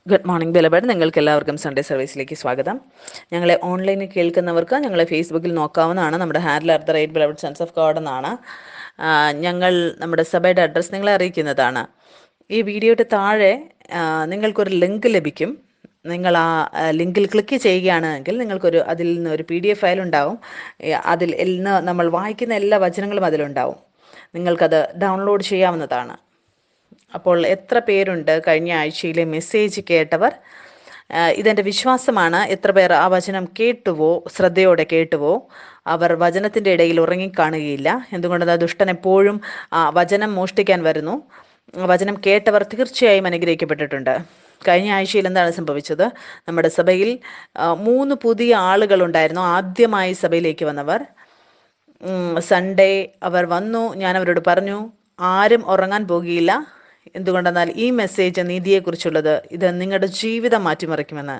Good morning ബിലബഡ്. നിങ്ങൾക്ക് എല്ലാവർക്കും Sunday സർവീസിലേക്ക് സ്വാഗതം. ഞങ്ങളെ ഓൺലൈനിൽ കേൾക്കുന്നവർക്ക് ഞങ്ങളെ ഫേസ്ബുക്കിൽ നോക്കാവുന്നതാണ്. നമ്മുടെ ഹാൻഡിൽ @ബിലബഡ് സൺസ് ഓഫ് ഗോഡ് എന്നാണ്. ഞങ്ങൾ നമ്മുടെ സഭയുടെ അഡ്രസ്സ് നിങ്ങളെ അറിയിക്കുന്നതാണ്. ഈ വീഡിയോയുടെ താഴെ നിങ്ങൾക്കൊരു ലിങ്ക് ലഭിക്കും. നിങ്ങൾ ആ ലിങ്കിൽ ക്ലിക്ക് ചെയ്യുകയാണെങ്കിൽ അതിൽ നിന്ന് ഒരു PDF ഫയൽ ഉണ്ടാവും. അതിൽ ഇന്ന് നമ്മൾ വായിക്കുന്ന എല്ലാ വചനങ്ങളും അതിലുണ്ടാവും. നിങ്ങൾക്കത് ഡൗൺലോഡ് ചെയ്യാവുന്നതാണ്. അപ്പോൾ എത്ര പേരുണ്ട് കഴിഞ്ഞ ആഴ്ചയിലെ മെസ്സേജ് കേട്ടവർ? ഇതെൻ്റെ വിശ്വാസമാണ്. എത്ര പേർ ആ വചനം കേട്ടുവോ, ശ്രദ്ധയോടെ കേട്ടുവോ, അവർ വചനത്തിൻ്റെ ഇടയിൽ ഉറങ്ങിക്കാണുകയില്ല. എന്തുകൊണ്ടെന്നാൽ ദുഷ്ടൻ എപ്പോഴും വചനം മോഷ്ടിക്കാൻ വരുന്നു. വചനം കേട്ടവർ തീർച്ചയായും അനുഗ്രഹിക്കപ്പെട്ടിട്ടുണ്ട്. കഴിഞ്ഞ ആഴ്ചയിൽ എന്താണ് സംഭവിച്ചത്? നമ്മുടെ സഭയിൽ 3 പുതിയ ആളുകളുണ്ടായിരുന്നു. ആദ്യമായി സഭയിലേക്ക് വന്നവർ. സൺഡേ അവർ വന്നു. ഞാൻ അവരോട് പറഞ്ഞു, ആരും ഉറങ്ങാൻ പോകുകയില്ല. എന്തുകൊണ്ടെന്നാൽ ഈ മെസ്സേജ് നീതിയെക്കുറിച്ചുള്ളത്. ഇത് നിങ്ങളുടെ ജീവിതം മാറ്റിമറിക്കുമെന്ന്.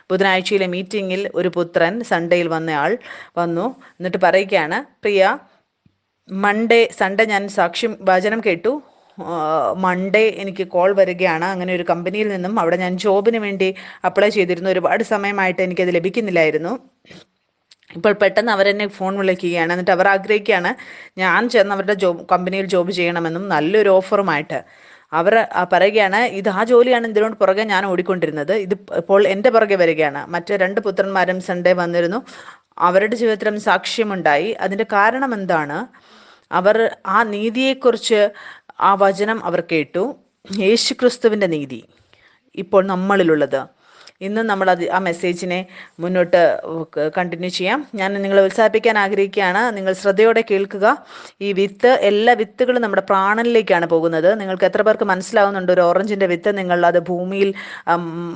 ബുധനാഴ്ചയിലെ മീറ്റിങ്ങിൽ ഒരു പുത്രൻ സൺഡേയിൽ വന്നയാൾ വന്നു. എന്നിട്ട് പറയുകയാണ്, പ്രിയ, സൺഡേ ഞാൻ വചനം കേട്ടു. മൺഡേ എനിക്ക് കോൾ വരികയാണ് അങ്ങനെ ഒരു കമ്പനിയിൽ നിന്നും. അവിടെ ഞാൻ ജോബിന് വേണ്ടി അപ്ലൈ ചെയ്തിരുന്നു. ഒരുപാട് സമയമായിട്ട് എനിക്കത് ലഭിക്കുന്നില്ലായിരുന്നു. ഇപ്പോൾ പെട്ടെന്ന് അവരെന്നെ ഫോൺ വിളിക്കുകയാണ്. എന്നിട്ട് അവർ ആഗ്രഹിക്കുകയാണ് ഞാൻ ചെന്ന് അവരുടെ കമ്പനിയിൽ ജോബ് ചെയ്യണമെന്നും നല്ലൊരു ഓഫറുമായിട്ട്. അവർ പറയുകയാണ്, ഇത് ആ ജോലിയാണ് ഇതിനോട് പുറകെ ഞാൻ ഓടിക്കൊണ്ടിരുന്നത്. ഇത് ഇപ്പോൾ എൻ്റെ പുറകെ വരികയാണ്. മറ്റ് 2 പുത്രന്മാരും സൺഡേ വന്നിരുന്നു. അവരുടെ ജീവിതത്തിലും സാക്ഷ്യമുണ്ടായി. അതിൻ്റെ കാരണം എന്താണ്? അവർ ആ നീതിയെക്കുറിച്ച് ആ വചനം അവർ കേട്ടു. യേശുക്രിസ്തുവിൻ്റെ നീതി ഇപ്പോൾ നമ്മളിലുള്ളത്. ഇന്ന് നമ്മൾ ആ മെസ്സേജിനെ മുന്നോട്ട് കണ്ടിന്യൂ ചെയ്യാം. ഞാൻ നിങ്ങളെ ഉത്സാഹിപ്പിക്കാൻ ആഗ്രഹിക്കുകയാണ്. നിങ്ങൾ ശ്രദ്ധയോടെ കേൾക്കുക. ഈ എല്ലാ വിത്തുകളും നമ്മുടെ പ്രാണനിലേക്കാണ് പോകുന്നത്. നിങ്ങൾക്ക് എത്ര പേർക്ക് മനസ്സിലാവുന്നുണ്ട്? ഒരു ഓറഞ്ചിൻ്റെ വിത്ത് നിങ്ങൾ അത് ഭൂമിയിൽ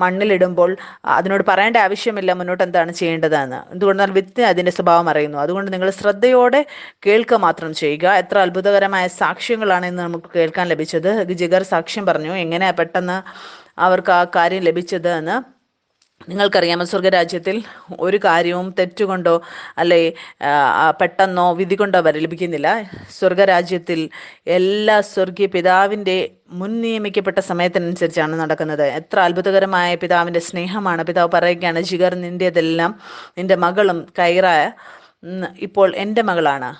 മണ്ണിലിടുമ്പോൾ അതിനോട് പറയേണ്ട ആവശ്യമില്ല മുന്നോട്ട് എന്താണ് ചെയ്യേണ്ടതെന്ന്. എന്തുകൊണ്ടാൽ വിത്ത് അതിൻ്റെ സ്വഭാവം അറിയുന്നു. അതുകൊണ്ട് നിങ്ങൾ ശ്രദ്ധയോടെ കേൾക്കുക മാത്രം ചെയ്യുക. എത്ര അത്ഭുതകരമായ സാക്ഷ്യങ്ങളാണ് ഇന്ന് നമുക്ക് കേൾക്കാൻ ലഭിച്ചത്. ജിഗർ സാക്ഷ്യം പറഞ്ഞു എങ്ങനെയാണ് പെട്ടെന്ന് അവർക്ക് ആ കാര്യം ലഭിച്ചത് എന്ന്. നിങ്ങൾക്കറിയാമോ, സ്വർഗരാജ്യത്തിൽ ഒരു കാര്യവും തെറ്റുകൊണ്ടോ അല്ലെ പെട്ടെന്നോ വിധി കൊണ്ടോ ലഭിക്കുന്നില്ല. സ്വർഗരാജ്യത്തിൽ എല്ലാ സ്വർഗീയ പിതാവിൻ്റെ മുൻ നിയമിക്കപ്പെട്ട സമയത്തിനനുസരിച്ചാണ് നടക്കുന്നത്. എത്ര അത്ഭുതകരമായ പിതാവിൻ്റെ സ്നേഹമാണ്. പിതാവ് പറയുകയാണ്, ജിഗർ, നിൻ്റേതെല്ലാം നിൻ്റെ മകളും കൈറായ ഇപ്പോൾ എൻ്റെ മകളാണ്.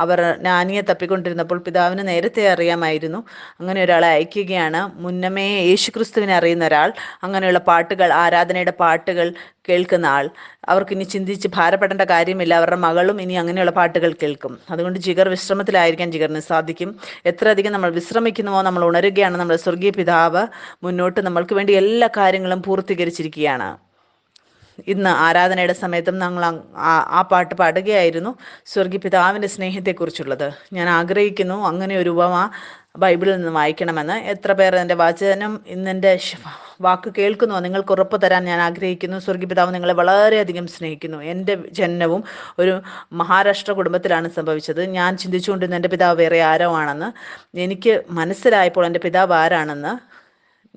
അവർ നാനിയെ തപ്പിക്കൊണ്ടിരുന്നപ്പോൾ പിതാവിന് നേരത്തെ അറിയാമായിരുന്നു. അങ്ങനെ ഒരാളെ അയക്കുകയാണ്. മുന്നമേ യേശുക്രിസ്തുവിനെ അറിയുന്ന ഒരാൾ. അങ്ങനെയുള്ള പാട്ടുകൾ, ആരാധനയുടെ പാട്ടുകൾ കേൾക്കുന്ന ആൾ. അവർക്കിനി ചിന്തിച്ച് ഭാരപ്പെടേണ്ട കാര്യമില്ല. അവരുടെ മകളും ഇനി അങ്ങനെയുള്ള പാട്ടുകൾ കേൾക്കും. അതുകൊണ്ട് ജിഗർ വിശ്രമത്തിലായിരിക്കാൻ ജിഗറിന് സാധിക്കും. എത്രയധികം നമ്മൾ വിശ്രമിക്കുന്നുവോ, നമ്മൾ ഉണരുകയാണ്. നമ്മുടെ സ്വർഗീയ പിതാവ് മുന്നോട്ട് നമ്മൾക്ക് വേണ്ടി എല്ലാ കാര്യങ്ങളും പൂർത്തീകരിച്ചിരിക്കുകയാണ്. ഇന്ന് ആരാധനയുടെ സമയത്തും ഞങ്ങൾ ആ പാട്ട് പാടുകയായിരുന്നു, സ്വർഗീയ പിതാവിൻ്റെ സ്നേഹത്തെക്കുറിച്ചുള്ളത്. ഞാൻ ആഗ്രഹിക്കുന്നു അങ്ങനെ ഒരു ഉപമ ബൈബിളിൽ നിന്ന് വായിക്കണമെന്ന്. എത്ര പേർ എൻ്റെ വചനം ഇന്നെൻ്റെ വാക്ക് കേൾക്കുന്നുവോ? നിങ്ങൾക്ക് ഉറപ്പ് തരാൻ ഞാൻ ആഗ്രഹിക്കുന്നു, സ്വർഗീയ പിതാവ് നിങ്ങളെ വളരെയധികം സ്നേഹിക്കുന്നു. എൻ്റെ ജനനവും ഒരു മഹാരാഷ്ട്ര കുടുംബത്തിലാണ് സംഭവിച്ചത്. ഞാൻ ചിന്തിച്ചുകൊണ്ടിരുന്ന എൻ്റെ പിതാവ് വേറെ ആരോ ആണെന്ന്. എനിക്ക് മനസ്സിലായപ്പോൾ എൻ്റെ പിതാവ് ആരാണെന്ന്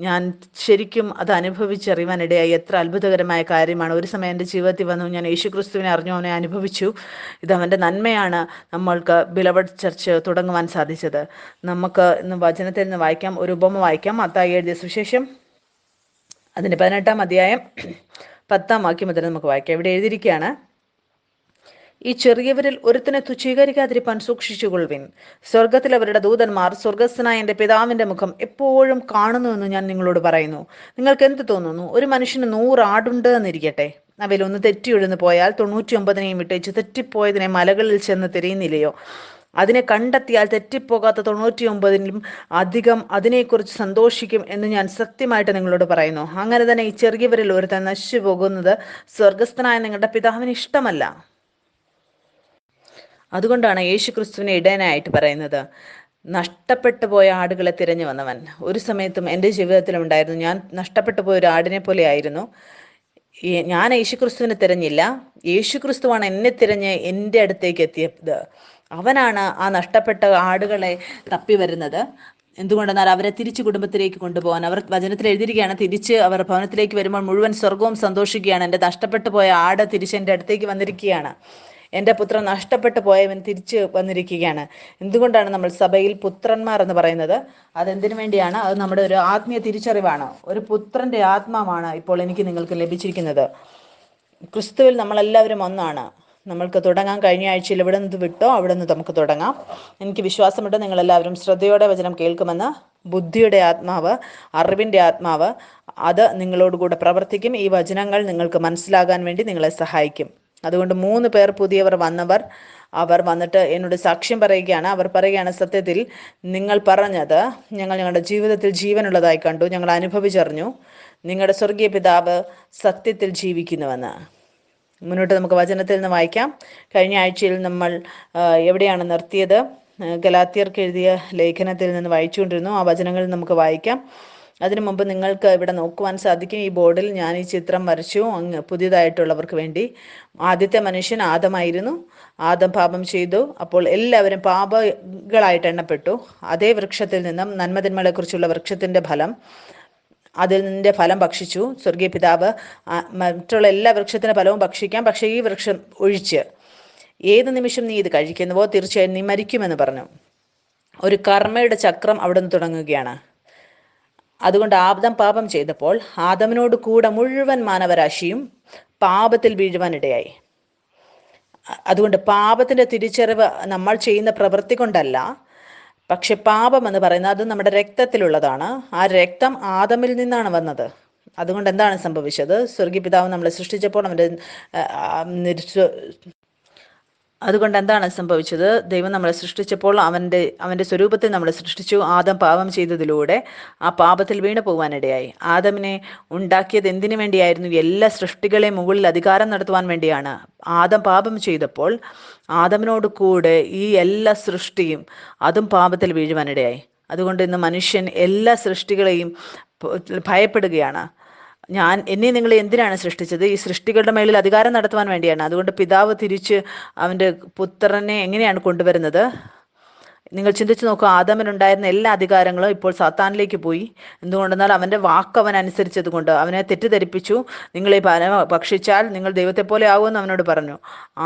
ഞാൻ ശരിക്കും അത് അനുഭവിച്ചറിയുവാനിടയായി. എത്ര അത്ഭുതകരമായ കാര്യമാണ്. ഒരു സമയം എൻ്റെ ജീവിതത്തിൽ വന്നു, ഞാൻ യേശുക്രിസ്തുവിനെ അറിഞ്ഞു, അവനെ അനുഭവിച്ചു. ഇത് അവൻ്റെ നന്മയാണ് നമ്മൾക്ക് ബിലവഡ് ചർച്ച് തുടങ്ങുവാൻ സാധിച്ചത്. നമുക്ക് ഇന്ന് വചനത്തിൽ നിന്ന് വായിക്കാം, ഒരു ഉപമ വായിക്കാം. മത്തായി എഴുതിയ സുവിശേഷം അതിൻ്റെ 18-ാം അധ്യായം 10-ാം വാക്യം മുതൽ നമുക്ക് വായിക്കാം. ഇവിടെ എഴുതിയിരിക്കുകയാണ്, ഈ ചെറിയവരിൽ ഒരുത്തിനെ തുച്ഛീകരിക്കാതിരിപ്പാൻ സൂക്ഷിച്ചുകൊള്ളുവിൻ. സ്വർഗത്തിൽ അവരുടെ ദൂതന്മാർ സ്വർഗസ്ഥനായ എൻ്റെ പിതാവിൻ്റെ മുഖം എപ്പോഴും കാണുന്നുവെന്ന് ഞാൻ നിങ്ങളോട് പറയുന്നു. നിങ്ങൾക്ക് എന്ത് തോന്നുന്നു? ഒരു മനുഷ്യന് 100 ആടുണ്ട് എന്നിരിക്കട്ടെ. അവയിൽ ഒന്ന് തെറ്റിയൊഴുന്നു പോയാൽ 99നെയും വിട്ടേച്ച് തെറ്റിപ്പോയതിനെ മലകളിൽ ചെന്ന് തിരയുന്നില്ലയോ? അതിനെ കണ്ടെത്തിയാൽ തെറ്റിപ്പോകാത്ത 99ലും അധികം അതിനെക്കുറിച്ച് സന്തോഷിക്കും എന്ന് ഞാൻ സത്യമായിട്ട് നിങ്ങളോട് പറയുന്നു. അങ്ങനെ തന്നെ ഈ ചെറിയവരിൽ ഒരുത്തൻ നശിച്ചു പോകുന്നത് സ്വർഗസ്ഥനായ നിങ്ങളുടെ പിതാവിന് ഇഷ്ടമല്ല. അതുകൊണ്ടാണ് യേശുക്രിസ്തുവിനെ ഇടയനായിട്ട് പറയുന്നത്. നഷ്ടപ്പെട്ടു പോയ ആടുകളെ തിരഞ്ഞു വന്നവൻ. ഒരു സമയത്തും എൻ്റെ ജീവിതത്തിലുണ്ടായിരുന്നു. ഞാൻ നഷ്ടപ്പെട്ടു പോയ ഒരു ആടിനെ പോലെ ആയിരുന്നു. ഞാൻ യേശുക്രിസ്തുവിനെ തിരഞ്ഞില്ല, യേശുക്രിസ്തുവാണ് എന്നെ തിരഞ്ഞ് എൻ്റെ അടുത്തേക്ക് എത്തിയത്. അവനാണ് ആ നഷ്ടപ്പെട്ട ആടുകളെ തപ്പി വരുന്നത്. എന്തുകൊണ്ടെന്നാൽ അവരെ തിരിച്ച് കുടുംബത്തിലേക്ക് കൊണ്ടുപോകാൻ. അവർ വചനത്തിൽ എഴുതിയിരിക്കുകയാണ്, തിരിച്ച് അവർ ഭവനത്തിലേക്ക് വരുമ്പോൾ മുഴുവൻ സ്വർഗവും സന്തോഷിക്കുകയാണ്. എൻ്റെ നഷ്ടപ്പെട്ടു പോയ ആട് തിരിച്ച് എൻ്റെ അടുത്തേക്ക് വന്നിരിക്കുകയാണ്. എൻ്റെ പുത്രൻ നഷ്ടപ്പെട്ടു പോയവൻ തിരിച്ചു വന്നിരിക്കുകയാണ്. എന്തുകൊണ്ടാണ് നമ്മൾ സഭയിൽ പുത്രന്മാർ എന്ന് പറയുന്നത്? അതെന്തിനു വേണ്ടിയാണ്? അത് നമ്മുടെ ഒരു ആത്മീയ തിരിച്ചറിവാണ്. ഒരു പുത്രൻ്റെ ആത്മാവാണ് ഇപ്പോൾ എനിക്ക് നിങ്ങൾക്ക് ലഭിച്ചിരിക്കുന്നത്. ക്രിസ്തുവിൽ നമ്മളെല്ലാവരും ഒന്നാണ്. നമ്മൾക്ക് തുടങ്ങാം. കഴിഞ്ഞ ആഴ്ചയിൽ എവിടെ നിന്ന് വിട്ടോ അവിടെ നിന്ന് നമുക്ക് തുടങ്ങാം. എനിക്ക് വിശ്വാസമുണ്ട് നിങ്ങളെല്ലാവരും ശ്രദ്ധയോടെ വചനം കേൾക്കുമെന്ന്. ബുദ്ധിയുടെ ആത്മാവ്, അറിവിൻ്റെ ആത്മാവ്, അത് നിങ്ങളോടുകൂടെ പ്രവർത്തിക്കും. ഈ വചനങ്ങൾ നിങ്ങൾക്ക് മനസ്സിലാകാൻ വേണ്ടി നിങ്ങളെ സഹായിക്കും. അതുകൊണ്ട് 3 പേർ പുതിയവർ അവർ വന്നിട്ട് എന്നോട് സാക്ഷ്യം പറയുകയാണ്. അവർ പറയുകയാണ്, സത്യത്തിൽ നിങ്ങൾ പറഞ്ഞത് ഞങ്ങൾ ഞങ്ങളുടെ ജീവിതത്തിൽ ജീവനുള്ളതായി കണ്ടു, ഞങ്ങൾ അനുഭവിച്ചറിഞ്ഞു. നിങ്ങളുടെ സ്വർഗീയ പിതാവ് സത്യത്തിൽ ജീവിക്കുന്നുവെന്ന്. മുന്നോട്ട് നമുക്ക് വചനത്തിൽ നിന്ന് വായിക്കാം. കഴിഞ്ഞ ആഴ്ചയിൽ നമ്മൾ എവിടെയാണ് നിർത്തിയത്? ഗലാത്യർക്ക് എഴുതിയ ലേഖനത്തിൽ നിന്ന് വായിച്ചുകൊണ്ടിരുന്നു. ആ വചനങ്ങളിൽ നമുക്ക് വായിക്കാം. അതിനു മുമ്പ് നിങ്ങൾക്ക് ഇവിടെ നോക്കുവാൻ സാധിക്കും, ഈ ബോർഡിൽ ഞാൻ ഈ ചിത്രം വരച്ചു. പുതിയതായിട്ടുള്ളവർക്ക് വേണ്ടി ആദ്യത്തെ മനുഷ്യൻ ആദമായിരുന്നു. ആദം പാപം ചെയ്തു. അപ്പോൾ എല്ലാവരും പാപികളായിട്ട് എണ്ണപ്പെട്ടു. അതേ വൃക്ഷത്തിൽ നിന്നും നന്മതിന്മകളെക്കുറിച്ചുള്ള വൃക്ഷത്തിൻ്റെ ഫലം, അതിൻ്റെ ഫലം ഭക്ഷിച്ചു. സ്വർഗീയ പിതാവ് മറ്റുള്ള എല്ലാ വൃക്ഷത്തിൻ്റെ ഫലവും ഭക്ഷിക്കാം, പക്ഷേ ഈ വൃക്ഷം ഒഴിച്ച് ഏത് നിമിഷം നീ ഇത് കഴിക്കുന്നുവോ തീർച്ചയായും നീ മരിക്കുമെന്ന് പറഞ്ഞു. ഒരു കർമ്മയുടെ ചക്രം അവിടെ നിന്ന് തുടങ്ങുകയാണ്. അതുകൊണ്ട് ആദം പാപം ചെയ്തപ്പോൾ ആദമിനോട് കൂടെ മുഴുവൻ മാനവരാശിയും പാപത്തിൽ വീഴുവാനിടയായി. അതുകൊണ്ട് പാപത്തിൻ്റെ തിരിച്ചറിവ് നമ്മൾ ചെയ്യുന്ന പ്രവൃത്തി കൊണ്ടല്ല, പക്ഷെ പാപം എന്ന് പറയുന്നത് അത് നമ്മുടെ രക്തത്തിലുള്ളതാണ്. ആ രക്തം ആദമിൽ നിന്നാണ് വന്നത്. അതുകൊണ്ട് എന്താണ് സംഭവിച്ചത്? സ്വർഗീയ പിതാവ് നമ്മളെ സൃഷ്ടിച്ചപ്പോൾ അതുകൊണ്ട് എന്താണ് സംഭവിച്ചത്? ദൈവം നമ്മളെ സൃഷ്ടിച്ചപ്പോൾ അവൻ്റെ സ്വരൂപത്തിൽ നമ്മളെ സൃഷ്ടിച്ചു. ആദം പാപം ചെയ്തതിലൂടെ ആ പാപത്തിൽ വീണു പോകാനിടയായി. ആദമിനെ ഉണ്ടാക്കിയത് എന്തിനു വേണ്ടിയായിരുന്നു? എല്ലാ സൃഷ്ടികളെ മുകളിൽ അധികാരം നടത്തുവാൻ വേണ്ടിയാണ്. ആദം പാപം ചെയ്തപ്പോൾ ആദമിനോട് കൂടെ ഈ എല്ലാ സൃഷ്ടിയും അതും പാപത്തിൽ വീഴുവാനിടയായി. അതുകൊണ്ട് ഇന്ന് മനുഷ്യൻ എല്ലാ സൃഷ്ടികളെയും ഭയപ്പെടുകയാണ്. എന്നെ നിങ്ങളെ എന്തിനാണ് സൃഷ്ടിച്ചത്? ഈ സൃഷ്ടികളുടെ മേളിൽ അധികാരം നടത്തുവാൻ വേണ്ടിയാണ്. അതുകൊണ്ട് പിതാവ് തിരിച്ച് അവൻ്റെ പുത്രനെ എങ്ങനെയാണ് കൊണ്ടുവരുന്നത്? നിങ്ങൾ ചിന്തിച്ചു നോക്കുക. ആദമിനുണ്ടായിരുന്ന എല്ലാ അധികാരങ്ങളും ഇപ്പോൾ സാത്താനിലേക്ക് പോയി. എന്തുകൊണ്ടെന്നാൽ അവൻ്റെ വാക്ക് അവൻ അനുസരിച്ചത് കൊണ്ട് അവനെ തെറ്റിദ്ധരിപ്പിച്ചു. നിങ്ങൾ ഈ ഫലം ഭക്ഷിച്ചാൽ നിങ്ങൾ ദൈവത്തെ പോലെ ആകുമെന്ന് അവനോട് പറഞ്ഞു.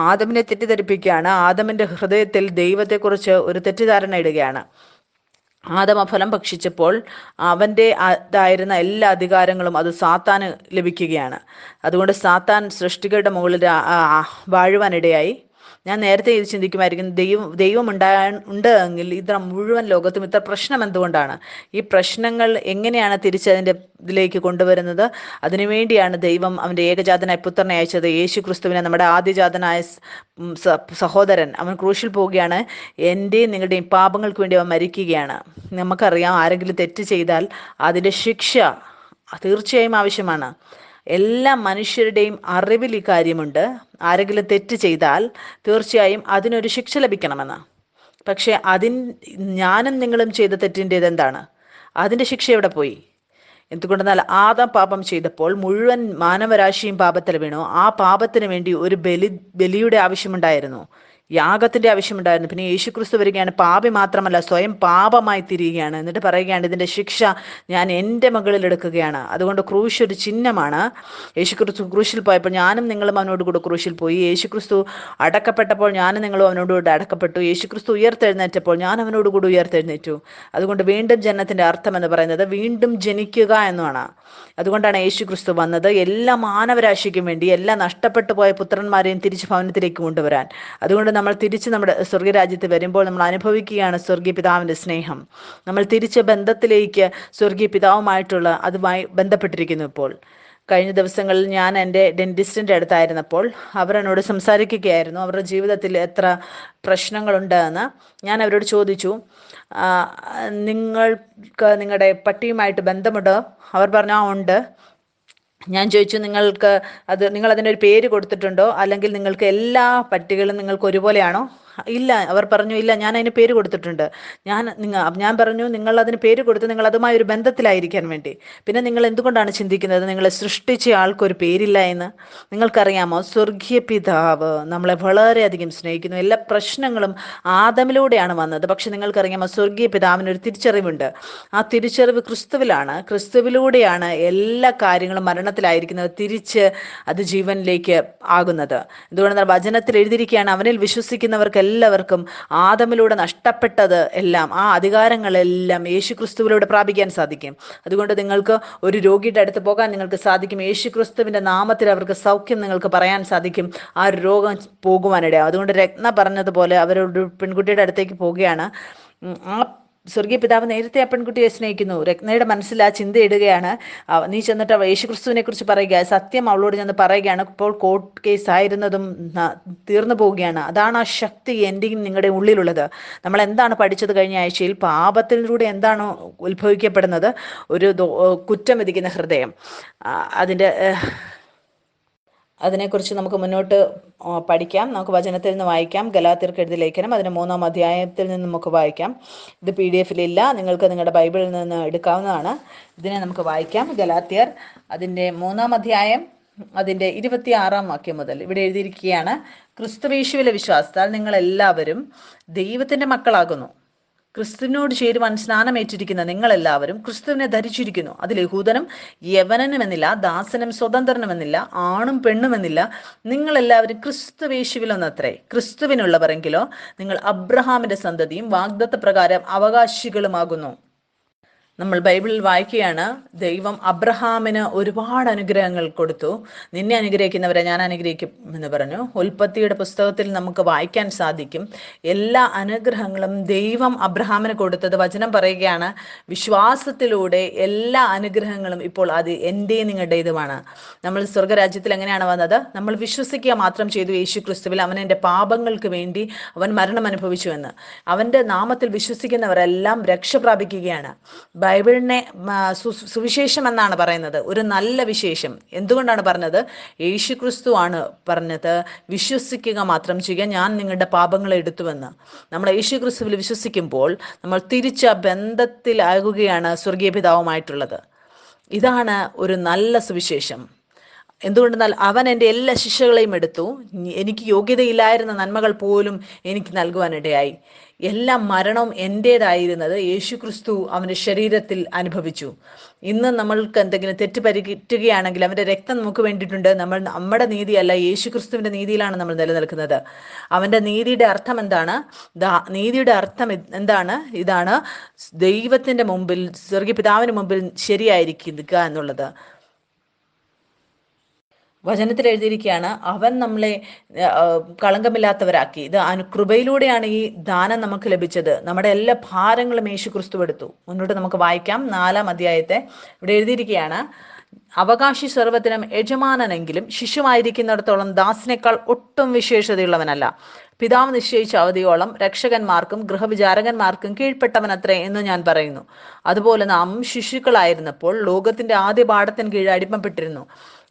ആദമിനെ തെറ്റിദ്ധരിപ്പിക്കുകയാണ്. ആദമിൻ്റെ ഹൃദയത്തിൽ ദൈവത്തെക്കുറിച്ച് ഒരു തെറ്റിദ്ധാരണ ഇടുകയാണ്. ആദം ആ ഫലം ഭക്ഷിച്ചപ്പോൾ അവൻ്റെ അതായിരുന്ന എല്ലാ അധികാരങ്ങളും അത് സാത്താന് ലഭിക്കുകയാണ്. അതുകൊണ്ട് സാത്താൻ സൃഷ്ടികളുടെ മുകളിൽ വാഴുവാനിടയായി. ഞാൻ നേരത്തെ ഇത് ചിന്തിക്കുമായിരിക്കും, ദൈവം ഉണ്ട് എങ്കിൽ ഇത്ര മുഴുവൻ ലോകത്തും ഇത്ര പ്രശ്നം എന്തുകൊണ്ടാണ്? ഈ പ്രശ്നങ്ങൾ എങ്ങനെയാണ് തിരിച്ചതിൻ്റെ ഇതിലേക്ക് കൊണ്ടുവരുന്നത്? അതിനുവേണ്ടിയാണ് ദൈവം അവൻ്റെ ഏകജാതനായ പുത്രനെ അയച്ചത്. യേശു ക്രിസ്തുവിനെ, നമ്മുടെ ആദ്യജാതനായ സഹോദരൻ, അവൻ ക്രൂശിൽ പോവുകയാണ്. എൻ്റെയും നിങ്ങളുടെയും പാപങ്ങൾക്ക് വേണ്ടി അവൻ മരിക്കുകയാണ്. നമുക്കറിയാം, ആരെങ്കിലും തെറ്റ് ചെയ്താൽ അതിൻ്റെ ശിക്ഷ തീർച്ചയായും ആവശ്യമാണ്. എല്ലാ മനുഷ്യരുടെയും അറിവിൽ ഈ കാര്യമുണ്ട്. ആരെങ്കിലും തെറ്റ് ചെയ്താൽ തീർച്ചയായും അതിനൊരു ശിക്ഷ ലഭിക്കണമെന്ന്. പക്ഷേ ഞാനും നിങ്ങളും ചെയ്ത തെറ്റിൻ്റേത് എന്താണ്? അതിൻ്റെ ശിക്ഷ എവിടെ പോയി? എന്തുകൊണ്ടെന്നാൽ ആദം പാപം ചെയ്തപ്പോൾ മുഴുവൻ മാനവരാശിയും പാപത്തിൽ വീണു. ആ പാപത്തിന് വേണ്ടി ഒരു ബലിയുടെ ആവശ്യമുണ്ടായിരുന്നു, യാഗത്തിൻ്റെ ആവശ്യമുണ്ടായിരുന്നു. പിന്നെ യേശുക്രിസ്തു വരികയാണ്. പാപി മാത്രമല്ല, സ്വയം പാപമായി തിരിയുകയാണ്. എന്നിട്ട് പറയുകയാണ്, ഇതിൻ്റെ ശിക്ഷ ഞാൻ എൻ്റെ മകളിൽ എടുക്കുകയാണ്. അതുകൊണ്ട് ക്രൂശ് ഒരു ചിഹ്നമാണ്. യേശുക്രിസ്തു ക്രൂശിൽ പോയപ്പോൾ ഞാനും നിങ്ങളും അവനോട് കൂടെ ക്രൂശിൽ പോയി. യേശുക്രിസ്തു അടക്കപ്പെട്ടപ്പോൾ ഞാനും നിങ്ങളും അവനോട് കൂടെ അടക്കപ്പെട്ടു. യേശുക്രിസ്തു ഉയർത്തെഴുന്നേറ്റപ്പോൾ ഞാൻ അവനോട് കൂടെ ഉയർത്തെഴുന്നേറ്റു. അതുകൊണ്ട് വീണ്ടും ജനനത്തിൻ്റെ അർത്ഥം എന്ന് പറയുന്നത് വീണ്ടും ജനിക്കുക എന്നാണ്. അതുകൊണ്ടാണ് യേശുക്രിസ്തു വന്നത്, എല്ലാ മാനവരാശിക്കും വേണ്ടി, എല്ലാ നഷ്ടപ്പെട്ടു പോയ പുത്രന്മാരെയും തിരിച്ച് ഭവനത്തിലേക്ക് കൊണ്ടുവരാൻ. അതുകൊണ്ട് നമ്മൾ തിരിച്ച് നമ്മുടെ സ്വർഗീയരാജ്യത്ത് വരുമ്പോൾ നമ്മൾ അനുഭവിക്കുകയാണ് സ്വർഗീയ പിതാവിൻ്റെ സ്നേഹം. നമ്മൾ തിരിച്ച് ബന്ധത്തിലേക്ക് സ്വർഗീയ പിതാവുമായിട്ടുള്ള അതുമായി ബന്ധപ്പെട്ടിരിക്കുന്നു. ഇപ്പോൾ കഴിഞ്ഞ ദിവസങ്ങളിൽ ഞാൻ എൻ്റെ ഡെൻറ്റിസ്റ്റിൻ്റെ അടുത്തായിരുന്നപ്പോൾ അവർ എന്നോട് സംസാരിക്കുകയായിരുന്നു. അവരുടെ ജീവിതത്തിൽ എത്ര പ്രശ്നങ്ങളുണ്ട് എന്ന് ഞാൻ അവരോട് ചോദിച്ചു. നിങ്ങൾക്ക് നിങ്ങളുടെ പട്ടിയുമായിട്ട് ബന്ധമുണ്ടോ? അവർ പറഞ്ഞു, ഉണ്ട്. ഞാൻ ചോദിച്ചു, നിങ്ങൾ അതിനൊരു പേര് കൊടുത്തിട്ടുണ്ടോ? അല്ലെങ്കിൽ നിങ്ങൾക്ക് എല്ലാ പട്ടികളും നിങ്ങൾക്ക് ഒരുപോലെയാണോ? ഇല്ല, അവർ പറഞ്ഞു ഇല്ല, ഞാൻ അതിന് പേര് കൊടുത്തിട്ടുണ്ട്. ഞാൻ പറഞ്ഞു നിങ്ങൾ അതിന് പേര് കൊടുത്ത് നിങ്ങൾ അതുമായി ഒരു ബന്ധത്തിലായിരിക്കാൻ വേണ്ടി. പിന്നെ നിങ്ങൾ എന്തുകൊണ്ടാണ് ചിന്തിക്കുന്നത് നിങ്ങളെ സൃഷ്ടിച്ച ആൾക്കൊരു പേരില്ല എന്ന്? നിങ്ങൾക്കറിയാമോ, സ്വർഗീയ പിതാവ് നമ്മളെ വളരെയധികം സ്നേഹിക്കുന്നു. എല്ലാ പ്രശ്നങ്ങളും ആദമിലൂടെയാണ് വന്നത്. പക്ഷെ നിങ്ങൾക്കറിയാമോ, സ്വർഗീയ പിതാവിനൊരു തിരിച്ചറിവുണ്ട്. ആ തിരിച്ചറിവ് ക്രിസ്തുവിലാണ്. ക്രിസ്തുവിലൂടെയാണ് എല്ലാ കാര്യങ്ങളും മരണത്തിലായിരിക്കുന്നത് തിരിച്ച് അത് ജീവനിലേക്ക് ആകുന്നത്. എന്തുകൊണ്ടെന്നാൽ വചനത്തിൽ എഴുതിയിരിക്കുകയാണ്, അവനിൽ വിശ്വസിക്കുന്നവർക്ക് എല്ലാവർക്കും ആദമിലൂടെ നഷ്ടപ്പെട്ടത് എല്ലാം, ആ അധികാരങ്ങളെല്ലാം യേശു ക്രിസ്തുവിലൂടെ പ്രാപിക്കാൻ സാധിക്കും. അതുകൊണ്ട് നിങ്ങൾക്ക് ഒരു രോഗിയുടെ അടുത്ത് പോകാൻ നിങ്ങൾക്ക് സാധിക്കും. യേശു ക്രിസ്തുവിൻ്റെ നാമത്തിൽ അവർക്ക് സൗഖ്യം നിങ്ങൾക്ക് പറയാൻ സാധിക്കും. ആ രോഗം പോകുവാനിടയാവും. അതുകൊണ്ട് രത്ന പറഞ്ഞതുപോലെ അവരൊരു പെൺകുട്ടിയുടെ അടുത്തേക്ക് പോവുകയാണ്. ആ സ്വർഗീയ പിതാവ് നേരത്തെ ആ പെൺകുട്ടിയെ സ്നേഹിക്കുന്നു. രത്നയുടെ മനസ്സിൽ ആ ചിന്ത ഇടുകയാണ്. നീ ചെന്നിട്ട് യേശുക്രിസ്തുവിനെ കുറിച്ച് പറയുക, സത്യം അവളോട് ചെന്ന് പറയുകയാണ്. ഇപ്പോൾ കോർട്ട് കേസ് ആയിരുന്നതും തീർന്നു പോവുകയാണ്. അതാണ് ആ ശക്തി എൻ്റെയും നിങ്ങളുടെ ഉള്ളിലുള്ളത്. നമ്മൾ എന്താണ് പഠിച്ചത് കഴിഞ്ഞ ആഴ്ചയിൽ? പാപത്തിലൂടെ എന്താണ് ഉത്ഭവിക്കപ്പെടുന്നത്? ഒരു കുറ്റം വിധിക്കുന്ന ഹൃദയം. അതിനെക്കുറിച്ച് നമുക്ക് മുന്നോട്ട് പഠിക്കാം. നമുക്ക് വചനത്തിൽ നിന്ന് വായിക്കാം. ഗലാത്യർക്ക് എഴുതിയ ലേഖനം അതിന് 3-ാം അധ്യായത്തിൽ നിന്ന് നമുക്ക് വായിക്കാം. ഇത് PDF-ലില്ല, നിങ്ങൾക്ക് നിങ്ങളുടെ ബൈബിളിൽ നിന്ന് എടുക്കാവുന്നതാണ്. ഇതിനെ നമുക്ക് വായിക്കാം. ഗലാത്യർ അതിൻ്റെ 3-ാം അധ്യായം അതിൻ്റെ 26-ാം വാക്യം മുതൽ ഇവിടെ എഴുതിയിരിക്കുകയാണ്, ക്രിസ്തുയേശുവിലെ വിശ്വാസത്താൽ നിങ്ങൾ എല്ലാവരും ദൈവത്തിൻ്റെ മക്കളാകുന്നു. ക്രിസ്തുവിനോട് ചേരുവാൻ സ്നാനമേറ്റിരിക്കുന്ന നിങ്ങളെല്ലാവരും ക്രിസ്തുവിനെ ധരിച്ചിരിക്കുന്നു. അതിൽ യഹൂദനും യവനനുമെന്നില്ല, ദാസനും സ്വതന്ത്രനുമെന്നില്ല, ആണും പെണ്ണുമെന്നില്ല, നിങ്ങളെല്ലാവരും ക്രിസ്തുയേശുവിലൊന്നത്രേ. ക്രിസ്തുവിനുള്ളവരെങ്കിലോ നിങ്ങൾ അബ്രഹാമിന്റെ സന്തതിയും വാഗ്ദത്ത പ്രകാരം അവകാശികളുമാകുന്നു. നമ്മൾ ബൈബിളിൽ വായിക്കുകയാണ്, ദൈവം അബ്രഹാമിന് ഒരുപാട് അനുഗ്രഹങ്ങൾ കൊടുത്തു. നിന്നെ അനുഗ്രഹിക്കുന്നവരെ ഞാൻ അനുഗ്രഹിക്കും എന്ന് പറഞ്ഞു. ഉൽപ്പത്തിയുടെ പുസ്തകത്തിൽ നമുക്ക് വായിക്കാൻ സാധിക്കും. എല്ലാ അനുഗ്രഹങ്ങളും ദൈവം അബ്രഹാമിന് കൊടുത്തത് വചനം പറയുകയാണ്. വിശ്വാസത്തിലൂടെ എല്ലാ അനുഗ്രഹങ്ങളും ഇപ്പോൾ അത് എൻ്റെയും നിങ്ങളുടേതുമാണ്. നമ്മൾ സ്വർഗരാജ്യത്തിൽ എങ്ങനെയാണ് വന്നത്? നമ്മൾ വിശ്വസിക്കുക മാത്രം ചെയ്തു യേശു ക്രിസ്തുവിൽ. അവൻ എൻ്റെ പാപങ്ങൾക്ക് വേണ്ടി അവൻ മരണം അനുഭവിച്ചുവെന്ന്. അവൻ്റെ നാമത്തിൽ വിശ്വസിക്കുന്നവരെല്ലാം രക്ഷ പ്രാപിക്കുകയാണ്. ബൈബിളിനെ സുവിശേഷം എന്നാണ് പറയുന്നത്, ഒരു നല്ല വിശേഷം. എന്തുകൊണ്ടാണ് പറഞ്ഞത്? യേശു ക്രിസ്തു ആണ് പറഞ്ഞത്, വിശ്വസിക്കുക മാത്രം ചെയ്യുക, ഞാൻ നിങ്ങളുടെ പാപങ്ങളെ എടുത്തുവെന്ന്. നമ്മൾ യേശു ക്രിസ്തുവിൽ വിശ്വസിക്കുമ്പോൾ നമ്മൾ തിരിച്ച ബന്ധത്തിലാകുകയാണ് സ്വർഗീയ പിതാവുമായിട്ടുള്ളത്. ഇതാണ് ഒരു നല്ല സുവിശേഷം. എന്തുകൊണ്ടെന്നാൽ അവൻ എൻ്റെ എല്ലാ ശിക്ഷകളെയും എടുത്തു. എനിക്ക് യോഗ്യതയില്ലായിരുന്ന നന്മകൾ പോലും എനിക്ക് നൽകുവാനിടയായി. എല്ലാ മരണവും എൻ്റേതായിരുന്നത് യേശു ക്രിസ്തു അവൻ്റെ ശരീരത്തിൽ അനുഭവിച്ചു. ഇന്ന് നമ്മൾക്ക് എന്തെങ്കിലും തെറ്റ് പറ്റുകയാണെങ്കിൽ അവൻ്റെ രക്തം നമുക്ക് വേണ്ടിയിട്ടുണ്ട്. നമ്മുടെ നീതിയല്ല, യേശു ക്രിസ്തുവിൻ്റെ നീതിയിലാണ് നമ്മൾ നിലനിൽക്കുന്നത്. അവൻ്റെ നീതിയുടെ അർത്ഥം എന്താണ്? നീതിയുടെ അർത്ഥം എന്താണ്? ഇതാണ്, ദൈവത്തിൻ്റെ മുമ്പിൽ, സ്വർഗീയ പിതാവിന് മുമ്പിൽ ശരിയായിരിക്കുക എന്നുള്ളത്. വചനത്തിൽ എഴുതിയിരിക്കുകയാണ്, അവൻ നമ്മളെ കളങ്കമില്ലാത്തവരാക്കി. ഇത് കൃപയിലൂടെയാണ് ഈ ദാനം നമുക്ക് ലഭിച്ചത്. നമ്മുടെ എല്ലാ ഭാരങ്ങളും യേശു ക്രിസ്തു എടുത്തു. മുന്നോട്ട് നമുക്ക് വായിക്കാം 4-ാം അധ്യായത്തെ. ഇവിടെ എഴുതിയിരിക്കുകയാണ്, അവകാശി സർവ്വത്തിനും യജമാനനെങ്കിലും ശിശുവായിരിക്കുന്നിടത്തോളം ദാസിനേക്കാൾ ഒട്ടും വിശേഷതയുള്ളവനല്ല. പിതാവ് നിശ്ചയിച്ച അവധിയോളം രക്ഷകന്മാർക്കും ഗൃഹവിചാരകന്മാർക്കും കീഴ്പ്പെട്ടവനത്രേ എന്ന് ഞാൻ പറയുന്നു. അതുപോലെ നാം ശിശുക്കളായിരുന്നപ്പോൾ ലോകത്തിന്റെ ആദ്യ പാഠത്തിന് കീഴ് അടിമപ്പെട്ടിരുന്നു.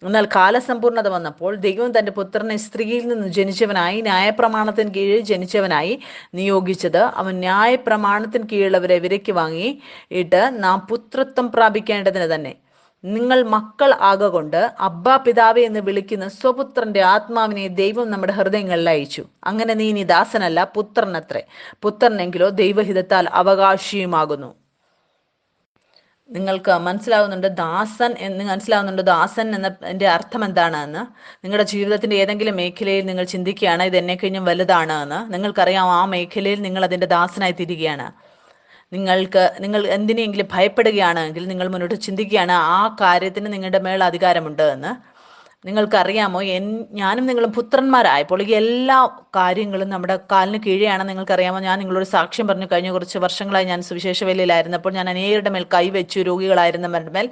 എന്നാൽ കാലസമ്പൂർണത വന്നപ്പോൾ ദൈവം തന്റെ പുത്രനെ സ്ത്രീയിൽ നിന്ന് ജനിച്ചവനായി ന്യായപ്രമാണത്തിന് കീഴിൽ ജനിച്ചവനായി നിയോഗിച്ചത്. അവൻ ന്യായപ്രമാണത്തിന് കീഴുള്ളവരെ വിലയ്ക്ക് വാങ്ങിയിട്ട് നാം പുത്രത്വം പ്രാപിക്കേണ്ടതിന് തന്നെ. നിങ്ങൾ മക്കൾ ആകൊണ്ട് അബ്ബാ പിതാവേ എന്ന് വിളിക്കുന്ന സ്വപുത്രന്റെ ആത്മാവിനെ ദൈവം നമ്മുടെ ഹൃദയങ്ങളിൽ അയച്ചു. അങ്ങനെ നീ ഇനി ദാസനല്ല, പുത്രനത്രേ. പുത്രനെങ്കിലോ ദൈവഹിതത്താൽ അവകാശിയുമാകുന്നു. നിങ്ങൾക്ക് മനസ്സിലാവുന്നുണ്ട് ദാസൻ എന്നതിൻ്റെ അർത്ഥം എന്താണെന്ന്? നിങ്ങളുടെ ജീവിതത്തിൻ്റെ ഏതെങ്കിലും മേഖലയിൽ നിങ്ങൾ ചിന്തിക്കുകയാണ് ഇത് എന്നെ കഴിഞ്ഞും വലുതാണ് എന്ന്. നിങ്ങൾക്കറിയാം, ആ മേഖലയിൽ നിങ്ങൾ അതിൻ്റെ ദാസനായി തീരുകയാണ്. നിങ്ങൾ എന്തിനെങ്കിലും ഭയപ്പെടുകയാണെങ്കിൽ നിങ്ങൾ മുന്നോട്ട് ചിന്തിക്കുകയാണ് ആ കാര്യത്തിന് നിങ്ങളുടെ മേൽ അധികാരമുണ്ട് എന്ന്. നിങ്ങൾക്കറിയാമോ, ഞാനും നിങ്ങളും പുത്രന്മാരായപ്പോൾ ഈ എല്ലാ കാര്യങ്ങളും നമ്മുടെ കാലിന് കീഴെയാണ്. നിങ്ങൾക്കറിയാമോ, ഞാൻ നിങ്ങളോട് സാക്ഷ്യം പറഞ്ഞു, കഴിഞ്ഞ കുറച്ച് വർഷങ്ങളായി ഞാൻ സുവിശേഷ വേലയിലായിരുന്നപ്പോൾ ഞാൻ അനേകരുടെ മേൽ കൈവച്ചു. രോഗികളായിരുന്നവരുടെ മേൽ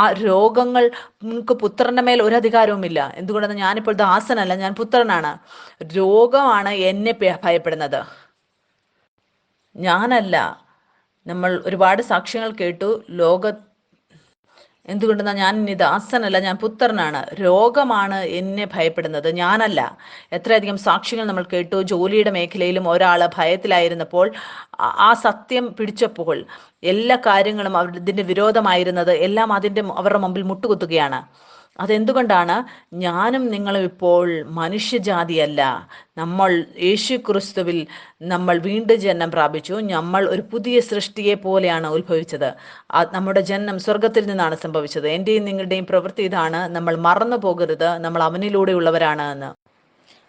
ആ രോഗങ്ങൾ നിങ്ങൾക്ക് പുത്രന്റെ മേൽ ഒരു അധികാരവുമില്ല. എന്തുകൊണ്ടെന്ന് ഞാനിപ്പോൾ ദാസനല്ല, ഞാൻ പുത്രനാണ്. രോഗമാണ് എന്നെ ഭയപ്പെടുന്നത്, ഞാനല്ല. നമ്മൾ ഒരുപാട് സാക്ഷ്യങ്ങൾ കേട്ടു. എന്തുകൊണ്ടെന്നാൽ ഞാൻ ഇനി ദാസനല്ല, ഞാൻ പുത്രനാണ്. രോഗമാണ് എന്നെ ഭയപ്പെടുന്നത്, ഞാനല്ല. എത്രയധികം സാക്ഷ്യങ്ങൾ നമ്മൾ കേട്ടു. ജോലിയുടെ മേഖലയിലും ഒരാൾ ഭയത്തിലായിരുന്നപ്പോൾ ആ സത്യം പിടിച്ചപ്പോൾ എല്ലാ കാര്യങ്ങളും ഇതിൻ്റെ വിരോധമായിരുന്നത് എല്ലാം അവരുടെ മുമ്പിൽ മുട്ടുകുത്തുകയാണ്. അതെന്തുകൊണ്ടാണ്? ഞാനും നിങ്ങളും ഇപ്പോൾ മനുഷ്യജാതിയല്ല, നമ്മൾ യേശു ക്രിസ്തുവിൽ നമ്മൾ വീണ്ടും ജന്മം പ്രാപിച്ചു. നമ്മൾ ഒരു പുതിയ സൃഷ്ടിയെ പോലെയാണ് ഉത്ഭവിച്ചത്. നമ്മുടെ ജന്മം സ്വർഗത്തിൽ നിന്നാണ് സംഭവിച്ചത്. എൻ്റെയും നിങ്ങളുടെയും പ്രവൃത്തി ഇതാണ്. നമ്മൾ മറന്നു പോകരുത്, നമ്മൾ അവനിലൂടെയുള്ളവരാണ് എന്ന്.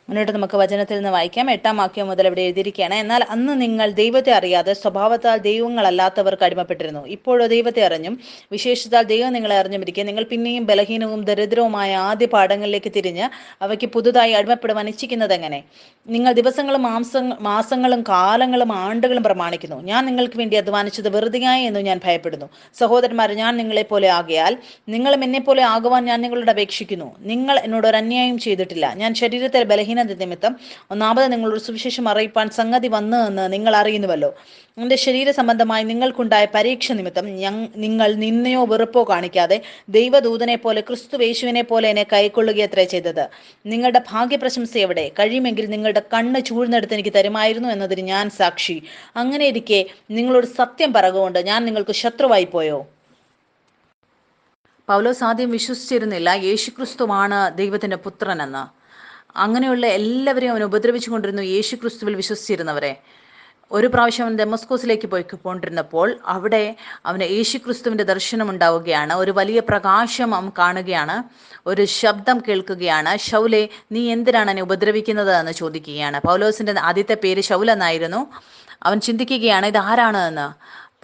മുന്നോട്ട് നമുക്ക് വചനത്തിൽ നിന്ന് വായിക്കാം. 8-ാം വാക്യം മുതൽ ഇവിടെ എഴുതിയിരിക്കുകയാണ്. എന്നാൽ അന്ന് നിങ്ങൾ ദൈവത്തെ അറിയാതെ സ്വഭാവത്താൽ ദൈവങ്ങളല്ലാത്തവർക്ക് അടിമപ്പെട്ടിരുന്നു. ഇപ്പോഴോ ദൈവത്തെ അറിഞ്ഞും വിശേഷത്താൽ ദൈവം നിങ്ങളെ അറിഞ്ഞുമിരിക്കെ നിങ്ങൾ പിന്നെയും ബലഹീനവും ദരിദ്രവുമായ ആദ്യ പാഠങ്ങളിലേക്ക് തിരിഞ്ഞ് അവയ്ക്ക് പുതുതായി അടിമപ്പെടുവാൻ ഇച്ഛിക്കുന്നത് എങ്ങനെ? നിങ്ങൾ ദിവസങ്ങളും മാസങ്ങളും കാലങ്ങളും ആണ്ടുകളും പ്രമാണിക്കുന്നു. ഞാൻ നിങ്ങൾക്ക് വേണ്ടി അധ്വാനിച്ചത് വെറുതെയായി എന്ന് ഞാൻ ഭയപ്പെടുന്നു. സഹോദരന്മാരെ, ഞാൻ നിങ്ങളെപ്പോലെ ആകയാൽ നിങ്ങളും എന്നെപ്പോലെ ആകുവാൻ ഞാൻ നിങ്ങളോട് അപേക്ഷിക്കുന്നു. നിങ്ങൾ എന്നോട് ഒരു അന്യായം ചെയ്തിട്ടില്ല. ഞാൻ ശരീരത്തിൽ ബലഹീനത നിമിത്തം ഒന്നാമത് നിങ്ങളോട് സുവിശേഷം അറിയിപ്പാൻ സംഗതി വന്നു എന്ന് നിങ്ങൾ അറിയുന്നുവല്ലോ. എൻ്റെ ശരീര സംബന്ധമായി നിങ്ങൾക്കുണ്ടായ പരീക്ഷ നിമിത്തം നിങ്ങൾ നിന്നയോ വെറുപ്പോ കാണിക്കാതെ ദൈവദൂതനെ പോലെ ക്രിസ്തുവേശുവിനെ പോലെ എന്നെ കൈക്കൊള്ളുകയത്രേ ചെയ്തത്. നിങ്ങളുടെ ഭാഗ്യപ്രശംസ എവിടെ? കഴിയുമെങ്കിൽ നിങ്ങളുടെ കണ്ണ് ചൂഴ്ന്നെടുത്ത് എനിക്ക് തരുമായിരുന്നു എന്നതിന് ഞാൻ സാക്ഷി. അങ്ങനെ ഇരിക്കെ നിങ്ങളോട് സത്യം പറയുകൊണ്ട് ഞാൻ നിങ്ങൾക്ക് ശത്രുവായി പോയോ? പൗലോസ് ആദ്യം വിശ്വസിച്ചിരുന്നില്ല യേശുക്രിസ്തുവാണ് ദൈവത്തിൻ്റെ പുത്രനെന്ന്. അങ്ങനെയുള്ള എല്ലാവരെയും അവൻ ഉപദ്രവിച്ചു കൊണ്ടിരുന്നു, യേശു ക്രിസ്തുവിൽ വിശ്വസിച്ചിരുന്നവരെ. ഒരു പ്രാവശ്യം അവൻ ദമസ്കോസിലേക്ക് പോയിക്കൊണ്ടിരുന്നപ്പോൾ അവിടെ അവന് യേശു ക്രിസ്തുവിൻ്റെ ദർശനം ഉണ്ടാവുകയാണ്. ഒരു വലിയ പ്രകാശം അവൻ കാണുകയാണ്. ഒരു ശബ്ദം കേൾക്കുകയാണ്. ശൗലേ, നീ എന്തിനാണ് എന്നെ ഉപദ്രവിക്കുന്നത് എന്ന് ചോദിക്കുകയാണ്. പൗലോസിൻ്റെ ആദ്യത്തെ പേര് ശൗൽ എന്നായിരുന്നു. അവൻ ചിന്തിക്കുകയാണ് ഇത് ആരാണ് എന്ന്.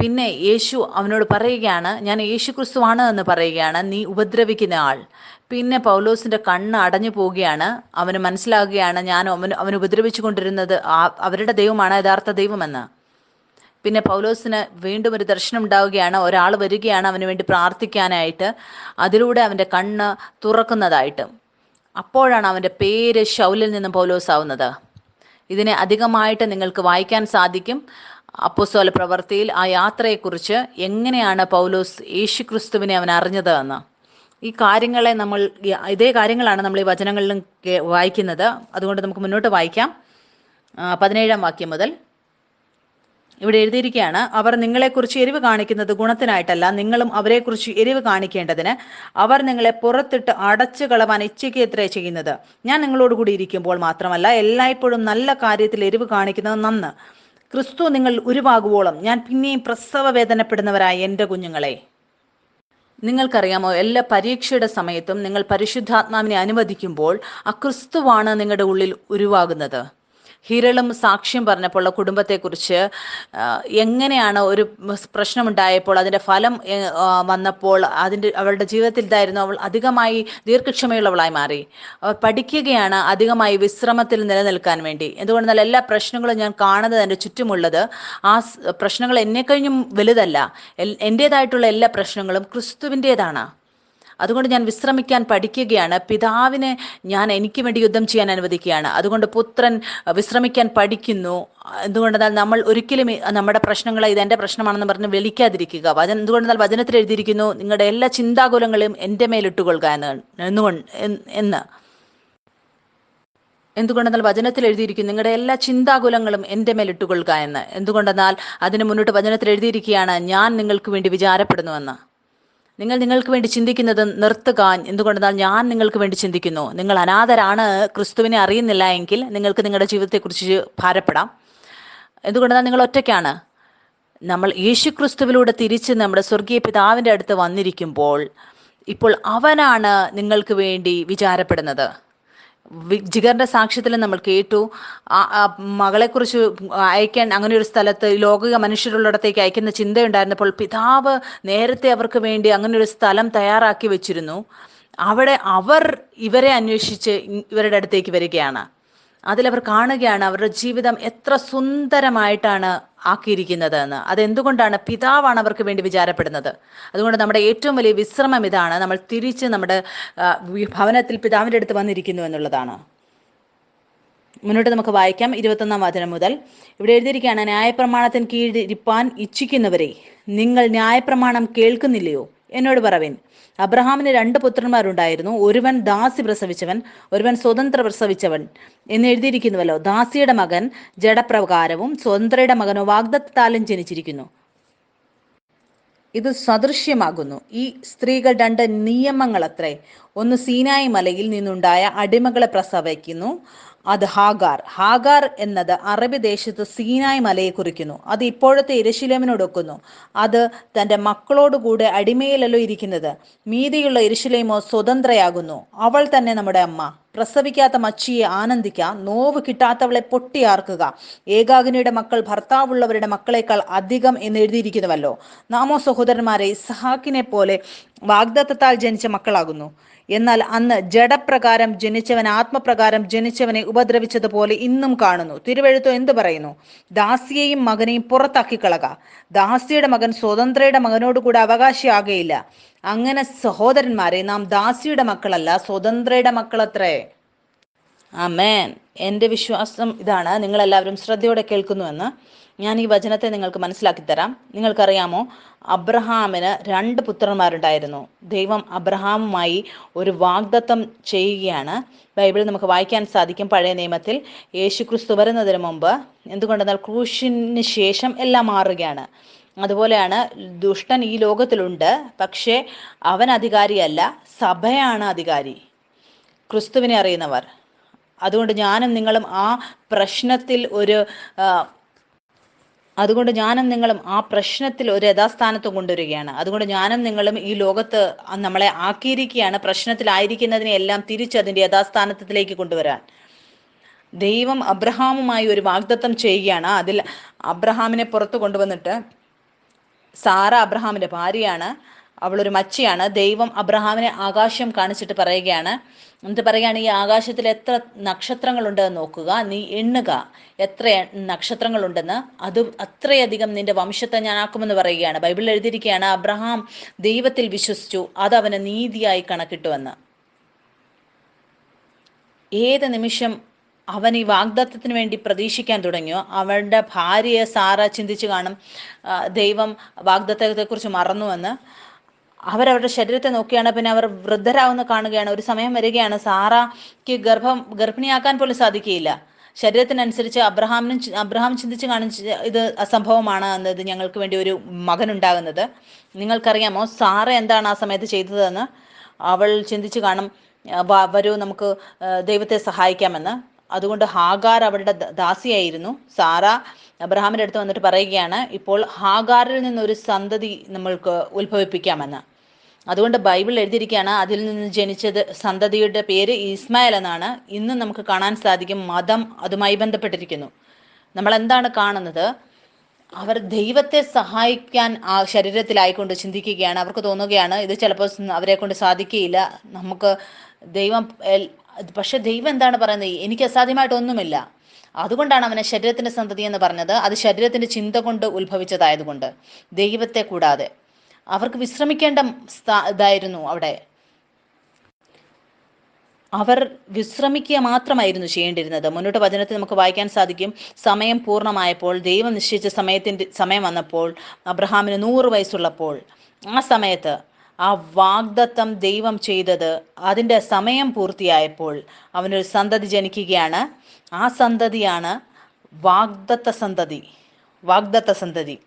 പിന്നെ യേശു അവനോട് പറയുകയാണ്, ഞാൻ യേശു ക്രിസ്തുവാണ് എന്ന് പറയുകയാണ്, നീ ഉപദ്രവിക്കുന്ന ആൾ. പിന്നെ പൗലോസിൻ്റെ കണ്ണ് അടഞ്ഞു പോവുകയാണ്. അവന് മനസ്സിലാകുകയാണ് അവൻ ഉപദ്രവിച്ചു കൊണ്ടിരുന്നത് അവരുടെ ദൈവമാണ് യഥാർത്ഥ ദൈവമെന്ന്. പിന്നെ പൗലോസിന് വീണ്ടും ഒരു ദർശനം ഉണ്ടാവുകയാണ്. ഒരാൾ വരികയാണ് അവന് വേണ്ടി പ്രാർത്ഥിക്കാനായിട്ട്, അതിലൂടെ അവൻ്റെ കണ്ണ് തുറക്കുന്നതായിട്ട്. അപ്പോഴാണ് അവൻ്റെ പേര് ശൗലിൽ നിന്നും പൗലോസ് ആവുന്നത്. ഇതിനെ അധികമായിട്ട് നിങ്ങൾക്ക് വായിക്കാൻ സാധിക്കും അപ്പോസ്തല പ്രവൃത്തിയിൽ. ആ യാത്രയെക്കുറിച്ച് എങ്ങനെയാണ് പൗലോസ് യേശുക്രിസ്തുവിനെ അവൻ അറിഞ്ഞത് എന്ന്. ഈ കാര്യങ്ങളെ ഇതേ കാര്യങ്ങളാണ് നമ്മൾ ഈ വചനങ്ങളിലും വായിക്കുന്നത്. അതുകൊണ്ട് നമുക്ക് മുന്നോട്ട് വായിക്കാം. 17-ാം വാക്യം മുതൽ ഇവിടെ എഴുതിയിരിക്കുകയാണ്. അവർ നിങ്ങളെക്കുറിച്ച് എരിവ് കാണിക്കുന്നത് ഗുണത്തിനായിട്ടല്ല, നിങ്ങളും അവരെക്കുറിച്ച് എരിവ് കാണിക്കേണ്ടതിന്. അവർ നിങ്ങളെ പുറത്തിട്ട് അടച്ചു കളവാൻ ഇച്ഛിക്കുകയത്രേ ചെയ്യുന്നത്. ഞാൻ നിങ്ങളോടുകൂടി ഇരിക്കുമ്പോൾ മാത്രമല്ല, എല്ലായ്പ്പോഴും നല്ല കാര്യത്തിൽ എരിവ് കാണിക്കുന്നത് നന്ന്. ക്രിസ്തു നിങ്ങൾ ഉരുവാകുവോളം ഞാൻ പിന്നെയും പ്രസവ വേദനപ്പെടുന്നവരായ എൻ്റെ കുഞ്ഞുങ്ങളെ. നിങ്ങൾക്കറിയാമോ, എല്ലാ പരീക്ഷയുടെ സമയത്തും നിങ്ങൾ പരിശുദ്ധാത്മാവിനെ അനുവദിക്കുമ്പോൾ ആ ക്രിസ്തുവാണ് നിങ്ങളുടെ ഉള്ളിൽ ഉരുവാകുന്നത്. ഹിരളും സാക്ഷ്യം പറഞ്ഞപ്പോൾ കുടുംബത്തെക്കുറിച്ച് എങ്ങനെയാണ് ഒരു പ്രശ്നമുണ്ടായപ്പോൾ അതിൻ്റെ ഫലം വന്നപ്പോൾ അവളുടെ ജീവിതത്തിൽ ഇതായിരുന്നു. അവൾ അധികമായി ദീർഘക്ഷമയുള്ളവളായി മാറി. അവർ പഠിക്കുകയാണ് അധികമായി വിശ്രമത്തിൽ നിലനിൽക്കാൻ വേണ്ടി. എന്തുകൊണ്ടെന്നാൽ എല്ലാ പ്രശ്നങ്ങളും ഞാൻ കാണുന്നത് എൻ്റെ ചുറ്റുമുള്ളത് ആ പ്രശ്നങ്ങൾ എന്നെ കഴിഞ്ഞും വലുതല്ല. എൻ്റേതായിട്ടുള്ള എല്ലാ പ്രശ്നങ്ങളും ക്രിസ്തുവിൻ്റേതാണ്. അതുകൊണ്ട് ഞാൻ വിശ്രമിക്കാൻ പഠിക്കുകയാണ്. പിതാവിനെ ഞാൻ എനിക്ക് വേണ്ടി യുദ്ധം ചെയ്യാൻ അനുവദിക്കുകയാണ്. അതുകൊണ്ട് പുത്രൻ വിശ്രമിക്കാൻ പഠിക്കുന്നു. എന്തുകൊണ്ടെന്നാൽ നമ്മൾ ഒരിക്കലും നമ്മുടെ പ്രശ്നങ്ങളെ ഇതെൻ്റെ പ്രശ്നമാണെന്ന് പറഞ്ഞ് വിളിക്കാതിരിക്കുക. എന്തുകൊണ്ടെന്നാൽ വചനത്തിൽ എഴുതിയിരിക്കുന്നു, നിങ്ങളുടെ എല്ലാ ചിന്താകുലങ്ങളും എൻ്റെ മേലിട്ടുകൊള്ളുക എന്ന്. എന്തുകൊണ്ടെന്നാൽ വചനത്തിൽ എഴുതിയിരിക്കുന്നു, നിങ്ങളുടെ എല്ലാ ചിന്താകുലങ്ങളും എൻ്റെ മേലിട്ടുകൊള്ളുക എന്ന്. എന്തുകൊണ്ടെന്നാൽ അതിന് മുന്നോട്ട് വചനത്തിൽ എഴുതിയിരിക്കുകയാണ്, ഞാൻ നിങ്ങൾക്ക് വേണ്ടി വിചാരപ്പെടുന്നുവെന്ന്. നിങ്ങൾക്ക് വേണ്ടി ചിന്തിക്കുന്നത് നിർത്തുക. എന്തുകൊണ്ടെന്നാൽ ഞാൻ നിങ്ങൾക്ക് വേണ്ടി ചിന്തിക്കുന്നു. നിങ്ങൾ അനാഥരാണ്, ക്രിസ്തുവിനെ അറിയുന്നില്ല എങ്കിൽ നിങ്ങൾക്ക് നിങ്ങളുടെ ജീവിതത്തെക്കുറിച്ച് ഭാരപ്പെടാം. എന്തുകൊണ്ടെന്നാൽ നിങ്ങൾ ഒറ്റയ്ക്കാണ്. നമ്മൾ യേശു ക്രിസ്തുവിലൂടെ തിരിച്ച് നമ്മുടെ സ്വർഗീയ പിതാവിൻ്റെ അടുത്ത് വന്നിരിക്കുമ്പോൾ ഇപ്പോൾ അവനാണ് നിങ്ങൾക്ക് വേണ്ടി വിചാരപ്പെടുന്നത്. ജിഗറിൻ്റെ സാക്ഷ്യത്തിൽ നമ്മൾ കേട്ടു, മകളെക്കുറിച്ച് അയക്കാൻ അങ്ങനെ ഒരു സ്ഥലത്ത് ലൗകിക മനുഷ്യരുള്ളിടത്തേക്ക് അയക്കുന്ന ചിന്തയുണ്ടായിരുന്നപ്പോൾ പിതാവ് നേരത്തെ അവർക്ക് വേണ്ടി അങ്ങനെ ഒരു സ്ഥലം തയ്യാറാക്കി വെച്ചിരുന്നു. അവിടെ അവർ ഇവരെ അന്വേഷിച്ച് ഇവരുടെ അടുത്തേക്ക് വരികയാണ്. അതിലവർ കാണുകയാണ് അവരുടെ ജീവിതം എത്ര സുന്ദരമായിട്ടാണ് ആക്കിയിരിക്കുന്നത് എന്ന്. അതെന്തുകൊണ്ടാണ്? പിതാവാണ് അവർക്ക് വേണ്ടി വിചാരപ്പെടുന്നത്. അതുകൊണ്ട് നമ്മുടെ ഏറ്റവും വലിയ വിശ്രമം ഇതാണ്, നമ്മൾ തിരിച്ച് നമ്മുടെ ഭവനത്തിൽ പിതാവിൻ്റെ അടുത്ത് വന്നിരിക്കുന്നു എന്നുള്ളതാണ്. മുന്നോട്ട് നമുക്ക് വായിക്കാം 21-ാം വചനം മുതൽ. ഇവിടെ എഴുതിയിരിക്കുകയാണ്, ന്യായപ്രമാണത്തിന് കീഴിരിപ്പാൻ ഇച്ഛിക്കുന്നവരെ, നിങ്ങൾ ന്യായപ്രമാണം കേൾക്കുന്നില്ലയോ? എന്നോട് പറവിൻ. അബ്രഹാമിന് 2 പുത്രന്മാരുണ്ടായിരുന്നു. ഒരുവൻ ദാസി പ്രസവിച്ചവൻ, ഒരുവൻ സ്വതന്ത്ര പ്രസവിച്ചവൻ എന്ന് എഴുതിയിരിക്കുന്നുവല്ലോ. ദാസിയുടെ മകൻ ജഡപ്രകാരവും സ്വതന്ത്രയുടെ മകനോ വാഗ്ദത്തത്താലും ജനിച്ചിരിക്കുന്നു. ഇത് സദൃശ്യമാകുന്നു. ഈ സ്ത്രീകൾ 2 നിയമങ്ങളത്രേ. ഒന്ന് സീനായി മലയിൽ നിന്നുണ്ടായ അടിമകളെ പ്രസവിക്കുന്നു. അത് ഹാഗാർ. ഹാഗാർ എന്നത് അറബി ദേശത്ത് സീനായ് മലയെ കുറിക്കുന്നു. അത് ഇപ്പോഴത്തെ യെരുശലേമിനോടൊക്കുന്നു. അത് തൻ്റെ മക്കളോടുകൂടെ അടിമയിലല്ലോ ഇരിക്കുന്നത്. മീതിയുള്ള യെരുശലേമോ സ്വതന്ത്രയാകുന്നു. അവൾ തന്നെ നമ്മുടെ അമ്മ. പ്രസവിക്കാത്ത മച്ചിയെ ആനന്ദിക്ക, നോവ് കിട്ടാത്തവളെ പൊട്ടിയാർക്കുക. ഏകാകിനിയുടെ മക്കൾ ഭർത്താവുള്ളവരുടെ മക്കളെക്കാൾ അധികം എന്ന് എഴുതിയിരിക്കുന്നുവല്ലോ. നാമോ സഹോദരന്മാരെ ഇസ്ഹാക്കിനെ പോലെ വാഗ്ദത്തത്താൽ ജനിച്ച മക്കളാകുന്നു. എന്നാൽ അന്ന് ജഡപ്രകാരം ജനിച്ചവൻ ആത്മപ്രകാരം ജനിച്ചവനെ ഉപദ്രവിച്ചതുപോലെ ഇന്നും കാണുന്നു. തിരുവെഴുത്തോ എന്തു പറയുന്നു? ദാസിയെയും മകനെയും പുറത്താക്കി കളക. ദാസിയുടെ മകൻ സ്വതന്ത്രയുടെ മകനോടുകൂടെ അവകാശിയാകയില്ല. അങ്ങനെ സഹോദരന്മാരെ, നാം ദാസിയുടെ മക്കളല്ല, സ്വതന്ത്രയുടെ മക്കളത്രേ. ആമേൻ. എൻ്റെ വിശ്വാസം ഇതാണ്, നിങ്ങളെല്ലാവരും ശ്രദ്ധയോടെ കേൾക്കുന്നുവെന്ന്. ഞാൻ ഈ വചനത്തെ നിങ്ങൾക്ക് മനസ്സിലാക്കി തരാം. നിങ്ങൾക്കറിയാമോ, അബ്രഹാമിന് 2 പുത്രന്മാരുണ്ടായിരുന്നു. ദൈവം അബ്രഹാമുമായി ഒരു വാഗ്ദത്തം ചെയ്യുകയാണ്. ബൈബിളിൽ നമുക്ക് വായിക്കാൻ സാധിക്കും. പഴയ നിയമത്തിൽ യേശുക്രിസ്തു വരുന്നതിന് മുമ്പ്, എന്തുകൊണ്ടെന്നാൽ ക്രൂശിന് ശേഷം എല്ലാം മാറുകയാണ്. അതുപോലെയാണ് ദുഷ്ടൻ ഈ ലോകത്തിലുണ്ട്, പക്ഷേ അവൻ അധികാരിയല്ല, സഭയാണ് അധികാരി, ക്രിസ്തുവിനെ അറിയുന്നവർ. അതുകൊണ്ട് ഞാനും നിങ്ങളും ആ പ്രശ്നത്തിൽ ഒരു യഥാസ്ഥാനത്ത് കൊണ്ടുവരികയാണ്. അതുകൊണ്ട് ഞാനും നിങ്ങളും ഈ ലോകത്ത് നമ്മളെ ആക്കിയിരിക്കുകയാണ്, പ്രശ്നത്തിലായിരിക്കുന്നതിനെ എല്ലാം തിരിച്ചതിൻ്റെ യഥാസ്ഥാനത്തിലേക്ക് കൊണ്ടുവരാൻ. ദൈവം അബ്രഹാമുമായി ഒരു വാഗ്ദത്തം ചെയ്യുകയാണ്. അതിൽ അബ്രഹാമിനെ പുറത്ത് കൊണ്ടുവന്നിട്ട്, സാറ അബ്രഹാമിൻ്റെ ഭാര്യയാണ്, അവളൊരു മച്ചിയാണ്. ദൈവം അബ്രഹാമിനെ ആകാശം കാണിച്ചിട്ട് പറയുകയാണ്, എന്നിട്ട് പറയുകയാണ്, ഈ ആകാശത്തിൽ എത്ര നക്ഷത്രങ്ങളുണ്ടെന്ന് നോക്കുക, നീ എണ്ണുക എത്ര നക്ഷത്രങ്ങളുണ്ടെന്ന്, അത് അത്രയധികം നിന്റെ വംശത്തെ ഞാൻ ആക്കുമെന്ന് പറയുകയാണ്. ബൈബിളിൽ എഴുതിയിരിക്കുകയാണ്, അബ്രഹാം ദൈവത്തിൽ വിശ്വസിച്ചു, അത് അവന് നീതിയായി കണക്കിട്ടുവെന്ന്. ഏത് നിമിഷം അവൻ ഈ വാഗ്ദത്തത്തിന് വേണ്ടി പ്രതീക്ഷിക്കാൻ തുടങ്ങിയോ, അവളുടെ ഭാര്യയെ സാറ ചിന്തിച്ചു കാണും, ദൈവം വാഗ്ദത്തത്തെക്കുറിച്ച് മറന്നുവെന്ന്. അവരവരുടെ ശരീരത്തെ നോക്കിയാണ്, പിന്നെ അവർ വൃദ്ധരാകുന്ന കാണുകയാണ്. ഒരു സമയം വരികയാണ്, സാറയ്ക്ക് ഗർഭിണിയാക്കാൻ പോലും സാധിക്കുകയില്ല. ശരീരത്തിനനുസരിച്ച് അബ്രഹാം ചിന്തിച്ച് കാണിച്ച് ഇത് അസംഭവമാണ് എന്നത്, ഞങ്ങൾക്ക് വേണ്ടി ഒരു മകനുണ്ടാകുന്നത്. നിങ്ങൾക്കറിയാമോ സാറ എന്താണ് ആ സമയത്ത് ചെയ്തതെന്ന്? അവൾ ചിന്തിച്ച് കാണും, വരൂ നമുക്ക് ദൈവത്തെ സഹായിക്കാമെന്ന്. അതുകൊണ്ട് ഹാഗാർ അവളുടെ ദാസിയായിരുന്നു. സാറ അബ്രഹാമിൻ്റെ അടുത്ത് വന്നിട്ട് പറയുകയാണ്, ഇപ്പോൾ ഹാഗാറിൽ നിന്നൊരു സന്തതി നമ്മൾക്ക് ഉത്ഭവിപ്പിക്കാമെന്ന്. അതുകൊണ്ട് ബൈബിൾ എഴുതിയിരിക്കുകയാണ്, അതിൽ നിന്ന് ജനിച്ചത് സന്തതിയുടെ പേര് ഇസ്മായേൽ എന്നാണ്. ഇന്ന് നമുക്ക് കാണാൻ സാധിക്കും, മതം അതുമായി ബന്ധപ്പെട്ടിരിക്കുന്നു. നമ്മൾ എന്താണ് കാണുന്നത്? അവർ ദൈവത്തെ സഹായിക്കാൻ ആ ശരീരത്തിലായിക്കൊണ്ട് ചിന്തിക്കുകയാണ്. അവർക്ക് തോന്നുകയാണ്, ഇത് ചിലപ്പോൾ അവരെ കൊണ്ട് സാധിക്കുകയില്ല, നമുക്ക് ദൈവം. പക്ഷെ ദൈവം എന്താണ് പറയുന്നത്? എനിക്ക് അസാധ്യമായിട്ടൊന്നുമില്ല. അതുകൊണ്ടാണ് അവനെ ശരീരത്തിൻ്റെ സന്തതി എന്ന് പറഞ്ഞത്. അത് ശരീരത്തിൻ്റെ ചിന്ത കൊണ്ട് ഉത്ഭവിച്ചതായതുകൊണ്ട്, ദൈവത്തെ കൂടാതെ. അവർക്ക് വിശ്രമിക്കേണ്ട ഇതായിരുന്നു അവിടെ. അവർ വിശ്രമിക്കുക മാത്രമായിരുന്നു ചെയ്യേണ്ടിരുന്നത്. മുന്നോട്ട് വചനത്തിൽ നമുക്ക് വായിക്കാൻ സാധിക്കും, സമയം പൂർണ്ണമായപ്പോൾ, ദൈവം നിശ്ചയിച്ച സമയം വന്നപ്പോൾ, അബ്രഹാമിന് 100 വയസ്സുള്ളപ്പോൾ, ആ സമയത്ത് ആ വാഗ്ദത്തം ദൈവം ചെയ്തത്, അതിൻ്റെ സമയം പൂർത്തിയായപ്പോൾ അവനൊരു സന്തതി ജനിക്കുകയാണ്. ആ സന്തതിയാണ് വാഗ്ദത്ത സന്തതി.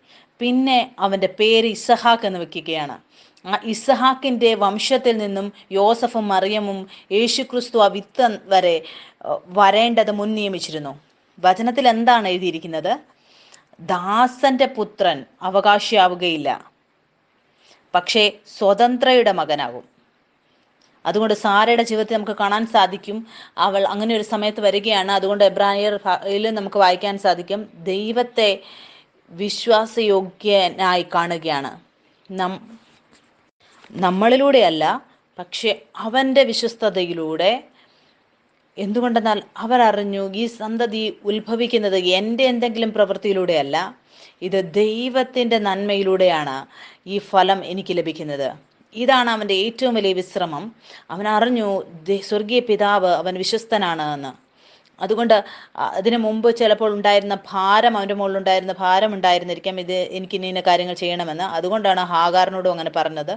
പിന്നെ അവൻ്റെ പേര് ഇസഹാക്ക് എന്ന് വെക്കുകയാണ്. ആ ഇസഹാക്കിൻ്റെ വംശത്തിൽ നിന്നും യോസഫും മറിയമും യേശുക്രിസ്തു ആ വിത്ത് വരെ വരേണ്ടത് മുൻ നിയമിച്ചിരുന്നു. വചനത്തിൽ എന്താണ് എഴുതിയിരിക്കുന്നത്? ദാസന്റെ പുത്രൻ അവകാശിയാവുകയില്ല, പക്ഷേ സ്വതന്ത്രയുടെ മകനാകും. അതുകൊണ്ട് സാരയുടെ ജീവിതത്തിൽ നമുക്ക് കാണാൻ സാധിക്കും, അവൾ അങ്ങനെ ഒരു സമയത്ത് വരികയാണ്. അതുകൊണ്ട് എബ്രായരിൽ നമുക്ക് വായിക്കാൻ സാധിക്കും, ദൈവത്തെ വിശ്വാസയോഗ്യനായി കാണുകയാണ്. നമ്മളിലൂടെയല്ല, പക്ഷെ അവൻ്റെ വിശ്വസ്തതയിലൂടെ. എന്തുകൊണ്ടെന്നാൽ അവരറിഞ്ഞു, ഈ സന്തതി ഉത്ഭവിക്കുന്നത് എൻ്റെ എന്തെങ്കിലും പ്രവൃത്തിയിലൂടെയല്ല, ഇത് ദൈവത്തിൻ്റെ നന്മയിലൂടെയാണ് ഈ ഫലം എനിക്ക് ലഭിക്കുന്നത്. ഇതാണ് അവൻ്റെ ഏറ്റവും വലിയ വിശ്രമം. അവൻ അറിഞ്ഞു സ്വർഗീയ പിതാവ് അവൻ വിശ്വസ്തനാണ് എന്ന്. അതുകൊണ്ട് അതിനു മുമ്പ് ചിലപ്പോൾ ഉണ്ടായിരുന്ന ഭാരം, അവൻ്റെ മുകളിലുണ്ടായിരുന്ന ഭാരം ഉണ്ടായിരുന്നിരിക്കാം, ഇത് എനിക്ക് ഇന്ന കാര്യങ്ങൾ ചെയ്യണമെന്ന്. അതുകൊണ്ടാണ് ഹാഗാറിനോടും അങ്ങനെ പറഞ്ഞത്.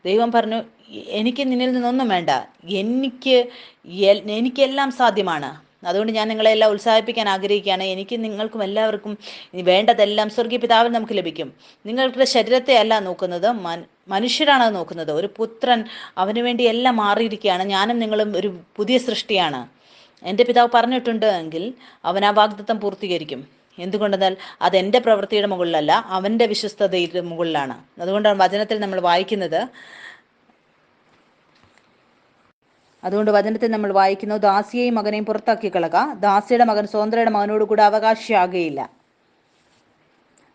ദൈവം പറഞ്ഞു, എനിക്ക് നിന്നിൽ നിന്നൊന്നും വേണ്ട, എനിക്ക് എനിക്കെല്ലാം സാധ്യമാണ്. അതുകൊണ്ട് ഞാൻ നിങ്ങളെല്ലാം ഉത്സാഹിപ്പിക്കാൻ ആഗ്രഹിക്കുകയാണ്. എനിക്ക് നിങ്ങൾക്കും എല്ലാവർക്കും വേണ്ടതെല്ലാം സ്വർഗീയ പിതാവിൽ നമുക്ക് ലഭിക്കും. നിങ്ങളുടെ ശരീരത്തെ അല്ല നോക്കുന്നത്, മനുഷ്യരാണ് നോക്കുന്നത്. ഒരു പുത്രൻ അവന് വേണ്ടി എല്ലാം മാറിയിരിക്കുകയാണ്. ഞാനും നിങ്ങളും ഒരു പുതിയ സൃഷ്ടിയാണ്. എൻ്റെ പിതാവ് പറഞ്ഞിട്ടുണ്ട് എങ്കിൽ അവൻ ആ വാഗ്ദത്തം പൂർത്തീകരിക്കും. എന്തുകൊണ്ടെന്നാൽ അതെൻ്റെ പ്രവൃത്തിയുടെ മുകളിലല്ല, അവൻ്റെ വിശ്വസ്തതയുടെ മുകളിലാണ്. അതുകൊണ്ടാണ് വചനത്തിൽ നമ്മൾ വായിക്കുന്നത് ദാസിയെയും മകനെയും പുറത്താക്കി കളക, ദാസിയുടെ മകൻ സ്വതന്ത്രയുടെ മകനോട് കൂടെ അവകാശിയാകുകയില്ല.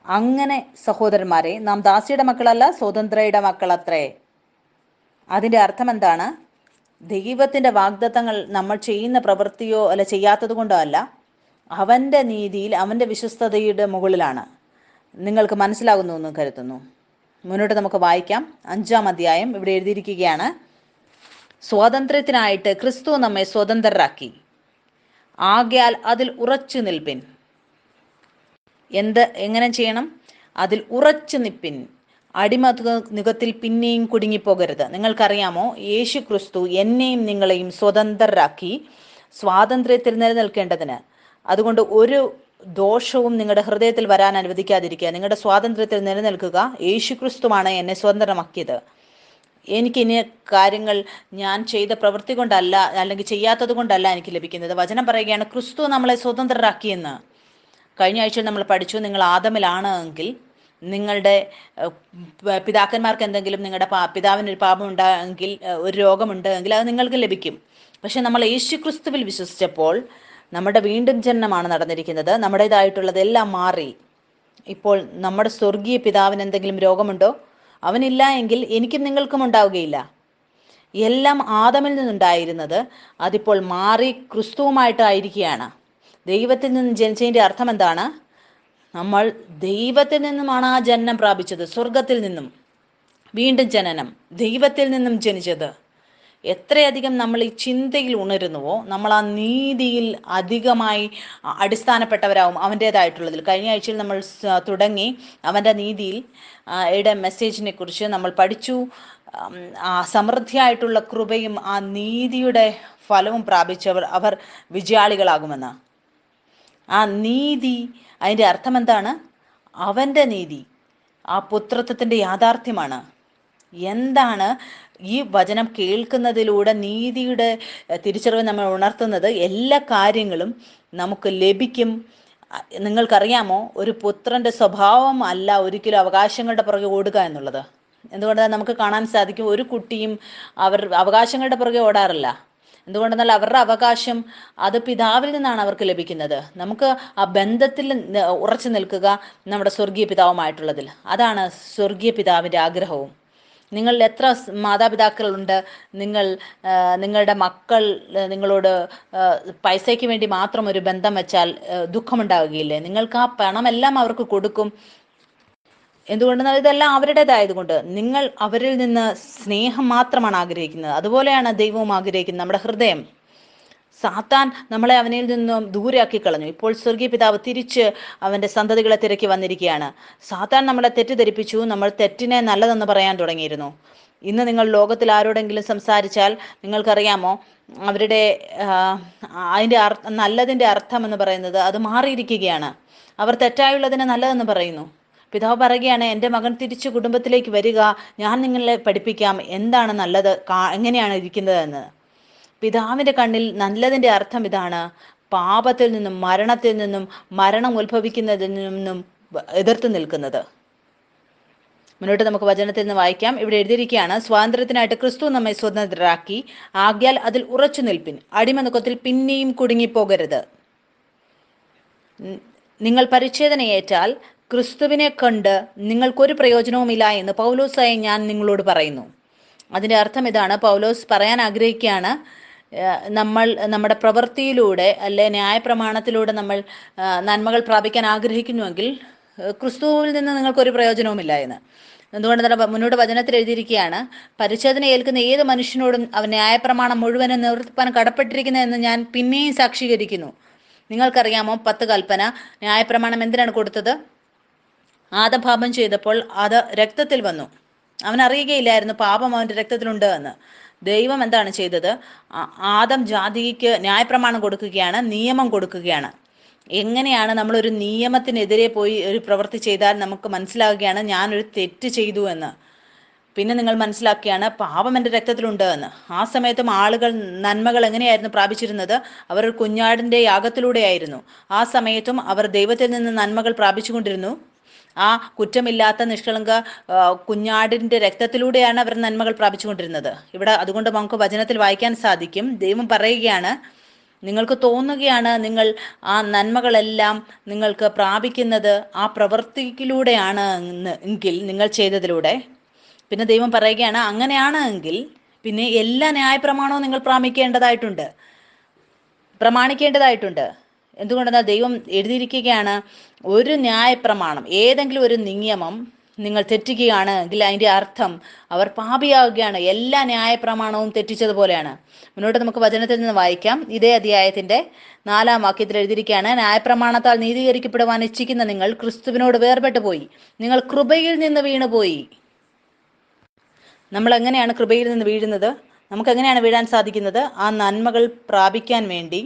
അങ്ങനെ സഹോദരന്മാരെ, നാം ദാസിയുടെ മക്കളല്ല, സ്വതന്ത്രയുടെ മക്കളത്രേ. അതിൻ്റെ അർത്ഥം എന്താണ്? ദൈവത്തിൻ്റെ വാഗ്ദത്തങ്ങൾ നമ്മൾ ചെയ്യുന്ന പ്രവൃത്തിയോ അല്ല ചെയ്യാത്തത് കൊണ്ടോ അല്ല, അവൻ്റെ നീതിയിൽ അവൻ്റെ വിശ്വസ്തതയുടെ മുകളിലാണ്. നിങ്ങൾക്ക് മനസ്സിലാകുന്നു എന്ന് കരുതുന്നു. മുന്നോട്ട് നമുക്ക് വായിക്കാം. 5-ാം അധ്യായം ഇവിടെ എഴുതിയിരിക്കുകയാണ്, സ്വാതന്ത്ര്യത്തിനായിട്ട് ക്രിസ്തു നമ്മെ സ്വതന്ത്രരാക്കി, ആകയാൽ അതിൽ ഉറച്ചു നിൽപ്പിൻ. എങ്ങനെ ചെയ്യണം? അതിൽ ഉറച്ചു നിൽപ്പിൻ. അടിമനുഖത്തിൽ പിന്നെയും കുടുങ്ങിപ്പോകരുത്. നിങ്ങൾക്കറിയാമോ, യേശു ക്രിസ്തു എന്നെയും നിങ്ങളെയും സ്വതന്ത്രരാക്കി സ്വാതന്ത്ര്യത്തിൽ നിലനിൽക്കേണ്ടതിന്. അതുകൊണ്ട് ഒരു ദോഷവും നിങ്ങളുടെ ഹൃദയത്തിൽ വരാൻ അനുവദിക്കാതിരിക്കുക. നിങ്ങളുടെ സ്വാതന്ത്ര്യത്തിൽ നിലനിൽക്കുക. യേശു ക്രിസ്തുവാണ് എന്നെ സ്വതന്ത്രമാക്കിയത്. എനിക്കിനി കാര്യങ്ങൾ ഞാൻ ചെയ്ത പ്രവൃത്തി കൊണ്ടല്ല, അല്ലെങ്കിൽ ചെയ്യാത്തത് കൊണ്ടല്ല എനിക്ക് ലഭിക്കുന്നത്. വചനം പറയുകയാണ്, ക്രിസ്തു നമ്മളെ സ്വതന്ത്രരാക്കിയെന്ന്. കഴിഞ്ഞ ആഴ്ച നമ്മൾ പഠിച്ചു, നിങ്ങൾ ആദമിലാണ് എങ്കിൽ നിങ്ങളുടെ പിതാക്കന്മാർക്ക് എന്തെങ്കിലും, നിങ്ങളുടെ പിതാവിനൊരു പാപം ഉണ്ടായെങ്കിൽ, ഒരു രോഗമുണ്ട് എങ്കിൽ അത് നിങ്ങൾക്ക് ലഭിക്കും. പക്ഷെ നമ്മൾ യേശു ക്രിസ്തുവിൽ വിശ്വസിച്ചപ്പോൾ നമ്മുടെ വീണ്ടും ജനനമാണ് നടന്നിരിക്കുന്നത്. നമ്മുടേതായിട്ടുള്ളതെല്ലാം മാറി. ഇപ്പോൾ നമ്മുടെ സ്വർഗീയ പിതാവിന് എന്തെങ്കിലും രോഗമുണ്ടോ? അവനില്ല എങ്കിൽ എനിക്കും നിങ്ങൾക്കും ഉണ്ടാവുകയില്ല. എല്ലാം ആദമിൽ നിന്നുണ്ടായിരുന്നത് അതിപ്പോൾ മാറി ക്രിസ്തുവുമായിട്ടായിരിക്കുകയാണ്. ദൈവത്തിൽ നിന്ന് ജനിച്ചതിൻ്റെ അർത്ഥം എന്താണ്? നമ്മൾ ദൈവത്തിൽ നിന്നുമാണ് ആ ജനനം പ്രാപിച്ചത്. സ്വർഗത്തിൽ നിന്നും വീണ്ടും ജനനം, ദൈവത്തിൽ നിന്നും ജനിച്ചത്. എത്രയധികം നമ്മൾ ഈ ചിന്തയിൽ ഉണരുന്നുവോ, നമ്മൾ ആ നീതിയിൽ അധികമായി അടിസ്ഥാനപ്പെട്ടവരാവും, അവൻ്റേതായിട്ടുള്ളതിൽ. കഴിഞ്ഞ ആഴ്ചയിൽ നമ്മൾ തുടങ്ങി അവൻ്റെ നീതിയിൽ മെസ്സേജിനെ കുറിച്ച് നമ്മൾ പഠിച്ചു. ആ സമൃദ്ധിയായിട്ടുള്ള കൃപയും ആ നീതിയുടെ ഫലവും പ്രാപിച്ചവർ അവർ വിജയാളികളാകുമെന്ന്. ആ നീതി, അതിൻ്റെ അർത്ഥം എന്താണ്? അവൻ്റെ നീതി ആ പുത്രത്വത്തിൻ്റെ യാഥാർത്ഥ്യമാണ്. എന്താണ് ഈ വചനം കേൾക്കുന്നതിലൂടെ നീതിയുടെ തിരിച്ചറിവ് നമ്മൾ ഉണർത്തുന്നത്? എല്ലാ കാര്യങ്ങളും നമുക്ക് ലഭിക്കും. നിങ്ങൾക്കറിയാമോ, ഒരു പുത്രൻ്റെ സ്വഭാവം അല്ല ഒരിക്കലും അവകാശങ്ങളുടെ പുറകെ ഓടുക എന്നുള്ളത്. എന്തുകൊണ്ടാണ് നമുക്ക് കാണാൻ സാധിക്കും, ഒരു കുട്ടിയും അവർ അവകാശങ്ങളുടെ പുറകെ ഓടാറില്ല. എന്തുകൊണ്ടെന്നാൽ അവരുടെ അവകാശം അത് പിതാവിൽ നിന്നാണ് അവർക്ക് ലഭിക്കുന്നത്. നമുക്ക് ആ ബന്ധത്തിൽ ഉറച്ചു നിൽക്കുക നമ്മുടെ സ്വർഗീയ പിതാവുമായിട്ടുള്ളതിൽ. അതാണ് സ്വർഗീയ പിതാവിൻ്റെ ആഗ്രഹവും. നിങ്ങൾ എത്ര മാതാപിതാക്കളുണ്ട്, നിങ്ങളുടെ മക്കൾ നിങ്ങളോട് പൈസയ്ക്ക് വേണ്ടി മാത്രം ഒരു ബന്ധം വെച്ചാൽ ദുഃഖമുണ്ടാവുകയില്ലേ? നിങ്ങൾക്ക് ആ പണമെല്ലാം അവർക്ക് കൊടുക്കും. എന്തുകൊണ്ടെന്നാൽ ഇതെല്ലാം അവരുടേതായതുകൊണ്ട്. നിങ്ങൾ അവരിൽ നിന്ന് സ്നേഹം മാത്രമാണ് ആഗ്രഹിക്കുന്നത്. അതുപോലെയാണ് ദൈവവും ആഗ്രഹിക്കുന്നത്. നമ്മുടെ ഹൃദയം. സാത്താൻ നമ്മളെ അവനിൽ നിന്നും ദൂരെയാക്കി കളഞ്ഞു. ഇപ്പോൾ സ്വർഗീയ പിതാവ് തിരിച്ച് അവൻ്റെ സന്തതികളെ തിരക്കി വന്നിരിക്കുകയാണ്. സാത്താൻ നമ്മളെ തെറ്റിദ്ധരിപ്പിച്ചു. നമ്മൾ തെറ്റിനെ നല്ലതെന്ന് പറയാൻ തുടങ്ങിയിരുന്നു. ഇന്ന് നിങ്ങൾ ലോകത്തിൽ ആരോടെങ്കിലും സംസാരിച്ചാൽ നിങ്ങൾക്കറിയാമോ, അവരുടെ അതിൻ്റെ നല്ലതിൻ്റെ അർത്ഥം എന്ന് പറയുന്നത് അത് മാറിയിരിക്കുകയാണ്. അവർ തെറ്റായുള്ളതിനെ നല്ലതെന്ന് പറയുന്നു. പിതാവ് പറയുകയാണ്, എൻ്റെ മകൻ തിരിച്ച് കുടുംബത്തിലേക്ക് വരിക, ഞാൻ നിങ്ങളെ പഠിപ്പിക്കാം എന്താണ് നല്ലത്, എങ്ങനെയാണ് ഇരിക്കുന്നതെന്ന്. പിതാവിൻ്റെ കണ്ണിൽ നല്ലതിൻ്റെ അർത്ഥം ഇതാണ്: പാപത്തിൽ നിന്നും മരണത്തിൽ നിന്നും മരണം ഉത്ഭവിക്കുന്നതിൽ നിന്നും എതിർത്ത് നിൽക്കുന്നത്. മുന്നോട്ട് നമുക്ക് വചനത്തിൽ നിന്ന് വായിക്കാം. ഇവിടെ എഴുതിയിരിക്കുകയാണ്, സ്വാതന്ത്ര്യത്തിനായിട്ട് ക്രിസ്തു നമ്മെ സ്വതന്ത്രരാക്കി, ആകയാൽ അതിൽ ഉറച്ചു നിൽപ്പിൻ. അടിമനുഖത്തിൽ പിന്നെയും കുടുങ്ങിപ്പോകരുത്. നിങ്ങൾ പരിച്ഛേദനയേറ്റാൽ ക്രിസ്തുവിനെ കണ്ട് നിങ്ങൾക്കൊരു പ്രയോജനവുമില്ല എന്ന് പൗലോസായി ഞാൻ നിങ്ങളോട് പറയുന്നു. അതിൻ്റെ അർത്ഥം ഇതാണ്. പൗലോസ് പറയാൻ ആഗ്രഹിക്കുകയാണ്, നമ്മൾ നമ്മുടെ പ്രവൃത്തിയിലൂടെ അല്ലെ ന്യായപ്രമാണത്തിലൂടെ നമ്മൾ നന്മകൾ പ്രാപിക്കാൻ ആഗ്രഹിക്കുന്നുവെങ്കിൽ ക്രിസ്തുവിൽ നിന്ന് നിങ്ങൾക്കൊരു പ്രയോജനവുമില്ല എന്ന്. എന്തുകൊണ്ട് മുന്നോട്ട് വചനത്തിൽ എഴുതിയിരിക്കുകയാണ്, പരിച്ഛേദന ഏൽക്കുന്ന ഏത് മനുഷ്യനോടും അവൻ ന്യായപ്രമാണം മുഴുവനും നിവർത്തിപ്പാൻ കടപ്പെട്ടിരിക്കുന്നതെന്ന് ഞാൻ പിന്നെയും സാക്ഷീകരിക്കുന്നു. നിങ്ങൾക്കറിയാമോ 10 കൽപ്പന ന്യായപ്രമാണം എന്തിനാണ് കൊടുത്തത്? ആദം പാപം ചെയ്തപ്പോൾ അത് രക്തത്തിൽ വന്നു. അവൻ അറിയുകയില്ലായിരുന്നു പാപം അവൻ്റെ രക്തത്തിലുണ്ട് എന്ന്. ദൈവം എന്താണ് ചെയ്തത്? ആദം ജാതിക്ക് ന്യായപ്രമാണം കൊടുക്കുകയാണ്, നിയമം കൊടുക്കുകയാണ്. എങ്ങനെയാണ് നമ്മളൊരു നിയമത്തിനെതിരെ പോയി ഒരു പ്രവൃത്തി ചെയ്താൽ നമുക്ക് മനസ്സിലാവുകയാണ് ഞാനൊരു തെറ്റ് ചെയ്തു എന്ന്. പിന്നെ നിങ്ങൾ മനസ്സിലാക്കുകയാണ് പാപം എൻ്റെ രക്തത്തിലുണ്ട് എന്ന്. ആ സമയത്തും ആളുകൾ നന്മകൾ എങ്ങനെയായിരുന്നു പ്രാപിച്ചിരുന്നത്? അവർ ഒരു കുഞ്ഞാടിൻ്റെ യാഗത്തിലൂടെയായിരുന്നു. ആ സമയത്തും അവർ ദൈവത്തിൽ നിന്ന് നന്മകൾ പ്രാപിച്ചുകൊണ്ടിരുന്നു. ആ കുറ്റമില്ലാത്ത നിഷ്കളങ്ക കുഞ്ഞാടിൻ്റെ രക്തത്തിലൂടെയാണ് അവർ നന്മകൾ പ്രാപിച്ചുകൊണ്ടിരുന്നത്. ഇവിടെ അതുകൊണ്ട് നമുക്ക് വചനത്തിൽ വായിക്കാൻ സാധിക്കും, ദൈവം പറയുകയാണ്, നിങ്ങൾക്ക് തോന്നുകയാണ് നിങ്ങൾ ആ നന്മകളെല്ലാം നിങ്ങൾക്ക് പ്രാപിക്കുന്നത് ആ പ്രവൃത്തിയിലൂടെയാണ് എങ്കിൽ, നിങ്ങൾ ചെയ്തതിലൂടെ. പിന്നെ ദൈവം പറയുകയാണ്, അങ്ങനെയാണ് എങ്കിൽ പിന്നെ എല്ലാ ന്യായപ്രമാണവും നിങ്ങൾ പ്രമാണിക്കേണ്ടതായിട്ടുണ്ട്. എന്തുകൊണ്ടെന്നാൽ ദൈവം എഴുതിയിരിക്കുകയാണ്, ഒരു ന്യായപ്രമാണം, ഏതെങ്കിലും ഒരു നിയമം നിങ്ങൾ തെറ്റുകയാണ് എങ്കിൽ അതിൻ്റെ അർത്ഥം അവർ പാപിയാവുകയാണ്. എല്ലാ ന്യായപ്രമാണവും തെറ്റിച്ചതുപോലെയാണ്. മുന്നോട്ട് നമുക്ക് വചനത്തിൽ നിന്ന് വായിക്കാം. ഇതേ അധ്യായത്തിൻ്റെ 4-ാം വാക്യത്തിൽ എഴുതിയിരിക്കുകയാണ്, ന്യായപ്രമാണത്താൽ നീതീകരിക്കപ്പെടുവാൻ ഇച്ഛിക്കുന്ന നിങ്ങൾ ക്രിസ്തുവിനോട് വേർപെട്ടു പോയി, നിങ്ങൾ കൃപയിൽ നിന്ന് വീണുപോയി. നമ്മൾ എങ്ങനെയാണ് കൃപയിൽ നിന്ന് വീഴുന്നത്? നമുക്ക് എങ്ങനെയാണ് വീഴാൻ സാധിക്കുന്നത്? ആ നന്മകൾ പ്രാപിക്കാൻ വേണ്ടി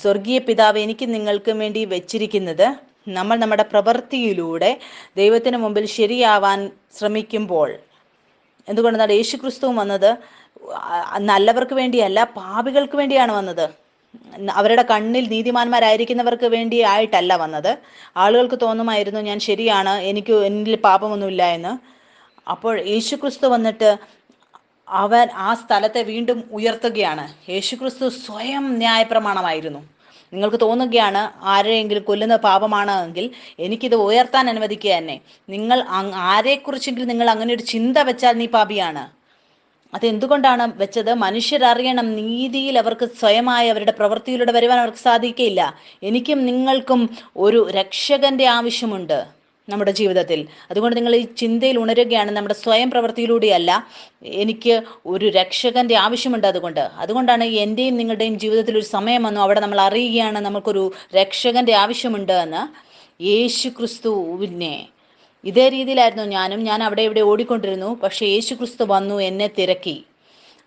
സ്വർഗീയ പിതാവ് എനിക്കും നിങ്ങൾക്കും വേണ്ടി വെച്ചിരിക്കുന്നത്, നമ്മൾ നമ്മുടെ പ്രവൃത്തിയിലൂടെ ദൈവത്തിന് മുമ്പിൽ ശരിയാവാൻ ശ്രമിക്കുമ്പോൾ. എന്തുകൊണ്ടെന്നാൽ യേശു ക്രിസ്തുവും വന്നത് നല്ലവർക്ക് വേണ്ടിയല്ല, പാപികൾക്ക് വേണ്ടിയാണ് വന്നത്. അവരുടെ കണ്ണിൽ നീതിമാന്മാരായിരിക്കുന്നവർക്ക് വേണ്ടി ആയിട്ടല്ല വന്നത്. ആളുകൾക്ക് തോന്നുമായിരുന്നു ഞാൻ ശരിയാണ്, എന്നിൽ പാപമൊന്നുമില്ല എന്ന്. അപ്പോൾ യേശു ക്രിസ്തു വന്നിട്ട് അവൻ ആ സ്ഥലത്തെ വീണ്ടും ഉയർത്തുകയാണ്. യേശുക്രിസ്തു സ്വയം ന്യായപ്രമാണമായിരുന്നു. നിങ്ങൾക്ക് തോന്നുകയാണ് ആരെയെങ്കിലും കൊല്ലുന്ന പാപമാണ് എങ്കിൽ എനിക്കിത് ഉയർത്താൻ അനുവദിക്കുക തന്നെ. നിങ്ങൾ ആരെക്കുറിച്ചെങ്കിലും നിങ്ങൾ അങ്ങനെ ഒരു ചിന്ത വെച്ചാൽ നീ പാപിയാണ്. അതെന്തുകൊണ്ടാണ് വെച്ചത്? മനുഷ്യരറിയണം, നീതിയിൽ അവർക്ക് സ്വയമായി അവരുടെ പ്രവൃത്തിയിലൂടെ വരുവാൻ അവർക്ക് സാധിക്കുകയില്ല. എനിക്കും നിങ്ങൾക്കും ഒരു രക്ഷകന്റെ ആവശ്യമുണ്ട് നമ്മുടെ ജീവിതത്തിൽ. അതുകൊണ്ട് നിങ്ങൾ ഈ ചിന്തയിൽ ഉണരുകയാണ്, നമ്മുടെ സ്വയം പ്രവൃത്തിയിലൂടെയല്ല, എനിക്ക് ഒരു രക്ഷകന്റെ ആവശ്യമുണ്ട്. അതുകൊണ്ടാണ് എൻ്റെയും നിങ്ങളുടെയും ജീവിതത്തിൽ ഒരു സമയം വന്നു, അവിടെ നമ്മൾ അറിയുകയാണ് നമുക്കൊരു രക്ഷകന്റെ ആവശ്യമുണ്ട് എന്ന്. യേശു ക്രിസ്തുവിനെ ഇതേ രീതിയിലായിരുന്നു ഞാൻ അവിടെ ഇവിടെ ഓടിക്കൊണ്ടിരുന്നു. പക്ഷേ യേശു ക്രിസ്തു വന്നു, എന്നെ തിരക്കി.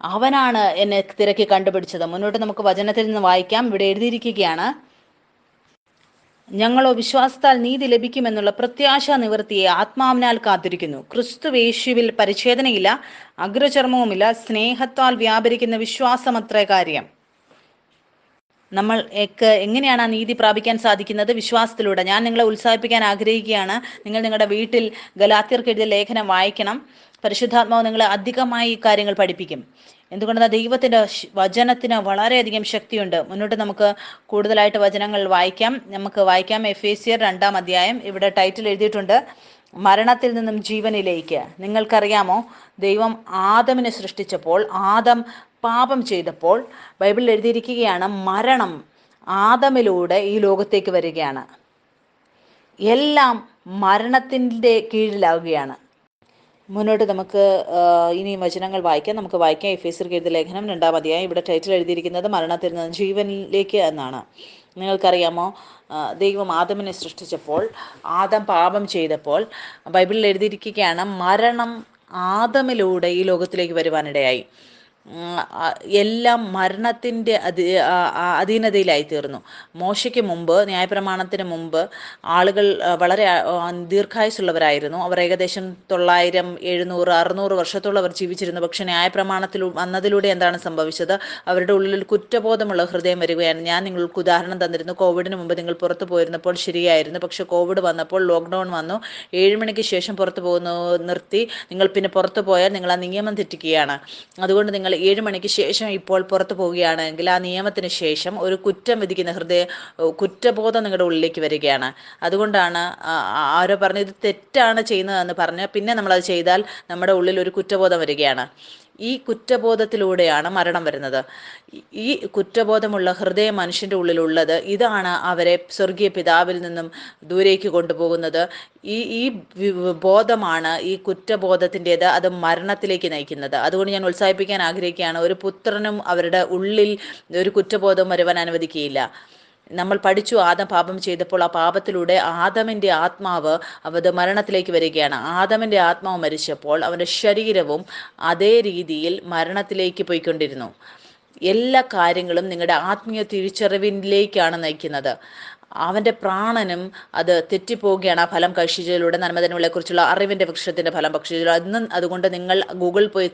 അവനാണ് എന്നെ തിരക്കി കണ്ടുപിടിച്ചത്. മുന്നോട്ട് നമുക്ക് വചനത്തിൽ നിന്ന് വായിക്കാം. ഇവിടെ എഴുതിയിരിക്കുകയാണ്, ഞങ്ങളോ വിശ്വാസത്താൽ നീതി ലഭിക്കുമെന്നുള്ള പ്രത്യാശ നിവൃത്തിയെ ആത്മാവിനാൽ കാത്തിരിക്കുന്നു. ക്രിസ്തുവേശുവിൽ പരിച്ഛേദനയില്ല, അഗ്രചർമ്മവുമില്ല, സ്നേഹത്താൽ വ്യാപരിക്കുന്ന വിശ്വാസമത്രേ കാര്യം. നമ്മൾ എങ്ങനെയാണ് ആ നീതി പ്രാപിക്കാൻ സാധിക്കുന്നത്? വിശ്വാസത്തിലൂടെ. ഞാൻ നിങ്ങളെ ഉത്സാഹിപ്പിക്കാൻ ആഗ്രഹിക്കുകയാണ്, നിങ്ങൾ നിങ്ങളുടെ വീട്ടിൽ ഗലാത്യർക്ക് എഴുതിയ ലേഖനം വായിക്കണം. പരിശുദ്ധാത്മാവ് നിങ്ങളെ അധികമായി ഈ കാര്യങ്ങൾ പഠിപ്പിക്കും. എന്തുകൊണ്ടെന്നാൽ ദൈവത്തിൻ്റെ വചനത്തിന് വളരെയധികം ശക്തിയുണ്ട്. മുന്നോട്ട് നമുക്ക് കൂടുതലായിട്ട് വചനങ്ങൾ വായിക്കാം. എഫേസ്യർ 2-ാം അധ്യായം. ഇവിടെ ടൈറ്റിൽ എഴുതിയിട്ടുണ്ട്, മരണത്തിൽ നിന്നും ജീവനിലേക്ക്. നിങ്ങൾക്കറിയാമോ, ദൈവം ആദമിനെ സൃഷ്ടിച്ചപ്പോൾ, ആദം പാപം ചെയ്തപ്പോൾ ബൈബിളിൽ എഴുതിയിരിക്കുകയാണ്, മരണം ആദമിലൂടെ ഈ ലോകത്തേക്ക് വരികയാണ്. എല്ലാം മരണത്തിൻ്റെ കീഴിലാവുകയാണ്. മുന്നോട്ട് നമുക്ക് ഇനിയും വചനങ്ങൾ വായിക്കാം. എഫേസ്യർക്ക് എഴുതിയ ലേഖനം 2-ാം അധ്യായം. ഇവിടെ ടൈറ്റിൽ എഴുതിയിരിക്കുന്നത് മരണത്തിൽ നിന്ന് ജീവനിലേക്ക് എന്നാണ്. നിങ്ങൾക്കറിയാമോ, ദൈവം ആദമിനെ സൃഷ്ടിച്ചപ്പോൾ, ആദം പാപം ചെയ്തപ്പോൾ ബൈബിളിൽ എഴുതിയിരിക്കുകയാണ്, മരണം ആദമിലൂടെ ഈ ലോകത്തിലേക്ക് വരുവാനിടയായി. എല്ലാം മരണത്തിൻ്റെ അധീനതയിലായി തീർന്നു. മോശയ്ക്ക് മുമ്പ്, ന്യായപ്രമാണത്തിന് മുമ്പ് ആളുകൾ വളരെ ദീർഘായുസുള്ളവരായിരുന്നു. അവർ ഏകദേശം 900, 700, 600 വർഷത്തോളം അവർ ജീവിച്ചിരുന്നു. പക്ഷേ ന്യായപ്രമാണത്തിൽ വന്നതിലൂടെ എന്താണ് സംഭവിച്ചത്? അവരുടെ ഉള്ളിൽ കുറ്റബോധമുള്ള ഹൃദയം വരികയാണ്. ഞാൻ നിങ്ങൾക്ക് ഉദാഹരണം തന്നിരുന്നു, കോവിഡിന് മുമ്പ് നിങ്ങൾ പുറത്തു പോയിരുന്നപ്പോൾ ശരിയായിരുന്നു. പക്ഷേ കോവിഡ് വന്നപ്പോൾ, ലോക്ക്ഡൗൺ വന്നു, 7 മണിക്ക് ശേഷം പുറത്തു പോകുന്നത് നിർത്തി. നിങ്ങൾ പിന്നെ പുറത്തു പോയാൽ നിങ്ങൾ ആ നിയമം തെറ്റിക്കുകയാണ്. അതുകൊണ്ട് നിങ്ങൾ 7 മണിക്ക് ശേഷം ഇപ്പോൾ പുറത്തു പോവുകയാണെങ്കിൽ ആ നിയമത്തിന് ശേഷം ഒരു കുറ്റം വിധിക്കുന്ന കുറ്റബോധം നിങ്ങളുടെ ഉള്ളിലേക്ക് വരികയാണ്. അതുകൊണ്ടാണ് ആരോ പറഞ്ഞു ഇത് തെറ്റാണ് ചെയ്യുന്നതെന്ന് പറഞ്ഞ് പിന്നെ നമ്മളത് ചെയ്താൽ നമ്മുടെ ഉള്ളിൽ ഒരു കുറ്റബോധം വരികയാണ്. ഈ കുറ്റബോധത്തിലൂടെയാണ് മരണം വരുന്നത്. ഈ കുറ്റബോധമുള്ള ഹൃദയം മനുഷ്യൻ്റെ ഉള്ളിലുള്ളത്, ഇതാണ് അവരെ സ്വർഗീയ പിതാവിൽ നിന്നും ദൂരേക്ക് കൊണ്ടുപോകുന്നത്. ഈ ബോധമാണ്, ഈ കുറ്റബോധത്തിൻ്റേത്, അത് മരണത്തിലേക്ക് നയിക്കുന്നത്. അതുകൊണ്ട് ഞാൻ ഉത്സാഹിപ്പിക്കാൻ ആഗ്രഹിക്കുകയാണ്, ഒരു പുത്രനും അവരുടെ ഉള്ളിൽ ഒരു കുറ്റബോധം വരുവാൻ അനുവദിക്കുകയില്ല. നമ്മൾ പഠിച്ചു ആദം പാപം ചെയ്തപ്പോൾ ആ പാപത്തിലൂടെ ആദമിൻ്റെ ആത്മാവ് അത് മരണത്തിലേക്ക് വരികയാണ്. ആദമിൻ്റെ ആത്മാവ് മരിച്ചപ്പോൾ അവൻ്റെ ശരീരവും അതേ രീതിയിൽ മരണത്തിലേക്ക് പോയിക്കൊണ്ടിരുന്നു. എല്ലാ കാര്യങ്ങളും നിങ്ങളുടെ ആത്മീയ തിരിച്ചറിവിലേക്കാണ് നയിക്കുന്നത്. അവൻ്റെ പ്രാണനും അത് തെറ്റിപ്പോവുകയാണ് ആ ഫലം ഭക്ഷിച്ചതിലൂടെ. നന്മതിന്മകളെക്കുറിച്ചുള്ള അറിവിൻ്റെ വൃക്ഷത്തിൻ്റെ ഫലം ഭക്ഷിച്ചതിലൂടെ അന്നും. അതുകൊണ്ട് നിങ്ങൾ ഗൂഗിൾ പോയി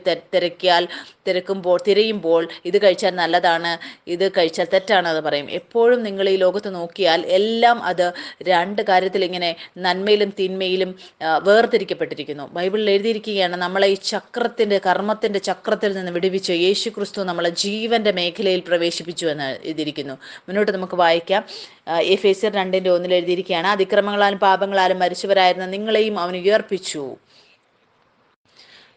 തിരയുമ്പോൾ ഇത് കഴിച്ചാൽ നല്ലതാണ്, ഇത് കഴിച്ചാൽ തെറ്റാണെന്ന് പറയും. എപ്പോഴും നിങ്ങൾ ഈ ലോകത്ത് നോക്കിയാൽ എല്ലാം അത് രണ്ട് കാര്യത്തിൽ ഇങ്ങനെ നന്മയിലും തിന്മയിലും വേർതിരിക്കപ്പെട്ടിരിക്കുന്നു. ബൈബിളിൽ എഴുതിയിരിക്കുകയാണ്, നമ്മളെ ഈ കർമ്മത്തിൻ്റെ ചക്രത്തിൽ നിന്ന് വിടുവിച്ച് യേശു ക്രിസ്തു നമ്മളെ ജീവൻ്റെ മേഖലയിൽ പ്രവേശിപ്പിച്ചു എന്ന് എഴുതിയിരിക്കുന്നു. മുന്നോട്ട് നമുക്ക് വായിക്കാം. എഫേസ്യർ 2:1 എഴുതിയിരിക്കുകയാണ്, അതിക്രമങ്ങളാലും പാപങ്ങളാലും മരിച്ചവരായിരുന്ന നിങ്ങളെയും അവൻ ഉയർപ്പിച്ചു.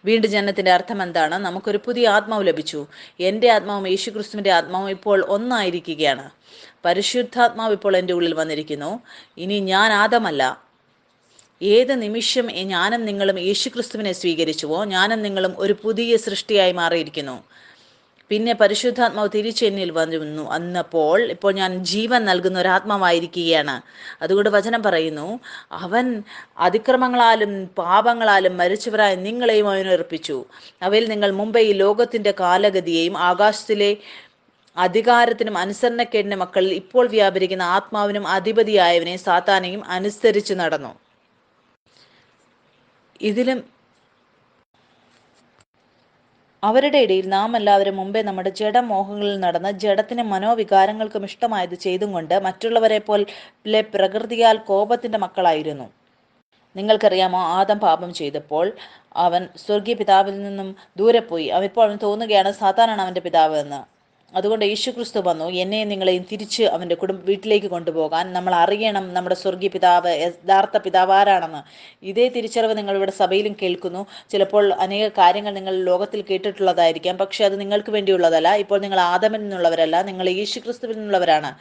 വീണ്ടും ജനനത്തിൻ്റെ അർത്ഥം എന്താണ്? നമുക്കൊരു പുതിയ ആത്മാവ് ലഭിച്ചു. എൻ്റെ ആത്മാവും യേശുക്രിസ്തുവിൻ്റെ ആത്മാവും ഇപ്പോൾ ഒന്നായിരിക്കുകയാണ്. പരിശുദ്ധാത്മാവ് ഇപ്പോൾ എൻ്റെ ഉള്ളിൽ വന്നിരിക്കുന്നു. ഇനി ഞാൻ ആദമല്ല. ഏത് നിമിഷം ഞാനും നിങ്ങളും യേശുക്രിസ്തുവിനെ സ്വീകരിച്ചുവോ, ഞാനും നിങ്ങളും ഒരു പുതിയ സൃഷ്ടിയായി മാറിയിരിക്കുന്നു. പിന്നെ പരിശുദ്ധാത്മാവ് തിരിച്ചെന്നിൽ വന്നപ്പോൾ ഇപ്പോൾ ഞാൻ ജീവൻ നൽകുന്ന ഒരാത്മാവായിരിക്കുകയാണ്. അതുകൊണ്ട് വചനം പറയുന്നു, അവൻ അതിക്രമങ്ങളാലും പാപങ്ങളാലും മരിച്ചവരായ നിങ്ങളെയും അവനുറപ്പിച്ചു. അവയിൽ നിങ്ങൾ മുമ്പേ ഈ ലോകത്തിൻ്റെ കാലഗതിയെയും ആകാശത്തിലെ അധികാരത്തിനും അനുസരണക്കേടിൻ്റെ മക്കളിൽ ഇപ്പോൾ വ്യാപരിക്കുന്ന ആത്മാവിനും അധിപതിയായവനെ സാത്താനെയും അനുസരിച്ച് നടന്നു. ഇതിലും അവരുടെ ഇടയിൽ നാം എല്ലാവരും മുമ്പേ നമ്മുടെ ജഡമോഹങ്ങളിൽ നടന്ന് ജഡത്തിന് മനോവികാരങ്ങൾക്കും ഇഷ്ടമായത് ചെയ്തും കൊണ്ട് മറ്റുള്ളവരെ പോലെ പ്രകൃതിയാൽ കോപത്തിൻ്റെ മക്കളായിരുന്നു. നിങ്ങൾക്കറിയാമോ, ആദം പാപം ചെയ്തപ്പോൾ അവൻ സ്വർഗീയ പിതാവിൽ നിന്നും ദൂരെ പോയി. ഇപ്പോൾ അവൻ തോന്നുകയാണ് സാത്താനാണ് അവൻ്റെ പിതാവ് എന്ന്. അതുകൊണ്ട് യേശുക്രിസ്തു വന്നു എന്നെയും നിങ്ങളെയും തിരിച്ച് അവൻ്റെ വീട്ടിലേക്ക് കൊണ്ടുപോകാൻ. നമ്മൾ അറിയണം നമ്മുടെ സ്വർഗീയ പിതാവ്, യഥാർത്ഥ പിതാവ് ആരാണെന്ന്. ഇതേ തിരിച്ചറിവ് നിങ്ങളിവിടെ സഭയിലും കേൾക്കുന്നു. ചിലപ്പോൾ അനേക കാര്യങ്ങൾ നിങ്ങൾ ലോകത്തിൽ കേട്ടിട്ടുള്ളതായിരിക്കാം, പക്ഷെ അത് നിങ്ങൾക്ക് വേണ്ടിയുള്ളതല്ല. ഇപ്പോൾ നിങ്ങൾ ആദമിൽ നിന്നുള്ളവരല്ല, നിങ്ങൾ യേശുക്രിസ്തുവിൽ നിന്നുള്ളവരാണ്.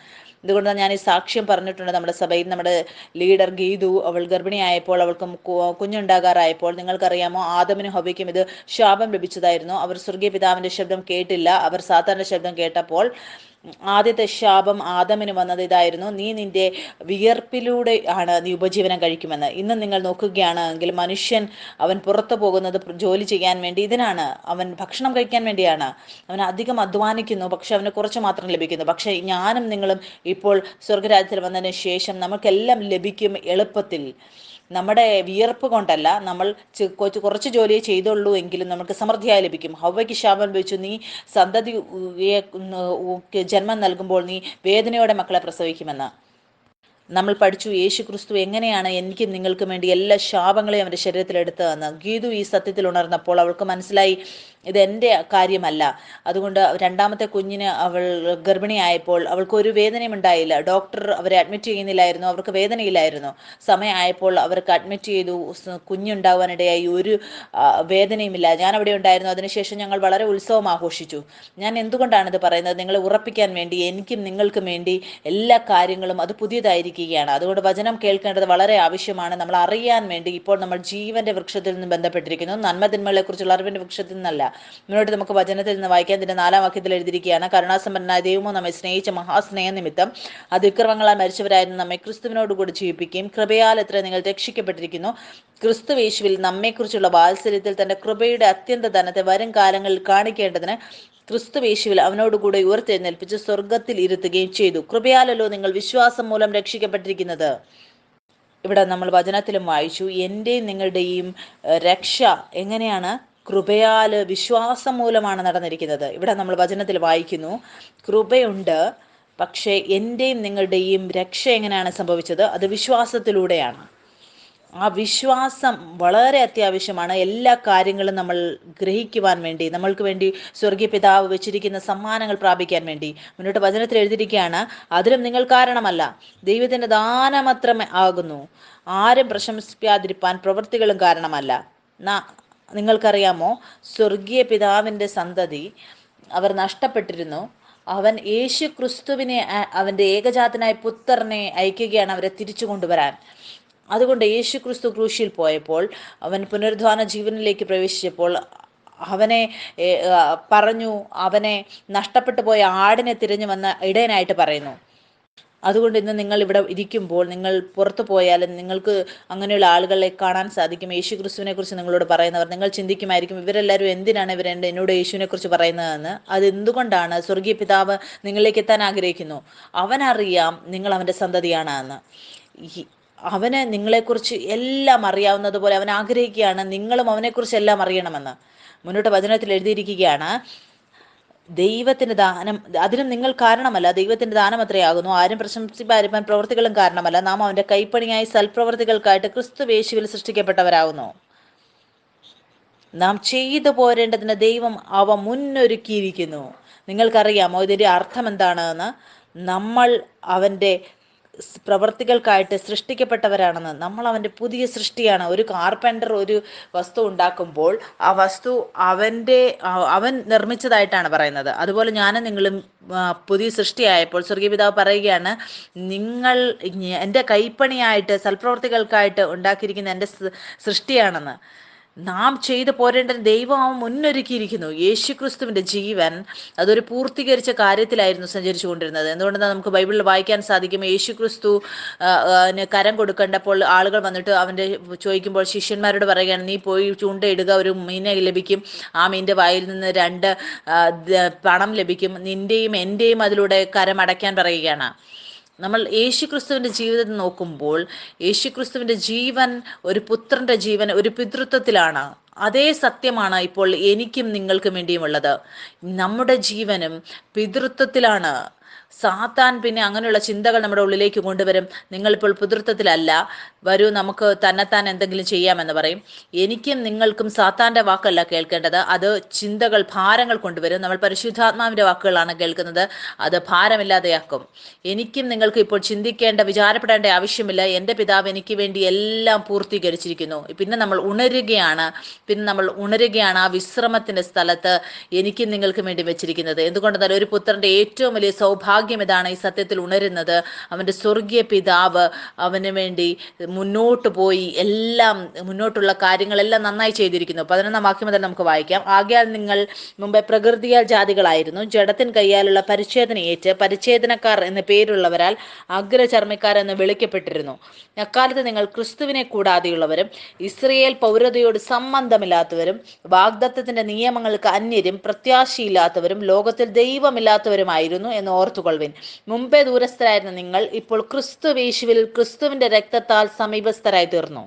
അതുകൊണ്ട് ഞാൻ ഈ സാക്ഷ്യം പറഞ്ഞിട്ടുണ്ട് നമ്മുടെ സഭയിൽ. നമ്മുടെ ലീഡർ ഗീതു, അവൾ ഗർഭിണിയായപ്പോൾ, അവൾക്ക് കുഞ്ഞുണ്ടാകാറായപ്പോൾ, നിങ്ങൾക്കറിയാമോ, ആദമിനും ഹവ്വയ്ക്കും ഇത് ശാപം ലഭിച്ചതായിരുന്നു. അവർ സ്വർഗീയ പിതാവിൻ്റെ ശബ്ദം കേട്ടില്ല. അവർ സാത്താൻ്റെ ശബ്ദം കേട്ടപ്പോൾ ആദ്യത്തെ ശാപം ആദമിന് വന്നത് ഇതായിരുന്നു, നീ നിന്റെ വിയർപ്പിലൂടെ ആണ് നീ ഉപജീവനം കഴിക്കുമെന്ന്. ഇന്ന് നിങ്ങൾ നോക്കുകയാണെങ്കിൽ മനുഷ്യൻ അവൻ പുറത്തു പോകുന്നത് ജോലി ചെയ്യാൻ വേണ്ടി, ഇതിനാണ്. അവൻ ഭക്ഷണം കഴിക്കാൻ വേണ്ടിയാണ്. അവൻ അധികം അധ്വാനിക്കുന്നു, പക്ഷെ അവന് കുറച്ച് മാത്രം ലഭിക്കുന്നു. പക്ഷേ ഞാനും നിങ്ങളും ഇപ്പോൾ സ്വർഗരാജ്യത്തിൽ വന്നതിന് ശേഷം നമുക്കെല്ലാം ലഭിക്കും എളുപ്പത്തിൽ. നമ്മുടെ വിയർപ്പ് കൊണ്ടല്ല, നമ്മൾ കുറച്ച് ജോലിയെ ചെയ്തുള്ളൂ എങ്കിലും നമുക്ക് സമൃദ്ധിയായി ലഭിക്കും. ഹവ്വയ്ക്ക് ശാപം ലഭിച്ചു, നീ സന്തതിയെ ജന്മം നൽകുമ്പോൾ നീ വേദനയോടെ മക്കളെ പ്രസവിക്കുമെന്ന്. നമ്മൾ പഠിച്ചു യേശു ക്രിസ്തു എങ്ങനെയാണ് എനിക്കും നിങ്ങൾക്കും വേണ്ടി എല്ലാ ശാപങ്ങളെയും അവൻ്റെ ശരീരത്തിൽ എടുത്തതെന്ന്. ഗീതു ഈ സത്യത്തിൽ ഉണർന്നപ്പോൾ അവൾക്ക് മനസ്സിലായി, ഇതെൻ്റെ കാര്യമല്ല. അതുകൊണ്ട് രണ്ടാമത്തെ കുഞ്ഞിന് അവൾ ഗർഭിണിയായപ്പോൾ അവൾക്ക് ഒരു വേദനയും ഉണ്ടായില്ല. ഡോക്ടർ അവരെ അഡ്മിറ്റ് ചെയ്യുന്നില്ലായിരുന്നു, അവർക്ക് വേദനയില്ലായിരുന്നു. സമയമായപ്പോൾ അവർക്ക് അഡ്മിറ്റ് ചെയ്തു, കുഞ്ഞുണ്ടാവാനിടയായി, ഒരു വേദനയുമില്ല. ഞാൻ അവിടെ ഉണ്ടായിരുന്നു. അതിനുശേഷം ഞങ്ങൾ വളരെ ഉത്സവം ആഘോഷിച്ചു. ഞാൻ എന്തുകൊണ്ടാണിത് പറയുന്നത്? നിങ്ങളെ ഉറപ്പിക്കാൻ വേണ്ടി, എനിക്കും നിങ്ങൾക്കും വേണ്ടി എല്ലാ കാര്യങ്ങളും അത് പുതിയതായിരിക്കും. അതുകൊണ്ട് വചനം കേൾക്കേണ്ടത് വളരെ ആവശ്യമാണ്. നമ്മൾ അറിയാൻ വേണ്ടി ഇപ്പോൾ നമ്മൾ ജീവന്റെ വൃക്ഷത്തിൽ നിന്ന് ബന്ധപ്പെട്ടിരിക്കുന്നു, നന്മതിന്മകളെ കുറിച്ചുള്ള അറിവിന്റെ വൃക്ഷത്തിൽ നിന്നല്ല. മുന്നോട്ട് നമുക്ക് വചനത്തിൽ നിന്ന് വായിക്കാൻ. ഇതിന്റെ 4-ാം വാക്യത്തിൽ എഴുതിയിരിക്കുകയാണ്, കരുണാസമ്പന്നനായ ദൈവമോ നമ്മെ സ്നേഹിച്ച മഹാസ്നേഹ നിമിത്തം അതിക്രമങ്ങളാൽ മരിച്ചവരായിരുന്നു നമ്മെ ക്രിസ്തുവിനോടുകൂടി ജീവിപ്പിക്കുകയും കൃപയാൽ എത്ര നിങ്ങൾ രക്ഷിക്കപ്പെട്ടിരിക്കുന്നു. ക്രിസ്തു യേശുവിൽ നമ്മെക്കുറിച്ചുള്ള വാത്സല്യത്തിൽ തന്റെ കൃപയുടെ അത്യന്ത ധനത്തെ വരും കാലങ്ങളിൽ കാണിക്കേണ്ടതിന് ക്രിസ്തുവേശുവിൽ അവനോടുകൂടെ ഉയർത്തെഴുന്നേൽപ്പിച്ച് സ്വർഗത്തിൽ ഇരുത്തുകയും ചെയ്തു. കൃപയാലല്ലോ നിങ്ങൾ വിശ്വാസം മൂലം രക്ഷിക്കപ്പെട്ടിരിക്കുന്നത്. ഇവിടെ നമ്മൾ വചനത്തിലും വായിച്ചു, എൻ്റെയും നിങ്ങളുടെയും രക്ഷ എങ്ങനെയാണ്? കൃപയാൽ, വിശ്വാസം മൂലമാണ് നടന്നിരിക്കുന്നത്. ഇവിടെ നമ്മൾ വചനത്തിൽ വായിക്കുന്നു, കൃപയുണ്ട്, പക്ഷേ എൻ്റെയും നിങ്ങളുടെയും രക്ഷ എങ്ങനെയാണ് സംഭവിച്ചത്? അത് വിശ്വാസത്തിലൂടെയാണ്. ആ വിശ്വാസം വളരെ അത്യാവശ്യമാണ് എല്ലാ കാര്യങ്ങളും നമ്മൾ ഗ്രഹിക്കുവാൻ വേണ്ടി, നമ്മൾക്ക് വേണ്ടി സ്വർഗീയ പിതാവ് വെച്ചിരിക്കുന്ന സമ്മാനങ്ങൾ പ്രാപിക്കാൻ വേണ്ടി. മുന്നോട്ട് വചനത്തിൽ എഴുതിയിരിക്കുകയാണ്, അതിലും നിങ്ങൾ കാരണമല്ല, ദൈവത്തിൻ്റെ ദാനമത്രമേ ആകുന്നു, ആരും പ്രശംസിക്കാതിരിപ്പാൻ പ്രവൃത്തികളും കാരണമല്ല. നിങ്ങൾക്കറിയാമോ, സ്വർഗീയ പിതാവിൻ്റെ സന്തതി അവർ നഷ്ടപ്പെട്ടിരുന്നു. അവൻ യേശു ക്രിസ്തുവിനെ, അവൻ്റെ ഏകജാതനായ പുത്രനെ അയക്കുകയാണ് അവരെ തിരിച്ചു കൊണ്ടുവരാൻ. അതുകൊണ്ട് യേശു ക്രിസ്തു ക്രൂശിൽ പോയപ്പോൾ, അവൻ പുനരുദ്ധാന ജീവനിലേക്ക് പ്രവേശിച്ചപ്പോൾ അവനെ പറഞ്ഞു, അവനെ നഷ്ടപ്പെട്ടു പോയ ആടിനെ തിരഞ്ഞു വന്ന ഇടയനായിട്ട് പറയുന്നു. അതുകൊണ്ട് ഇന്ന് നിങ്ങൾ ഇവിടെ ഇരിക്കുമ്പോൾ, നിങ്ങൾ പുറത്തു പോയാലും നിങ്ങൾക്ക് അങ്ങനെയുള്ള ആളുകളെ കാണാൻ സാധിക്കും. യേശു ക്രിസ്തുവിനെ കുറിച്ച് നിങ്ങളോട് പറയുന്നവർ. നിങ്ങൾ ചിന്തിക്കുമായിരിക്കും, ഇവരെല്ലാവരും എന്തിനാണ് എന്നോട് യേശുവിനെ കുറിച്ച് പറയുന്നതെന്ന്. അത് എന്തുകൊണ്ടാണ്? സ്വർഗീയ പിതാവ് നിങ്ങളിലേക്ക് എത്താൻ ആഗ്രഹിക്കുന്നു. അവനറിയാം നിങ്ങൾ അവൻ്റെ സന്തതിയാണ് എന്ന്. അവന് നിങ്ങളെക്കുറിച്ച് എല്ലാം അറിയാവുന്നതുപോലെ അവൻ ആഗ്രഹിക്കുകയാണ് നിങ്ങളും അവനെക്കുറിച്ച് എല്ലാം അറിയണമെന്ന്. മുന്നോട്ട് വചനത്തിൽ എഴുതിയിരിക്കുകയാണ്, ദൈവത്തിന്റെ ദാനം അതിനും നിങ്ങൾ കാരണമല്ല, ദൈവത്തിന്റെ ദാനം അത്രയാകുന്നു. ആരും പ്രശംസിപ്പാൻ പ്രവൃത്തികളും കാരണമല്ല, നാം അവന്റെ കൈപ്പണിയായി സൽപ്രവൃത്തികൾക്കായിട്ട് ക്രിസ്തുയേശുവിൽ സൃഷ്ടിക്കപ്പെട്ടവരാകുന്നു. നാം ചെയ്തു പോരേണ്ടതിന് ദൈവം അവ മുന്നൊരുക്കിയിരിക്കുന്നു. നിങ്ങൾക്കറിയാമോ ഇതിന്റെ അർത്ഥം എന്താണെന്ന്? നമ്മൾ അവന്റെ പ്രവർത്തികൾക്കായിട്ട് സൃഷ്ടിക്കപ്പെട്ടവരാണെന്ന്. നമ്മൾ അവൻ്റെ പുതിയ സൃഷ്ടിയാണ്. ഒരു കാർപ്പൻ്റർ ഒരു വസ്തു ഉണ്ടാക്കുമ്പോൾ ആ വസ്തു അവൻ നിർമ്മിച്ചതായിട്ടാണ് പറയുന്നത്. അതുപോലെ ഞാനും നിങ്ങളും പുതിയ സൃഷ്ടിയായപ്പോൾ സ്വർഗീയ പിതാവ് പറയുകയാണ്, നിങ്ങൾ എൻ്റെ കൈപ്പണിയായിട്ട് സൽപ്രവർത്തികൾക്കായിട്ട് ഉണ്ടാക്കിയിരിക്കുന്ന എൻ്റെ സൃഷ്ടിയാണെന്ന്. നാം ചെയ്തു പോരേണ്ട ദൈവം അവൻ മുന്നൊരുക്കിയിരിക്കുന്നു. യേശു ക്രിസ്തുവിൻ്റെ ജീവൻ അതൊരു പൂർത്തീകരിച്ച കാര്യത്തിലായിരുന്നു സഞ്ചരിച്ചു കൊണ്ടിരുന്നത്. എന്തുകൊണ്ടെന്നാൽ നമുക്ക് ബൈബിളിൽ വായിക്കാൻ സാധിക്കും, യേശു ക്രിസ്തു കരം കൊടുക്കേണ്ടപ്പോൾ ആളുകൾ വന്നിട്ട് അവൻ്റെ ചോദിക്കുമ്പോൾ ശിഷ്യന്മാരോട് പറയുകയാണ്, നീ പോയി ചൂണ്ടയിടുക, ഒരു മീനെ ലഭിക്കും, ആ മീൻ്റെ വായിൽ നിന്ന് 2 പണം ലഭിക്കും, നിൻ്റെയും എൻ്റെയും അതിലൂടെ കരം അടയ്ക്കാൻ പറയുകയാണ്. നമ്മൾ യേശുക്രിസ്തുവിൻ്റെ ജീവിതം നോക്കുമ്പോൾ യേശുക്രിസ്തുവിൻ്റെ ജീവൻ ഒരു പുത്രൻ്റെ ജീവൻ ഒരു പിതൃത്വത്തിലാണ്. അതേ സത്യമാണ് ഇപ്പോൾ എനിക്കും നിങ്ങൾക്കും വേണ്ടിയുമുള്ളത്. നമ്മുടെ ജീവനും പിതൃത്വത്തിലാണ്. സാത്താൻ പിന്നെ അങ്ങനെയുള്ള ചിന്തകൾ നമ്മുടെ ഉള്ളിലേക്ക് കൊണ്ടുവരും. നിങ്ങളിപ്പോൾ പിതൃത്വത്തിലല്ല, വരൂ നമുക്ക് തന്നെത്താൻ എന്തെങ്കിലും ചെയ്യാമെന്ന് പറയും. എനിക്കും നിങ്ങൾക്കും സാത്താൻ്റെ വാക്കല്ല കേൾക്കേണ്ടത്, അത് ചിന്തകൾ, ഭാരങ്ങൾ കൊണ്ടുവരും. നമ്മൾ പരിശുദ്ധാത്മാവിൻ്റെ വാക്കുകളാണ് കേൾക്കുന്നത്, അത് ഭാരമില്ലാതെയാക്കും. എനിക്കും നിങ്ങൾക്കും ഇപ്പോൾ ചിന്തിക്കേണ്ട, വിചാരപ്പെടേണ്ട ആവശ്യമില്ല. എൻ്റെ പിതാവ് എനിക്ക് വേണ്ടി എല്ലാം പൂർത്തീകരിച്ചിരിക്കുന്നു. പിന്നെ നമ്മൾ ഉണരുകയാണ് ആ വിശ്രമത്തിൻ്റെ സ്ഥലത്ത് എനിക്കും നിങ്ങൾക്കും വേണ്ടി വെച്ചിരിക്കുന്നത്. എന്തുകൊണ്ടെന്നാൽ ഒരു പുത്രൻ്റെ ഏറ്റവും വലിയ സൗഭാഗ്യം ഇതാണ്, ഈ സത്യത്തിൽ ഉണരുന്നത്. അവൻ്റെ സ്വർഗീയ പിതാവ് അവന് വേണ്ടി മുന്നോട്ട് പോയി എല്ലാം, മുന്നോട്ടുള്ള കാര്യങ്ങളെല്ലാം നന്നായി ചെയ്തിരിക്കുന്നു. 11-ാം വാക്യം മുതൽ നമുക്ക് വായിക്കാം. ആകയാൽ നിങ്ങൾ മുമ്പേ പ്രകൃതിയാൽ ജാതികളായിരുന്നു, ജഡത്തിൻ കയ്യാലുള്ള പരിച്ഛേദനയേറ്റ് പരിച്ഛേദനക്കാർ എന്ന പേരുള്ളവരാൽ അഗ്രചർമ്മിക്കാർ എന്ന് വിളിക്കപ്പെട്ടിരുന്നു. അക്കാലത്ത് നിങ്ങൾ ക്രിസ്തുവിനെ കൂടാതെയുള്ളവരും ഇസ്രയേൽ പൗരതയോട് സംബന്ധമില്ലാത്തവരും വാഗ്ദത്തത്തിന്റെ നിയമങ്ങൾക്ക് അന്യരും പ്രത്യാശയില്ലാത്തവരും ലോകത്തിൽ ദൈവമില്ലാത്തവരുമായിരുന്നു എന്ന് ഓർത്തുകൊള്ളുവിൻ. മുമ്പേ ദൂരസ്ഥരായിരുന്ന നിങ്ങൾ ഇപ്പോൾ ക്രിസ്തുയേശുവിൽ ക്രിസ്തുവിന്റെ രക്തത്താൽ സമീപസ്ഥരായി തീർന്നു.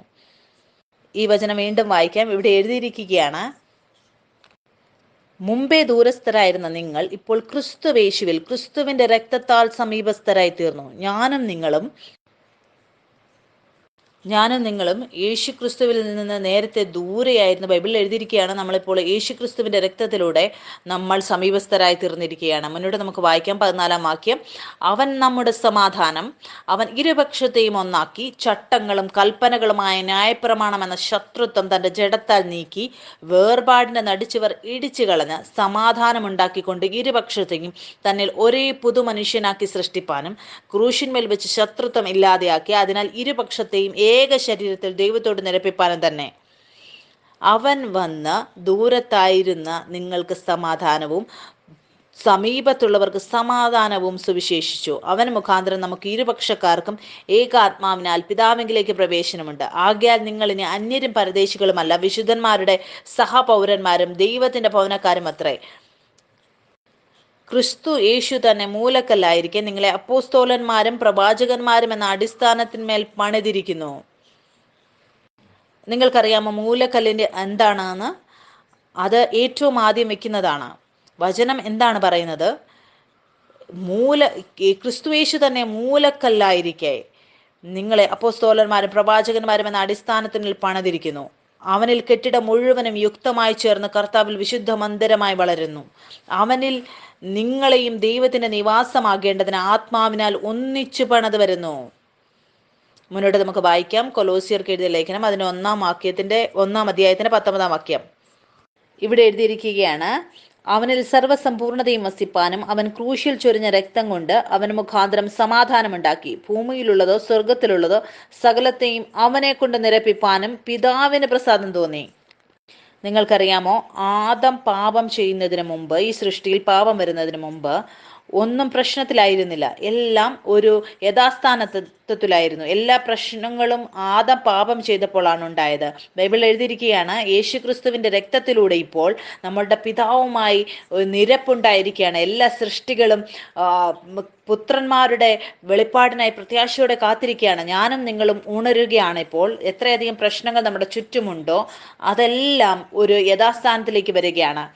ഈ വചനം വീണ്ടും വായിക്കാം. ഇവിടെ എഴുതിയിരിക്കുകയാണ്, മുമ്പേ ദൂരസ്ഥരായിരുന്ന നിങ്ങൾ ഇപ്പോൾ ക്രിസ്തുയേശുവിൽ ക്രിസ്തുവിന്റെ രക്തത്താൽ സമീപസ്ഥരായി തീർന്നു. ഞാനും നിങ്ങളും യേശു ക്രിസ്തുവിൽ നിന്ന് നേരത്തെ ദൂരെയായിരുന്നു. ബൈബിളിൽ എഴുതിയിരിക്കുകയാണ്, നമ്മളിപ്പോൾ യേശു ക്രിസ്തുവിൻ്റെ രക്തത്തിലൂടെ നമ്മൾ സമീപസ്ഥരായി തീർന്നിരിക്കുകയാണ്. മുന്നോട്ട് നമുക്ക് വായിക്കാം. 14-ാം വാക്യം. അവൻ നമ്മുടെ സമാധാനം, അവൻ ഇരുപക്ഷത്തെയും ഒന്നാക്കി ചട്ടങ്ങളും കൽപ്പനകളുമായ ന്യായപ്രമാണം എന്ന ശത്രുത്വം തൻ്റെ ജഡത്താൽ നീക്കി വേർപാടിനെ നടിച്ചവർ ഇടിച്ചു കളഞ്ഞ് സമാധാനമുണ്ടാക്കിക്കൊണ്ട് ഇരുപക്ഷത്തെയും തന്നിൽ ഒരേ പുതുമനുഷ്യനാക്കി സൃഷ്ടിപ്പാനും ക്രൂശിന്മേൽ വെച്ച് ശത്രുത്വം ഇല്ലാതെയാക്കി അതിനാൽ ഇരുപക്ഷത്തെയും ഏക ശരീരത്തിൽ ദൈവത്തോട് നിരപ്പിപ്പാനും തന്നെ. അവൻ വന്ന് ദൂരത്തായിരുന്ന നിങ്ങൾക്ക് സമാധാനവും സമീപത്തുള്ളവർക്ക് സമാധാനവും സുവിശേഷിച്ചു. അവൻ മുഖാന്തരം നമുക്ക് ഇരുപക്ഷക്കാർക്കും ഏകാത്മാവിനാൽ പിതാവിലേക്ക് പ്രവേശനമുണ്ട്. ആകയാൽ നിങ്ങൾ ഇനി അന്യരും പരദേശികളുമല്ല, വിശുദ്ധന്മാരുടെ സഹപൗരന്മാരും ദൈവത്തിന്റെ ഭവനക്കാരും അത്രേ. ക്രിസ്തു യേശു തന്നെ മൂലക്കല്ലായിരിക്കെ നിങ്ങളെ അപ്പോസ്തോലന്മാരും പ്രവാചകന്മാരും എന്ന അടിസ്ഥാനത്തിന്മേൽ പണിതിരിക്കുന്നു. നിങ്ങൾക്കറിയാമോ മൂലക്കല്ലിൻ്റെ എന്താണെന്ന്? അത് ഏറ്റവും ആദ്യം വെക്കുന്നതാണ്. വചനം എന്താണ് പറയുന്നത്? ക്രിസ്തുയേശു തന്നെ മൂലക്കല്ലായിരിക്കെ നിങ്ങളെ അപ്പോസ്തോലന്മാരും പ്രവാചകന്മാരും എന്ന അടിസ്ഥാനത്തിൽ പണിതിരിക്കുന്നു. അവനിൽ കെട്ടിടം മുഴുവനും യുക്തമായി ചേർന്ന് കർത്താവിൽ വിശുദ്ധ മന്ദിരമായി വളരുന്നു. അവനിൽ നിങ്ങളെയും ദൈവത്തിന്റെ നിവാസമാകേണ്ടതിന് ആത്മാവിനാൽ ഒന്നിച്ചു പണിത് വരുന്നു. മുന്നോട്ട് നമുക്ക് വായിക്കാം. കൊലോസ്യർക്ക് എഴുതിയ ലേഖനം അതിന്റെ 1-ാം അധ്യായത്തിന്റെ 19-ാം വാക്യം. ഇവിടെ എഴുതിയിരിക്കുകയാണ്, അവനിൽ സർവ്വസമ്പൂർണതയും വസിപ്പാനും അവൻ ക്രൂശിൽ ചൊരിഞ്ഞ രക്തം കൊണ്ട് അവൻ മുഖാന്തരം സമാധാനമുണ്ടാക്കി ഭൂമിയിലുള്ളതോ സ്വർഗത്തിലുള്ളതോ സകലത്തെയും അവനെ കൊണ്ട് നിരപ്പിപ്പാനും പിതാവിന് പ്രസാദം തോന്നി. നിങ്ങൾക്കറിയാമോ, ആദം പാപം ചെയ്യുന്നതിന് മുമ്പ്, ഈ സൃഷ്ടിയിൽ പാപം വരുന്നതിന് മുമ്പ് ഒന്നും പ്രശ്നത്തിലായിരുന്നില്ല, എല്ലാം ഒരു യഥാസ്ഥാനത്വത്തിലായിരുന്നു. എല്ലാ പ്രശ്നങ്ങളും ആദം പാപം ചെയ്തപ്പോഴാണ് ഉണ്ടായത്. ബൈബിൾ എഴുതിയിരിക്കുകയാണ്, യേശു ക്രിസ്തുവിൻ്റെ രക്തത്തിലൂടെ ഇപ്പോൾ നമ്മളുടെ പിതാവുമായി ഒരു നിരപ്പുണ്ടായിരിക്കുകയാണ്. എല്ലാ സൃഷ്ടികളും പുത്രന്മാരുടെ വെളിപ്പാടിനായി പ്രത്യാശയോടെ കാത്തിരിക്കുകയാണ്. ഞാനും നിങ്ങളും ഉണരുകയാണ്. ഇപ്പോൾ എത്രയധികം പ്രശ്നങ്ങൾ നമ്മുടെ ചുറ്റുമുണ്ടോ അതെല്ലാം ഒരു യഥാസ്ഥാനത്തിലേക്ക് വരികയാണ്.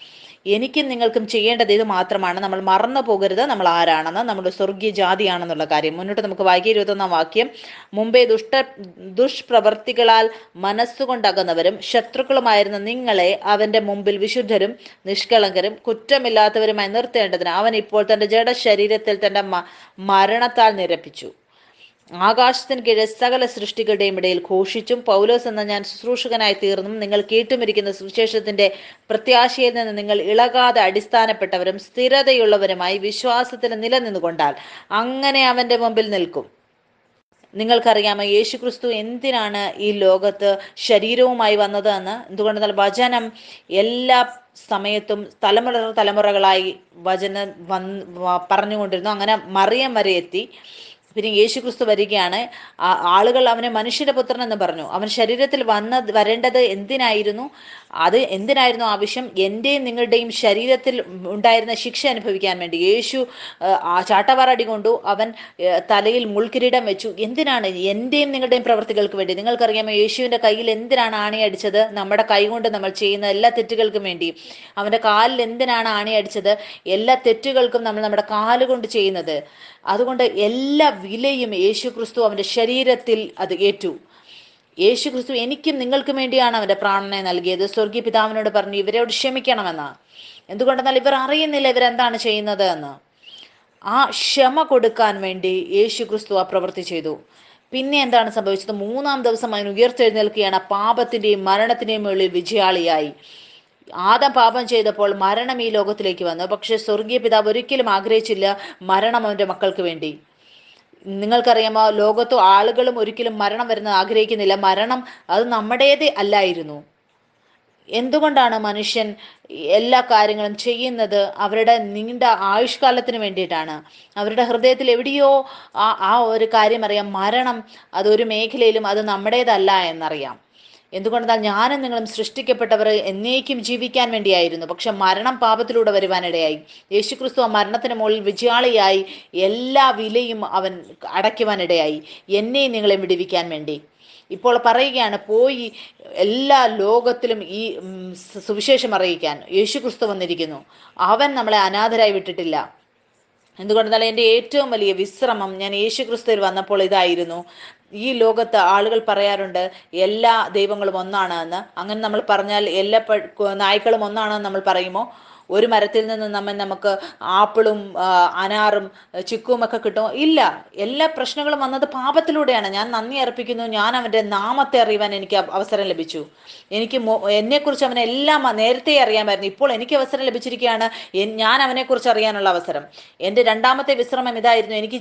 എനിക്കും നിങ്ങൾക്കും ചെയ്യേണ്ടത് ഇത് മാത്രമാണ്. നമ്മൾ മറന്നു പോകരുത് നമ്മൾ ആരാണെന്ന്, നമ്മുടെ സ്വർഗീയ ജാതിയാണെന്നുള്ള കാര്യം. മുന്നോട്ട് നമുക്ക് വായിക്കുക 21-ാം വാക്യം. മുമ്പേ ദുഷ്പ്രവർത്തികളാൽ മനസ്സുകൊണ്ടകുന്നവരും ശത്രുക്കളുമായിരുന്ന നിങ്ങളെ അവന്റെ മുമ്പിൽ വിശുദ്ധരും നിഷ്കളങ്കരും കുറ്റമില്ലാത്തവരുമായി നിർത്തേണ്ടതിന് അവൻ ഇപ്പോൾ തന്റെ ജഡശരീരത്തിൽ തന്റെ മരണത്താൽ നിരപ്പിച്ചു. ആകാശത്തിന് കീഴെ സകല സൃഷ്ടികളുടെയും ഇടയിൽ ഘോഷിച്ചും പൗലോസ് എന്ന ഞാൻ ശുശ്രൂഷകനായി തീർന്നും നിങ്ങൾ കേട്ടുമിരിക്കുന്ന സുവിശേഷത്തിന്റെ പ്രത്യാശയിൽ നിന്ന് നിങ്ങൾ ഇളകാതെ അടിസ്ഥാനപ്പെട്ടവരും സ്ഥിരതയുള്ളവരുമായി വിശ്വാസത്തിന് നിലനിന്നുകൊണ്ടാൽ അങ്ങനെ അവന്റെ മുമ്പിൽ നിൽക്കും. നിങ്ങൾക്കറിയാമോ യേശുക്രിസ്തു എന്തിനാണ് ഈ ലോകത്ത് ശരീരവുമായി വന്നത് എന്ന്? എന്തുകൊണ്ടെന്നാൽ വചനം എല്ലാ സമയത്തും തലമുറകളായി വചനം പറഞ്ഞുകൊണ്ടിരുന്നു. അങ്ങനെ മറിയം വരെ എത്തി. പിന്നെ യേശുക്രിസ്തു വരികയാണ്. ആളുകൾ അവനെ മനുഷ്യന്റെ പുത്രൻ എന്ന് പറഞ്ഞു. അവൻ ശരീരത്തിൽ വരേണ്ടത് എന്തിനായിരുന്നു? അത് എന്തിനായിരുന്നു ആവശ്യം? എൻ്റെയും നിങ്ങളുടെയും ശരീരത്തിൽ ഉണ്ടായിരുന്ന ശിക്ഷ അനുഭവിക്കാൻ വേണ്ടി. യേശു ചാട്ടവാറടി കൊണ്ടു, അവൻ തലയിൽ മുൾക്കിരീടം വെച്ചു. എന്തിനാണ്? എൻ്റെയും നിങ്ങളുടെയും പ്രവൃത്തികൾക്ക് വേണ്ടി. നിങ്ങൾക്കറിയാമോ യേശുവിൻ്റെ കയ്യിൽ എന്തിനാണ് ആണിയടിച്ചത്? നമ്മുടെ കൈ കൊണ്ട് നമ്മൾ ചെയ്യുന്ന എല്ലാ തെറ്റുകൾക്കും വേണ്ടി. അവൻ്റെ കാലിൽ എന്തിനാണ് ആണിയടിച്ചത്? എല്ലാ തെറ്റുകൾക്കും നമ്മൾ നമ്മുടെ കാലുകൊണ്ട് ചെയ്യുന്നത്. അതുകൊണ്ട് എല്ലാ വിലയും യേശുക്രിസ്തു അവൻ്റെ ശരീരത്തിൽ അത് ഏറ്റു. യേശുക്രിസ്തു എനിക്കും നിങ്ങൾക്കും വേണ്ടിയാണ് അവൻ്റെ പ്രാണനെ നൽകിയത്. സ്വർഗീയ പിതാവിനോട് പറഞ്ഞു ഇവരോട് ക്ഷമിക്കണമെന്ന്. എന്തുകൊണ്ടെന്നാൽ ഇവർ അറിയുന്നില്ല ഇവരെന്താണ് ചെയ്യുന്നത് എന്ന്. ആ ക്ഷമ കൊടുക്കാൻ വേണ്ടി യേശുക്രിസ്തു ആ പ്രവൃത്തി ചെയ്തു. പിന്നെ എന്താണ് സംഭവിച്ചത്? 3-ാം ദിവസം അവൻ ഉയർത്തെഴുന്നേൽക്കുകയാണ്. പാപത്തിൻ്റെയും മരണത്തിൻ്റെയും മുകളിൽ വിജയാളിയായി. ആദം പാപം ചെയ്തപ്പോൾ മരണം ഈ ലോകത്തിലേക്ക് വന്നു. പക്ഷെ സ്വർഗീയ പിതാവ് ഒരിക്കലും ആഗ്രഹിച്ചില്ല മരണം അവൻ്റെ മക്കൾക്ക് വേണ്ടി. നിങ്ങൾക്കറിയാമോ, ലോകത്തു ആളുകളും ഒരിക്കലും മരണം വരുന്നത് ആഗ്രഹിക്കുന്നില്ല. മരണം അത് നമ്മുടേതേ അല്ലായിരുന്നു. എന്തുകൊണ്ടാണ് മനുഷ്യൻ എല്ലാ കാര്യങ്ങളും ചെയ്യുന്നത്? അവരുടെ നീണ്ട ആയുഷ്കാലത്തിന് വേണ്ടിയിട്ടാണ്. അവരുടെ ഹൃദയത്തിൽ എവിടെയോ ആ ഒരു കാര്യം അറിയാം, മരണം അതൊരു മേഖലയിലും അത് നമ്മുടേതല്ല എന്നറിയാം. എന്തുകൊണ്ടെന്നാൽ ഞാനും നിങ്ങളും സൃഷ്ടിക്കപ്പെട്ടവർ എന്നേക്കും ജീവിക്കാൻ വേണ്ടിയായിരുന്നു. പക്ഷെ മരണം പാപത്തിലൂടെ വരുവാനിടയായി. യേശുക്രിസ്തു ആ മരണത്തിന് മുകളിൽ വിജയാളിയായി എല്ലാ വിലയും അവൻ അടയ്ക്കുവാനിടയായി, എന്നെയും നിങ്ങളെ വിടുവിക്കാൻ വേണ്ടി. ഇപ്പോൾ പറയുകയാണ്, പോയി എല്ലാ ലോകത്തിലും ഈ സുവിശേഷം അറിയിക്കാൻ യേശുക്രിസ്തു വന്നിരിക്കുന്നു. അവൻ നമ്മളെ അനാഥരായി വിട്ടിട്ടില്ല. എന്തുകൊണ്ടെന്നാൽ എൻ്റെ ഏറ്റവും വലിയ വിശ്രമം ഞാൻ യേശുക്രിസ്തുവിൽ വന്നപ്പോൾ ഇതായിരുന്നു. ഈ ലോകത്ത് ആളുകൾ പറയാറുണ്ട് എല്ലാ ദൈവങ്ങളും ഒന്നാണ് എന്ന്. അങ്ങനെ നമ്മൾ പറഞ്ഞാൽ എല്ലാ നായ്ക്കളും ഒന്നാണെന്ന് നമ്മൾ പറയുമോ? ഒരു മരത്തിൽ നിന്ന് നമുക്ക് ആപ്പിളും അനാറും ചിക്കുവും ഒക്കെ കിട്ടുമോ? ഇല്ല. എല്ലാ പ്രശ്നങ്ങളും വന്നത് പാപത്തിലൂടെയാണ്. ഞാൻ നന്ദി അർപ്പിക്കുന്നു, ഞാൻ അവൻ്റെ നാമത്തെ അറിയുവാൻ എനിക്ക് അവസരം ലഭിച്ചു. എനിക്ക് എന്നെക്കുറിച്ച് അവനെ എല്ലാം നേരത്തെ അറിയാമായിരുന്നു. ഇപ്പോൾ എനിക്ക് അവസരം ലഭിച്ചിരിക്കുകയാണ് ഞാൻ അവനെക്കുറിച്ച് അറിയാനുള്ള അവസരം. എൻ്റെ രണ്ടാമത്തെ വിശ്രമം ഇതായിരുന്നു. എനിക്ക്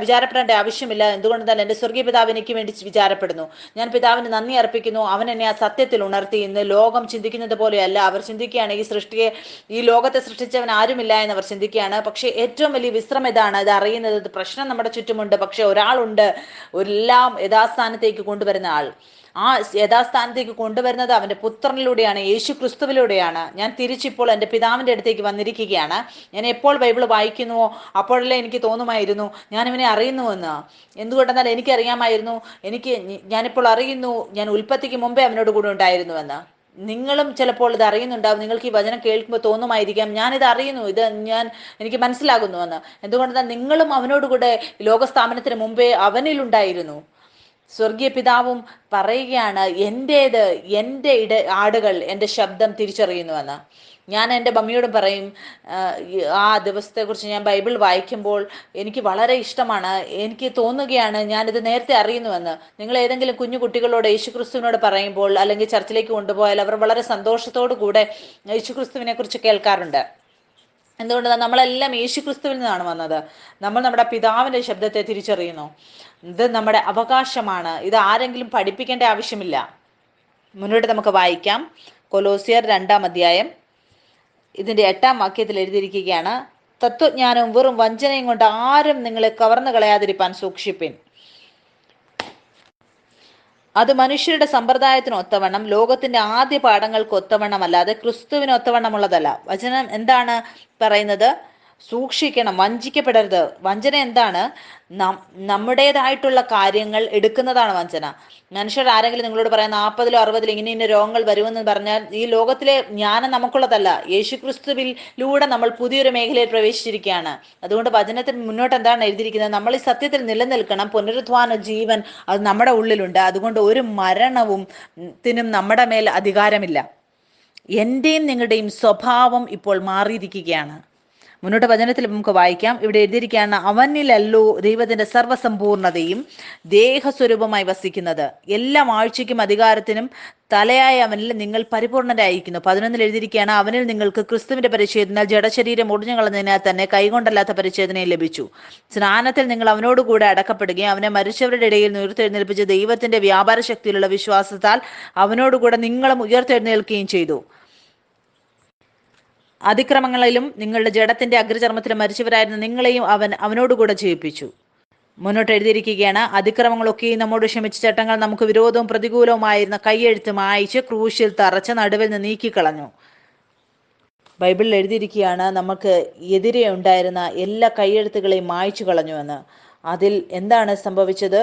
വിചാരപ്പെടേണ്ട ആവശ്യമില്ല. എന്തുകൊണ്ടെന്നാൽ എൻ്റെ സ്വർഗീയ പിതാവ് എനിക്ക് വേണ്ടി വിചാരപ്പെടുന്നു. ഞാൻ പിതാവിന് നന്ദി അർപ്പിക്കുന്നു. അവൻ എന്നെ ആ സത്യത്തിൽ ഉണർത്തി. ഇന്ന് ലോകം ചിന്തിക്കുന്നത് പോലെയല്ല. അവർ ചിന്തിക്കുകയാണ് ഈ ലോകത്തെ സൃഷ്ടിച്ചവൻ ആരുമില്ല എന്നവർ ചിന്തിക്കുകയാണ്. പക്ഷേ ഏറ്റവും വലിയ വിശ്രമം ഇതാണ്. ഇത് അറിയുന്നത് പ്രശ്നം നമ്മുടെ ചുറ്റുമുണ്ട്, പക്ഷെ ഒരാളുണ്ട്, എല്ലാം യഥാസ്ഥാനത്തേക്ക് കൊണ്ടുവരുന്ന ആൾ. ആ യഥാസ്ഥാനത്തേക്ക് കൊണ്ടുവരുന്നത് അവൻ്റെ പുത്രനിലൂടെയാണ്, യേശു ക്രിസ്തുവിലൂടെയാണ്. ഞാൻ തിരിച്ചിപ്പോൾ എൻ്റെ പിതാവിൻ്റെ അടുത്തേക്ക് വന്നിരിക്കുകയാണ്. ഞാൻ എപ്പോൾ ബൈബിൾ വായിക്കുന്നുവോ അപ്പോഴല്ലേ എനിക്ക് തോന്നുമായിരുന്നു ഞാനിവനെ അറിയുന്നുവെന്ന്. എന്തുകൊണ്ടെന്നാൽ എനിക്കറിയാമായിരുന്നു, ഞാനിപ്പോൾ അറിയുന്നു ഞാൻ ഉൽപ്പത്തിക്ക് മുമ്പേ അവനോട് കൂടെ ഉണ്ടായിരുന്നുവെന്ന്. നിങ്ങളും ചിലപ്പോൾ ഇത് അറിയുന്നുണ്ടാവും. നിങ്ങൾക്ക് ഈ വചനം കേൾക്കുമ്പോൾ തോന്നുമായിരിക്കാം ഞാനിത് അറിയുന്നു, എനിക്ക് മനസ്സിലാകുന്നുവെന്ന്. എന്തുകൊണ്ടെന്നാൽ നിങ്ങളും അവനോടുകൂടെ ലോകസ്ഥാപനത്തിന് മുമ്പേ അവനിലുണ്ടായിരുന്നു. സ്വർഗീയ പിതാവും പറയുകയാണ്, എൻ്റെ ആടുകൾ എൻ്റെ ശബ്ദം തിരിച്ചറിയുന്നുവെന്ന്. ഞാൻ എൻ്റെ മമ്മിയോടും പറയും, ആ ദിവസത്തെക്കുറിച്ച് ഞാൻ ബൈബിൾ വായിക്കുമ്പോൾ എനിക്ക് വളരെ ഇഷ്ടമാണ്. എനിക്ക് തോന്നുകയാണ് ഞാനിത് നേരത്തെ അറിയുന്നുവെന്ന്. നിങ്ങൾ ഏതെങ്കിലും കുഞ്ഞു കുട്ടികളോട് യേശുക്രിസ്തുവിനോട് പറയുമ്പോൾ അല്ലെങ്കിൽ ചർച്ചിലേക്ക് കൊണ്ടുപോയാൽ അവർ വളരെ സന്തോഷത്തോടു കൂടെ യേശുക്രിസ്തുവിനെ കുറിച്ച് കേൾക്കാറുണ്ട്. എന്തുകൊണ്ടാണ്? നമ്മളെല്ലാം യേശുക്രിസ്തുവിൽ നിന്നാണ് വന്നത്. നമ്മൾ നമ്മുടെ പിതാവിൻ്റെ ശബ്ദത്തെ തിരിച്ചറിയുന്നു. ഇത് നമ്മുടെ അവകാശമാണ്. ഇത് ആരെങ്കിലും പഠിപ്പിക്കേണ്ട ആവശ്യമില്ല. മുന്നോട്ട് നമുക്ക് വായിക്കാം. കൊലോസ്യർ 2-ാം അധ്യായം ഇതിൻ്റെ 8-ാം വാക്യത്തിൽ എഴുതിയിരിക്കുകയാണ്, തത്വജ്ഞാനവും വെറും വഞ്ചനയും കൊണ്ട് ആരും നിങ്ങളെ കവർന്നു കളയാതിരിപ്പാൻ സൂക്ഷിപ്പിൻ. അത് മനുഷ്യരുടെ സമ്പ്രദായത്തിന് ഒത്തവണ്ണം, ലോകത്തിന്റെ ആദ്യ പാഠങ്ങൾക്ക് ഒത്തവണ്ണമല്ലാതെ ക്രിസ്തുവിന് ഒത്തവണ്ണമുള്ളതല്ല. വചനം എന്താണ് പറയുന്നത്? സൂക്ഷിക്കണം, വഞ്ചിക്കപ്പെടരുത്. വഞ്ചന എന്താണ്? നമ്മുടേതായിട്ടുള്ള കാര്യങ്ങൾ എടുക്കുന്നതാണ് വഞ്ചന. മനുഷ്യർ ആരെങ്കിലും നിങ്ങളോട് പറയാം 40-ലോ 60-ലോ ഇങ്ങനെ ഇന്ന രോഗങ്ങൾ വരുമെന്ന് പറഞ്ഞാൽ ഈ ലോകത്തിലെ ജ്ഞാനം നമുക്കുള്ളതല്ല. യേശുക്രിസ്തുവിലൂടെ നമ്മൾ പുതിയൊരു മേഖലയിൽ പ്രവേശിച്ചിരിക്കുകയാണ്. അതുകൊണ്ട് വചനത്തിൽ മുന്നോട്ട് എന്താണ് എഴുതിയിരിക്കുന്നത്? നമ്മൾ ഈ സത്യത്തിൽ നിലനിൽക്കണം. പുനരുത്ഥാന ജീവൻ അത് നമ്മുടെ ഉള്ളിലുണ്ട്. അതുകൊണ്ട് ഒരു മരണവും നമ്മുടെ മേൽ അധികാരമില്ല. എൻ്റെയും നിങ്ങളുടെയും സ്വഭാവം ഇപ്പോൾ മാറിയിരിക്കുകയാണ്. മുന്നോട്ട് വചനത്തിൽ നമുക്ക് വായിക്കാം. ഇവിടെ എഴുതിയിരിക്കുകയാണ്, അവനിലല്ലോ ദൈവത്തിന്റെ സർവ്വസമ്പൂർണതയും ദേഹസ്വരൂപമായി വസിക്കുന്നത്. എല്ലാ വാഴ്ചയ്ക്കും അധികാരത്തിനും തലയായ അവനിൽ നിങ്ങൾ പരിപൂർണരായിരിക്കുന്നു. 11 എഴുതിയിരിക്കുകയാണ്, അവനിൽ നിങ്ങൾക്ക് ക്രിസ്തുവിന്റെ പരിച്ഛേദന ജഡശരീരം ഒടിഞ്ഞു കളഞ്ഞതിനാൽ തന്നെ കൈകൊണ്ടല്ലാത്ത പരിച്ഛേദനയും ലഭിച്ചു. സ്നാനത്തിൽ നിങ്ങൾ അവനോടുകൂടെ അടക്കപ്പെടുകയും അവനെ മരിച്ചവരുടെ ഇടയിൽ നിന്ന് ഉയർത്തെഴുന്നേൽപ്പിച്ച് ദൈവത്തിന്റെ വ്യാപാര ശക്തിയിലുള്ള വിശ്വാസത്താൽ അവനോടുകൂടെ നിങ്ങളും ഉയർത്തെഴുന്നേൽക്കുകയും ചെയ്തു. അതിക്രമങ്ങളിലും നിങ്ങളുടെ ജഡത്തിന്റെ അഗ്രചർമ്മത്തിലും മരിച്ചവരായിരുന്ന നിങ്ങളെയും അവനോടുകൂടെ ജീവിപ്പിച്ചു. മുന്നോട്ട് എഴുതിയിരിക്കുകയാണ്, അതിക്രമങ്ങളൊക്കെയും നമ്മോട് ക്ഷമിച്ച ചട്ടങ്ങൾ നമുക്ക് വിരോധവും പ്രതികൂലവുമായിരുന്ന കൈയെഴുത്ത് മായിച്ച് ക്രൂശിൽ തറച്ച് നടുവിൽ നിന്ന് നീക്കിക്കളഞ്ഞു. ബൈബിളിൽ എഴുതിയിരിക്കുകയാണ്, നമുക്ക് എതിരെ ഉണ്ടായിരുന്ന എല്ലാ കൈയെഴുത്തുകളെയും മായ്ച്ചു കളഞ്ഞുവെന്ന്. അതിൽ എന്താണ് സംഭവിച്ചത്?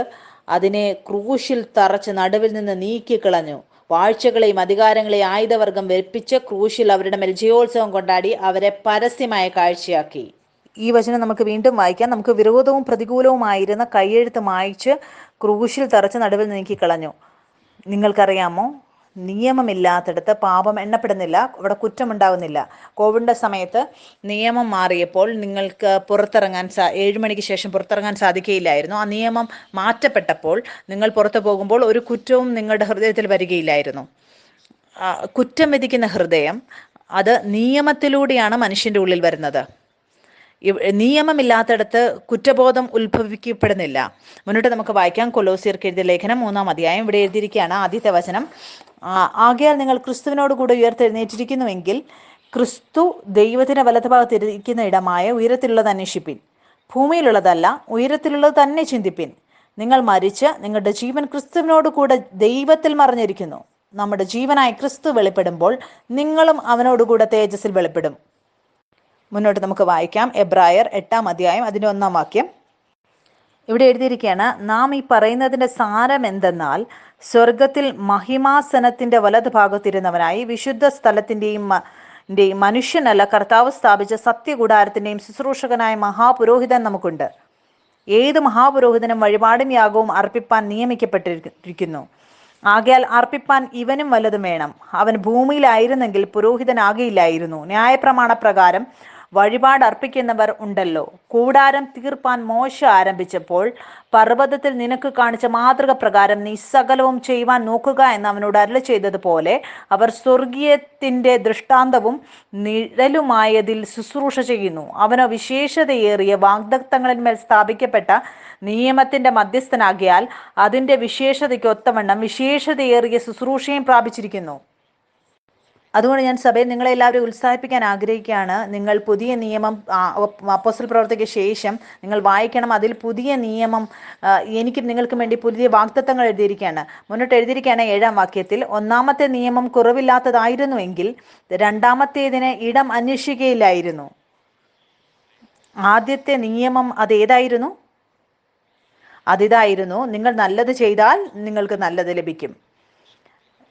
അതിനെ ക്രൂശിൽ തറച്ച് നടുവിൽ നിന്ന് നീക്കിക്കളഞ്ഞു. വാഴ്ചകളെയും അധികാരങ്ങളെയും ആയുധവർഗം വെപ്പിച്ച് ക്രൂശിൽ അവരുടെ മേൽ ജയോത്സവം കൊണ്ടാടി അവരെ പരസ്യമായ കാഴ്ചയാക്കി. ഈ വചനം നമുക്ക് വീണ്ടും വായിക്കാം. നമുക്ക് വിരോധവും പ്രതികൂലവുമായിരുന്ന കൈയെഴുത്ത് മായ്ച്ച് ക്രൂശിൽ തറച്ച് നടുവിൽ നീക്കിക്കളഞ്ഞു. നിങ്ങൾക്കറിയാമോ, നിയമമില്ലാത്തിടത്ത് പാപം എണ്ണപ്പെടുന്നില്ല, അവിടെ കുറ്റമുണ്ടാകുന്നില്ല. കോവിഡിൻ്റെ സമയത്ത് നിയമം മാറിയപ്പോൾ നിങ്ങൾക്ക് പുറത്തിറങ്ങാൻ 7 മണിക്ക് ശേഷം പുറത്തിറങ്ങാൻ സാധിക്കുകയില്ലായിരുന്നു. ആ നിയമം മാറ്റപ്പെട്ടപ്പോൾ നിങ്ങൾ പുറത്തു പോകുമ്പോൾ ഒരു കുറ്റവും നിങ്ങളുടെ ഹൃദയത്തിൽ വരികയില്ലായിരുന്നു. കുറ്റം വിധിക്കുന്ന ഹൃദയം അത് നിയമത്തിലൂടെയാണ് മനുഷ്യൻ്റെ ഉള്ളിൽ വരുന്നത്. നിയമമില്ലാത്തിടത്ത് കുറ്റബോധം ഉത്ഭവിക്കപ്പെടുന്നില്ല. മുന്നോട്ട് നമുക്ക് വായിക്കാം. കൊലോസ്യർക്ക് എഴുതിയ ലേഖനം 3-ാം അധ്യായം. ഇവിടെ എഴുതിയിരിക്കുകയാണ് ആദ്യത്തെ വചനം, ആകയാൽ നിങ്ങൾ ക്രിസ്തുവിനോട് കൂടെ ഉയർത്തെഴുന്നേറ്റിരിക്കുന്നുവെങ്കിൽ ക്രിസ്തു ദൈവത്തിന്റെ വലതുഭാഗത്ത് ഇരിക്കുന്ന ഇടമായ ഉയരത്തിലുള്ളത് അന്വേഷിപ്പിൻ, ഭൂമിയിലുള്ളതല്ല ഉയരത്തിലുള്ളത് തന്നെ ചിന്തിപ്പിൻ. നിങ്ങൾ മരിച്ച് നിങ്ങളുടെ ജീവൻ ക്രിസ്തുവിനോട് കൂടെ ദൈവത്തിൽ മറഞ്ഞിരിക്കുന്നു. നമ്മുടെ ജീവനായ ക്രിസ്തു വെളിപ്പെടുമ്പോൾ നിങ്ങളും അവനോടുകൂടെ തേജസ്സിൽ വെളിപ്പെടും. മുന്നോട്ട് നമുക്ക് വായിക്കാം. എബ്രായർ 8-ാം അധ്യായം അതിൻ്റെ 1-ാം വാക്യം. ഇവിടെ എഴുതിയിരിക്കുകയാണ്, നാം ഈ പറയുന്നതിൻ്റെ സാരം എന്തെന്നാൽ സ്വർഗത്തിൽ മഹിമാസനത്തിൻ്റെ വലതുഭാഗത്തിരുന്നവനായി വിശുദ്ധ സ്ഥലത്തിൻ്റെയും മനുഷ്യനല്ല കർത്താവ് സ്ഥാപിച്ച സത്യകൂടാരത്തിൻ്റെയും ശുശ്രൂഷകനായ മഹാപുരോഹിതൻ നമുക്കുണ്ട്. ഏത് മഹാപുരോഹിതനും വഴിപാടും യാഗവും അർപ്പിപ്പാൻ നിയമിക്കപ്പെട്ടിരിക്കുന്നു. ആകയാൽ അർപ്പിപ്പാൻ ഇവനും വല്ലതും വേണം. അവൻ ഭൂമിയിലായിരുന്നെങ്കിൽ പുരോഹിതനാകയില്ലായിരുന്നു. ന്യായപ്രമാണ പ്രകാരം വഴിപാട് അർപ്പിക്കുന്നവർ ഉണ്ടല്ലോ. കൂടാരം തീർപ്പാൻ മോശ ആരംഭിച്ചപ്പോൾ പർവ്വതത്തിൽ നിനക്ക് കാണിച്ച മാതൃക പ്രകാരം നീ സകലവും ചെയ്യുവാൻ നോക്കുക എന്ന് അവനോട് അരുളി ചെയ്തതുപോലെ അവർ സ്വർഗീയത്തിന്റെ ദൃഷ്ടാന്തവും നിഴലുമായതിൽ ശുശ്രൂഷ ചെയ്യുന്നു. അവനോ വിശേഷതയേറിയ വാഗ്ദത്തങ്ങളിന്മേൽ സ്ഥാപിക്കപ്പെട്ട നിയമത്തിന്റെ മധ്യസ്ഥനാകിയാൽ അതിന്റെ വിശേഷതയ്ക്ക് ഒത്തവണ്ണം വിശേഷതയേറിയ ശുശ്രൂഷയും പ്രാപിച്ചിരിക്കുന്നു. അതുകൊണ്ട് ഞാൻ സഭയിൽ നിങ്ങളെല്ലാവരും ഉത്സാഹിപ്പിക്കാൻ ആഗ്രഹിക്കുകയാണ്. നിങ്ങൾ പുതിയ നിയമം അപ്പോസ്തല പ്രവർത്തിക്ക് ശേഷം നിങ്ങൾ വായിക്കണം. അതിൽ പുതിയ നിയമം എനിക്ക് നിങ്ങൾക്കും വേണ്ടി പുതിയ വാഗ്ദത്തങ്ങൾ എഴുതിയിരിക്കുകയാണ്. മുന്നോട്ട് എഴുതിയിരിക്കുകയാണ് 7-ാം വാക്യത്തിൽ, ഒന്നാമത്തെ നിയമം കുറവില്ലാത്തതായിരുന്നുവെങ്കിൽ രണ്ടാമത്തേതിന് ഇടം അന്വേഷിക്കുകയില്ലായിരുന്നു. ആദ്യത്തെ നിയമം അതേതായിരുന്നു? അതിതായിരുന്നു, നിങ്ങൾ നല്ലത് ചെയ്താൽ നിങ്ങൾക്ക് നല്ലത് ലഭിക്കും.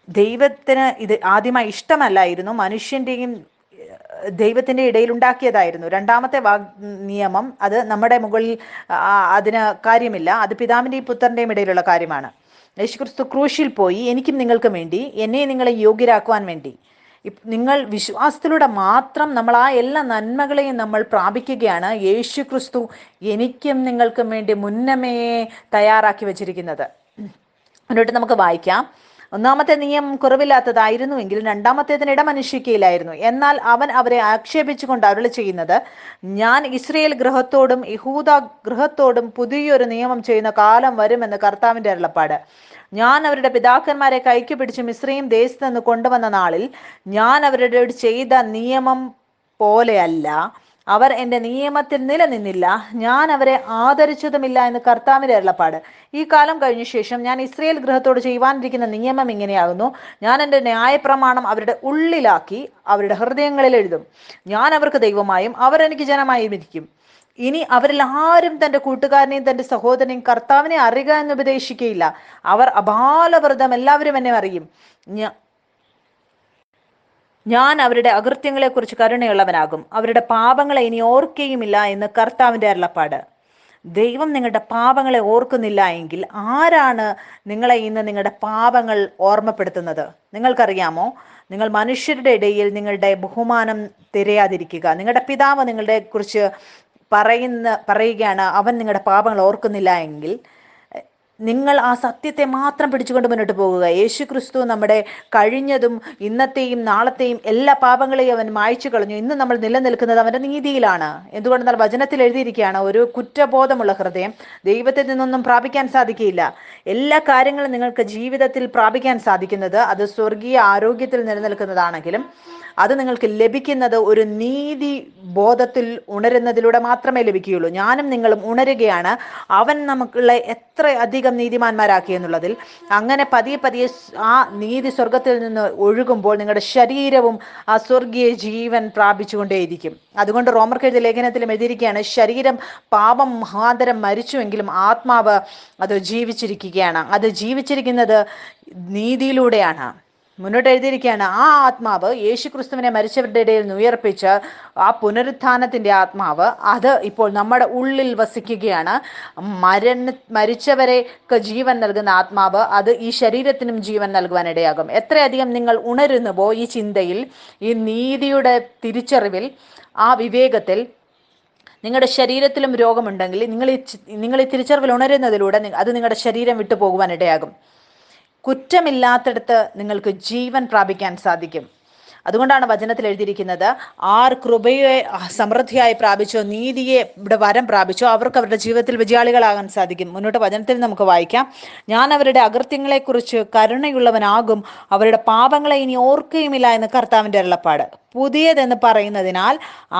ദൈവത്തിന് ഇത് ആദ്യമായി ഇഷ്ടമല്ലായിരുന്നു, മനുഷ്യൻ്റെയും ദൈവത്തിൻ്റെ ഇടയിൽ ഉണ്ടാക്കിയതായിരുന്നു. രണ്ടാമത്തെ നിയമം അത് നമ്മുടെ മുകളിൽ അതിന് കാര്യമില്ല, അത് പിതാവിൻ്റെയും പുത്രൻ്റെയും ഇടയിലുള്ള കാര്യമാണ്. യേശുക്രിസ്തു ക്രൂശിൽ പോയി എനിക്കും നിങ്ങൾക്കും വേണ്ടി, എന്നെ നിങ്ങളെ യോഗ്യരാക്കുവാൻ വേണ്ടി. നിങ്ങൾ വിശ്വാസത്തിലൂടെ മാത്രം നമ്മൾ ആ എല്ലാ നന്മകളെയും നമ്മൾ പ്രാപിക്കുകയാണ്. യേശുക്രിസ്തു എനിക്കും നിങ്ങൾക്കും വേണ്ടി മുന്നമേ തയ്യാറാക്കി വച്ചിരിക്കുന്നത്. മുന്നോട്ട് നമുക്ക് വായിക്കാം. ഒന്നാമത്തെ നിയമം കുറവില്ലാത്തതായിരുന്നുവെങ്കിൽ രണ്ടാമത്തേതിന് ഇടം അന്വേഷിക്കുകയില്ലായിരുന്നു. എന്നാൽ അവൻ അവരെ ആക്ഷേപിച്ചുകൊണ്ട് അരുളി ചെയ്യുന്നത്, ഞാൻ ഇസ്രയേൽ ഗൃഹത്തോടും യഹൂദ ഗൃഹത്തോടും പുതിയൊരു നിയമം ചെയ്യുന്ന കാലം വരുമെന്ന് കർത്താവിന്റെ അരുളപ്പാട്. ഞാൻ അവരുടെ പിതാക്കന്മാരെ കൈക്ക് പിടിച്ച് മിസ്രയീം ദേശത്ത് നിന്ന് കൊണ്ടുവന്ന നാളിൽ ഞാൻ അവരോട് ചെയ്ത നിയമം പോലെയല്ല, അവർ എൻ്റെ നിയമത്തിൽ നിലനിന്നില്ല, ഞാൻ അവരെ ആദരിച്ചതുമില്ല എന്ന് കർത്താവിന്റെ അരുളപ്പാട്. ഈ കാലം കഴിഞ്ഞ ശേഷം ഞാൻ ഇസ്രയേൽ ഗൃഹത്തോട് ചെയ്യുവാനിരിക്കുന്ന നിയമം ഇങ്ങനെയാകുന്നു. ഞാൻ എൻ്റെ ന്യായപ്രമാണം അവരുടെ ഉള്ളിലാക്കി അവരുടെ ഹൃദയങ്ങളിൽ എഴുതും. ഞാൻ അവർക്ക് ദൈവമായും അവർ എനിക്ക് ജനമായും ഇരിക്കും. ഇനി അവരിൽ ആരും തന്റെ കൂട്ടുകാരനെയും തന്റെ സഹോദരനെയും കർത്താവിനെ അറിയുക എന്ന് ഉപദേശിക്കുകയില്ല. അവർ അപാലവൃതം എല്ലാവരും എന്നെ അറിയും. ഞാൻ അവരുടെ അകൃത്യങ്ങളെക്കുറിച്ച് കരുണയുള്ളവനാകും, അവരുടെ പാപങ്ങളെ ഇനി ഓർക്കുകയുമില്ല എന്ന് കർത്താവിന്റെ അരുളപ്പാട്. ദൈവം നിങ്ങളുടെ പാപങ്ങളെ ഓർക്കുന്നില്ല എങ്കിൽ ആരാണ് നിങ്ങളെ ഇന്ന് നിങ്ങളുടെ പാപങ്ങൾ ഓർമ്മപ്പെടുത്തുന്നത്? നിങ്ങൾക്കറിയാമോ, നിങ്ങൾ മനുഷ്യരുടെ ഇടയിൽ നിങ്ങളുടെ ബഹുമാനം തിരയാതിരിക്കുക. നിങ്ങളുടെ പിതാവ് നിങ്ങളുടെ കുറിച്ച് പറയുകയാണ്, അവൻ നിങ്ങളുടെ പാപങ്ങൾ ഓർക്കുന്നില്ല എങ്കിൽ നിങ്ങൾ ആ സത്യത്തെ മാത്രം പിടിച്ചുകൊണ്ട് മുന്നോട്ട് പോകുക. യേശു ക്രിസ്തു നമ്മുടെ കഴിഞ്ഞതും ഇന്നത്തെയും നാളത്തെയും എല്ലാ പാപങ്ങളെയും അവൻ മായ്ച്ചു കളഞ്ഞു. ഇന്ന് നമ്മൾ നിലനിൽക്കുന്നത് അവന്റെ നീതിയിലാണ്. എന്തുകൊണ്ടെന്നാൽ വചനത്തിൽ എഴുതിയിരിക്കുകയാണ്, ഒരു കുറ്റബോധമുള്ള ഹൃദയം ദൈവത്തിൽ നിന്നൊന്നും പ്രാപിക്കാൻ സാധിക്കുകയില്ല. എല്ലാ കാര്യങ്ങളും നിങ്ങൾക്ക് ജീവിതത്തിൽ പ്രാപിക്കാൻ സാധിക്കുന്നത് അത് സ്വർഗീയ ആരോഗ്യത്തിൽ നിലനിൽക്കുന്നതാണെങ്കിലും അത് നിങ്ങൾക്ക് ലഭിക്കുന്നത് ഒരു നീതി ബോധത്തിൽ ഉണരുന്നതിലൂടെ മാത്രമേ ലഭിക്കുകയുള്ളൂ. ഞാനും നിങ്ങളും ഉണരുകയാണ് അവൻ നമുക്കുള്ള എത്ര അധികം നീതിമാന്മാരാക്കി എന്നുള്ളതിൽ. അങ്ങനെ പതിയെ പതിയെ ആ നീതി സ്വർഗത്തിൽ നിന്ന് ഒഴുകുമ്പോൾ നിങ്ങളുടെ ശരീരവും ആ സ്വർഗീയ ജീവൻ പ്രാപിച്ചുകൊണ്ടേയിരിക്കും. അതുകൊണ്ട് റോമർക്ക് എഴുതിയ ലേഖനത്തിലും എഴുതിയിരിക്കുകയാണ്, ശരീരം പാപം മുഖാന്തരം മരിച്ചുവെങ്കിലും ആത്മാവ് അത് ജീവിച്ചിരിക്കുകയാണ്. അത് ജീവിച്ചിരിക്കുന്നത് നീതിയിലൂടെയാണ്. മുന്നോട്ട് എഴുതിയിരിക്കുകയാണ്, ആ ആത്മാവ് യേശു ക്രിസ്തുവിനെ മരിച്ചവരുടെ ഇടയിൽ നിന്ന് ഉയർപ്പിച്ച ആ പുനരുത്ഥാനത്തിന്റെ ആത്മാവ് അത് ഇപ്പോൾ നമ്മുടെ ഉള്ളിൽ വസിക്കുകയാണ്. മരിച്ചവരെക്ക് ജീവൻ നൽകുന്ന ആത്മാവ് അത് ഈ ശരീരത്തിനും ജീവൻ നൽകുവാൻ ഇടയാകും. എത്രയധികം നിങ്ങൾ ഉണരുന്നുവോ ഈ ചിന്തയിൽ, ഈ നീതിയുടെ തിരിച്ചറിവിൽ, ആ വിവേകത്തിൽ, നിങ്ങളുടെ ശരീരത്തിലും രോഗമുണ്ടെങ്കിൽ നിങ്ങൾ ഈ തിരിച്ചറിവിൽ ഉണരുന്നതിലൂടെ അത് നിങ്ങളുടെ ശരീരം വിട്ടു പോകുവാൻ ഇടയാകും. കുറ്റമില്ലാത്തടത്ത് നിങ്ങൾക്ക് ജീവൻ പ്രാപിക്കാൻ സാധിക്കും. അതുകൊണ്ടാണ് വചനത്തിൽ എഴുതിയിരിക്കുന്നത്, ആർ കൃപയെ സമൃദ്ധിയായി പ്രാപിച്ചോ, നീതിയെ ഇവിടെ വരം പ്രാപിച്ചോ, അവർക്ക് അവരുടെ ജീവിതത്തിൽ വിജയാളികളാകാൻ സാധിക്കും. മുന്നോട്ട് വചനത്തിൽ നമുക്ക് വായിക്കാം, ഞാൻ അവരുടെ അകൃത്യങ്ങളെക്കുറിച്ച് കരുണയുള്ളവനാകും, അവരുടെ പാപങ്ങളെ ഇനി ഓർക്കുകയുമില്ല എന്ന് കർത്താവിന്റെ അരുളപ്പാട്. പുതിയതെന്ന് പറയുന്നതിനാൽ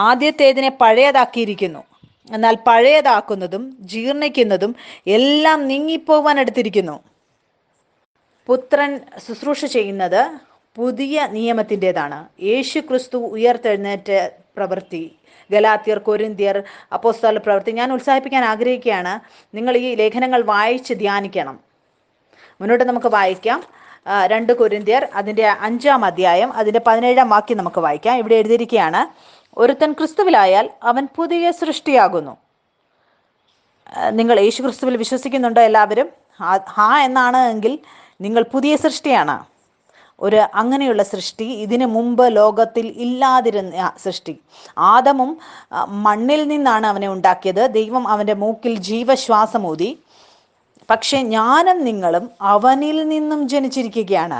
ആദ്യത്തേതിനെ പഴയതാക്കിയിരിക്കുന്നു. എന്നാൽ പഴയതാക്കുന്നതും ജീർണിക്കുന്നതും എല്ലാം നീങ്ങിപ്പോവാൻ എടുത്തിരിക്കുന്നു. പുത്രൻ ശുശ്രൂഷ ചെയ്യുന്നത് പുതിയ നിയമത്തിൻ്റെതാണ്. യേശു ക്രിസ്തു ഉയർത്തെഴുന്നേറ്റ പ്രവൃത്തി, ഗലാത്യർ, കൊരിന്ത്യർ, അപ്പോസ്തല പ്രവൃത്തി, ഞാൻ ഉത്സാഹിപ്പിക്കാൻ ആഗ്രഹിക്കുകയാണ്. നിങ്ങൾ ഈ ലേഖനങ്ങൾ വായിച്ച് ധ്യാനിക്കണം. മുന്നോട്ട് നമുക്ക് വായിക്കാം. 2 കൊരിന്ത്യർ അതിൻ്റെ 5-ാം അധ്യായം അതിൻ്റെ 17-ാം വാക്യം നമുക്ക് വായിക്കാം. ഇവിടെ എഴുതിയിരിക്കുകയാണ്, ഒരുത്തൻ ക്രിസ്തുവിലായാൽ അവൻ പുതിയ സൃഷ്ടിയാകുന്നു. നിങ്ങൾ യേശു ക്രിസ്തുവിൽ വിശ്വസിക്കുന്നുണ്ടോ? എല്ലാവരും ഹാ എന്നാണ് എങ്കിൽ നിങ്ങൾ പുതിയ സൃഷ്ടിയാണ്. അങ്ങനെയുള്ള സൃഷ്ടി, ഇതിനു മുമ്പ് ലോകത്തിൽ ഇല്ലാതിരുന്ന സൃഷ്ടി. ആദമും മണ്ണിൽ നിന്നാണ് അവനെ ഉണ്ടാക്കിയത്. ദൈവം അവൻ്റെ മൂക്കിൽ ജീവശ്വാസമൂതി. പക്ഷെ ഞാനും നിങ്ങളും അവനിൽ നിന്നും ജനിച്ചിരിക്കുകയാണ്.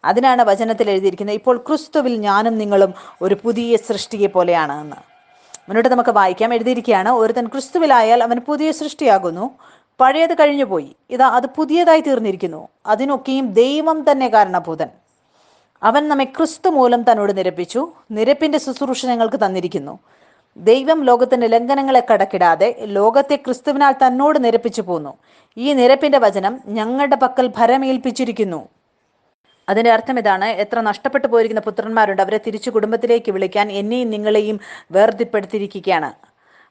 അതിനാണ് വചനത്തിൽ എഴുതിയിരിക്കുന്നത്, ഇപ്പോൾ ക്രിസ്തുവിൽ ഞാനും നിങ്ങളും ഒരു പുതിയ സൃഷ്ടിയെ പോലെയാണ് എന്ന്. മുന്നോട്ട് നമുക്ക് വായിക്കാം. എഴുതിയിരിക്കുകയാണ്, ഒരുത്തൻ ക്രിസ്തുവിലായാൽ അവൻ പുതിയ സൃഷ്ടിയാകുന്നു, പഴയത് കഴിഞ്ഞുപോയി, ഇതാ അത് പുതിയതായി തീർന്നിരിക്കുന്നു. അതിനൊക്കെയും ദൈവം തന്നെ കാരണഭൂതൻ. അവൻ നമ്മെ ക്രിസ്തു മൂലം തന്നോട് നിരപ്പിച്ചു. നിരപ്പിന്റെ ശുശ്രൂഷ ഞങ്ങൾക്ക് തന്നിരിക്കുന്നു. ദൈവം ലോകത്തിന്റെ ലംഘനങ്ങളെ കടക്കിടാതെ ലോകത്തെ ക്രിസ്തുവിനാൽ തന്നോട് നിരപ്പിച്ചു പോന്നു. ഈ നിരപ്പിന്റെ വചനം ഞങ്ങളുടെ പക്കൽ ഭരമേൽപ്പിച്ചിരിക്കുന്നു. അതിന്റെ അർത്ഥം ഇതാണ്, എത്ര നഷ്ടപ്പെട്ടു പോയിരിക്കുന്ന പുത്രന്മാരുണ്ട്, അവരെ തിരിച്ചു കുടുംബത്തിലേക്ക് വിളിക്കാൻ എന്നെയും നിങ്ങളെയും വേർതിപ്പെടുത്തിയിരിക്കുകയാണ്.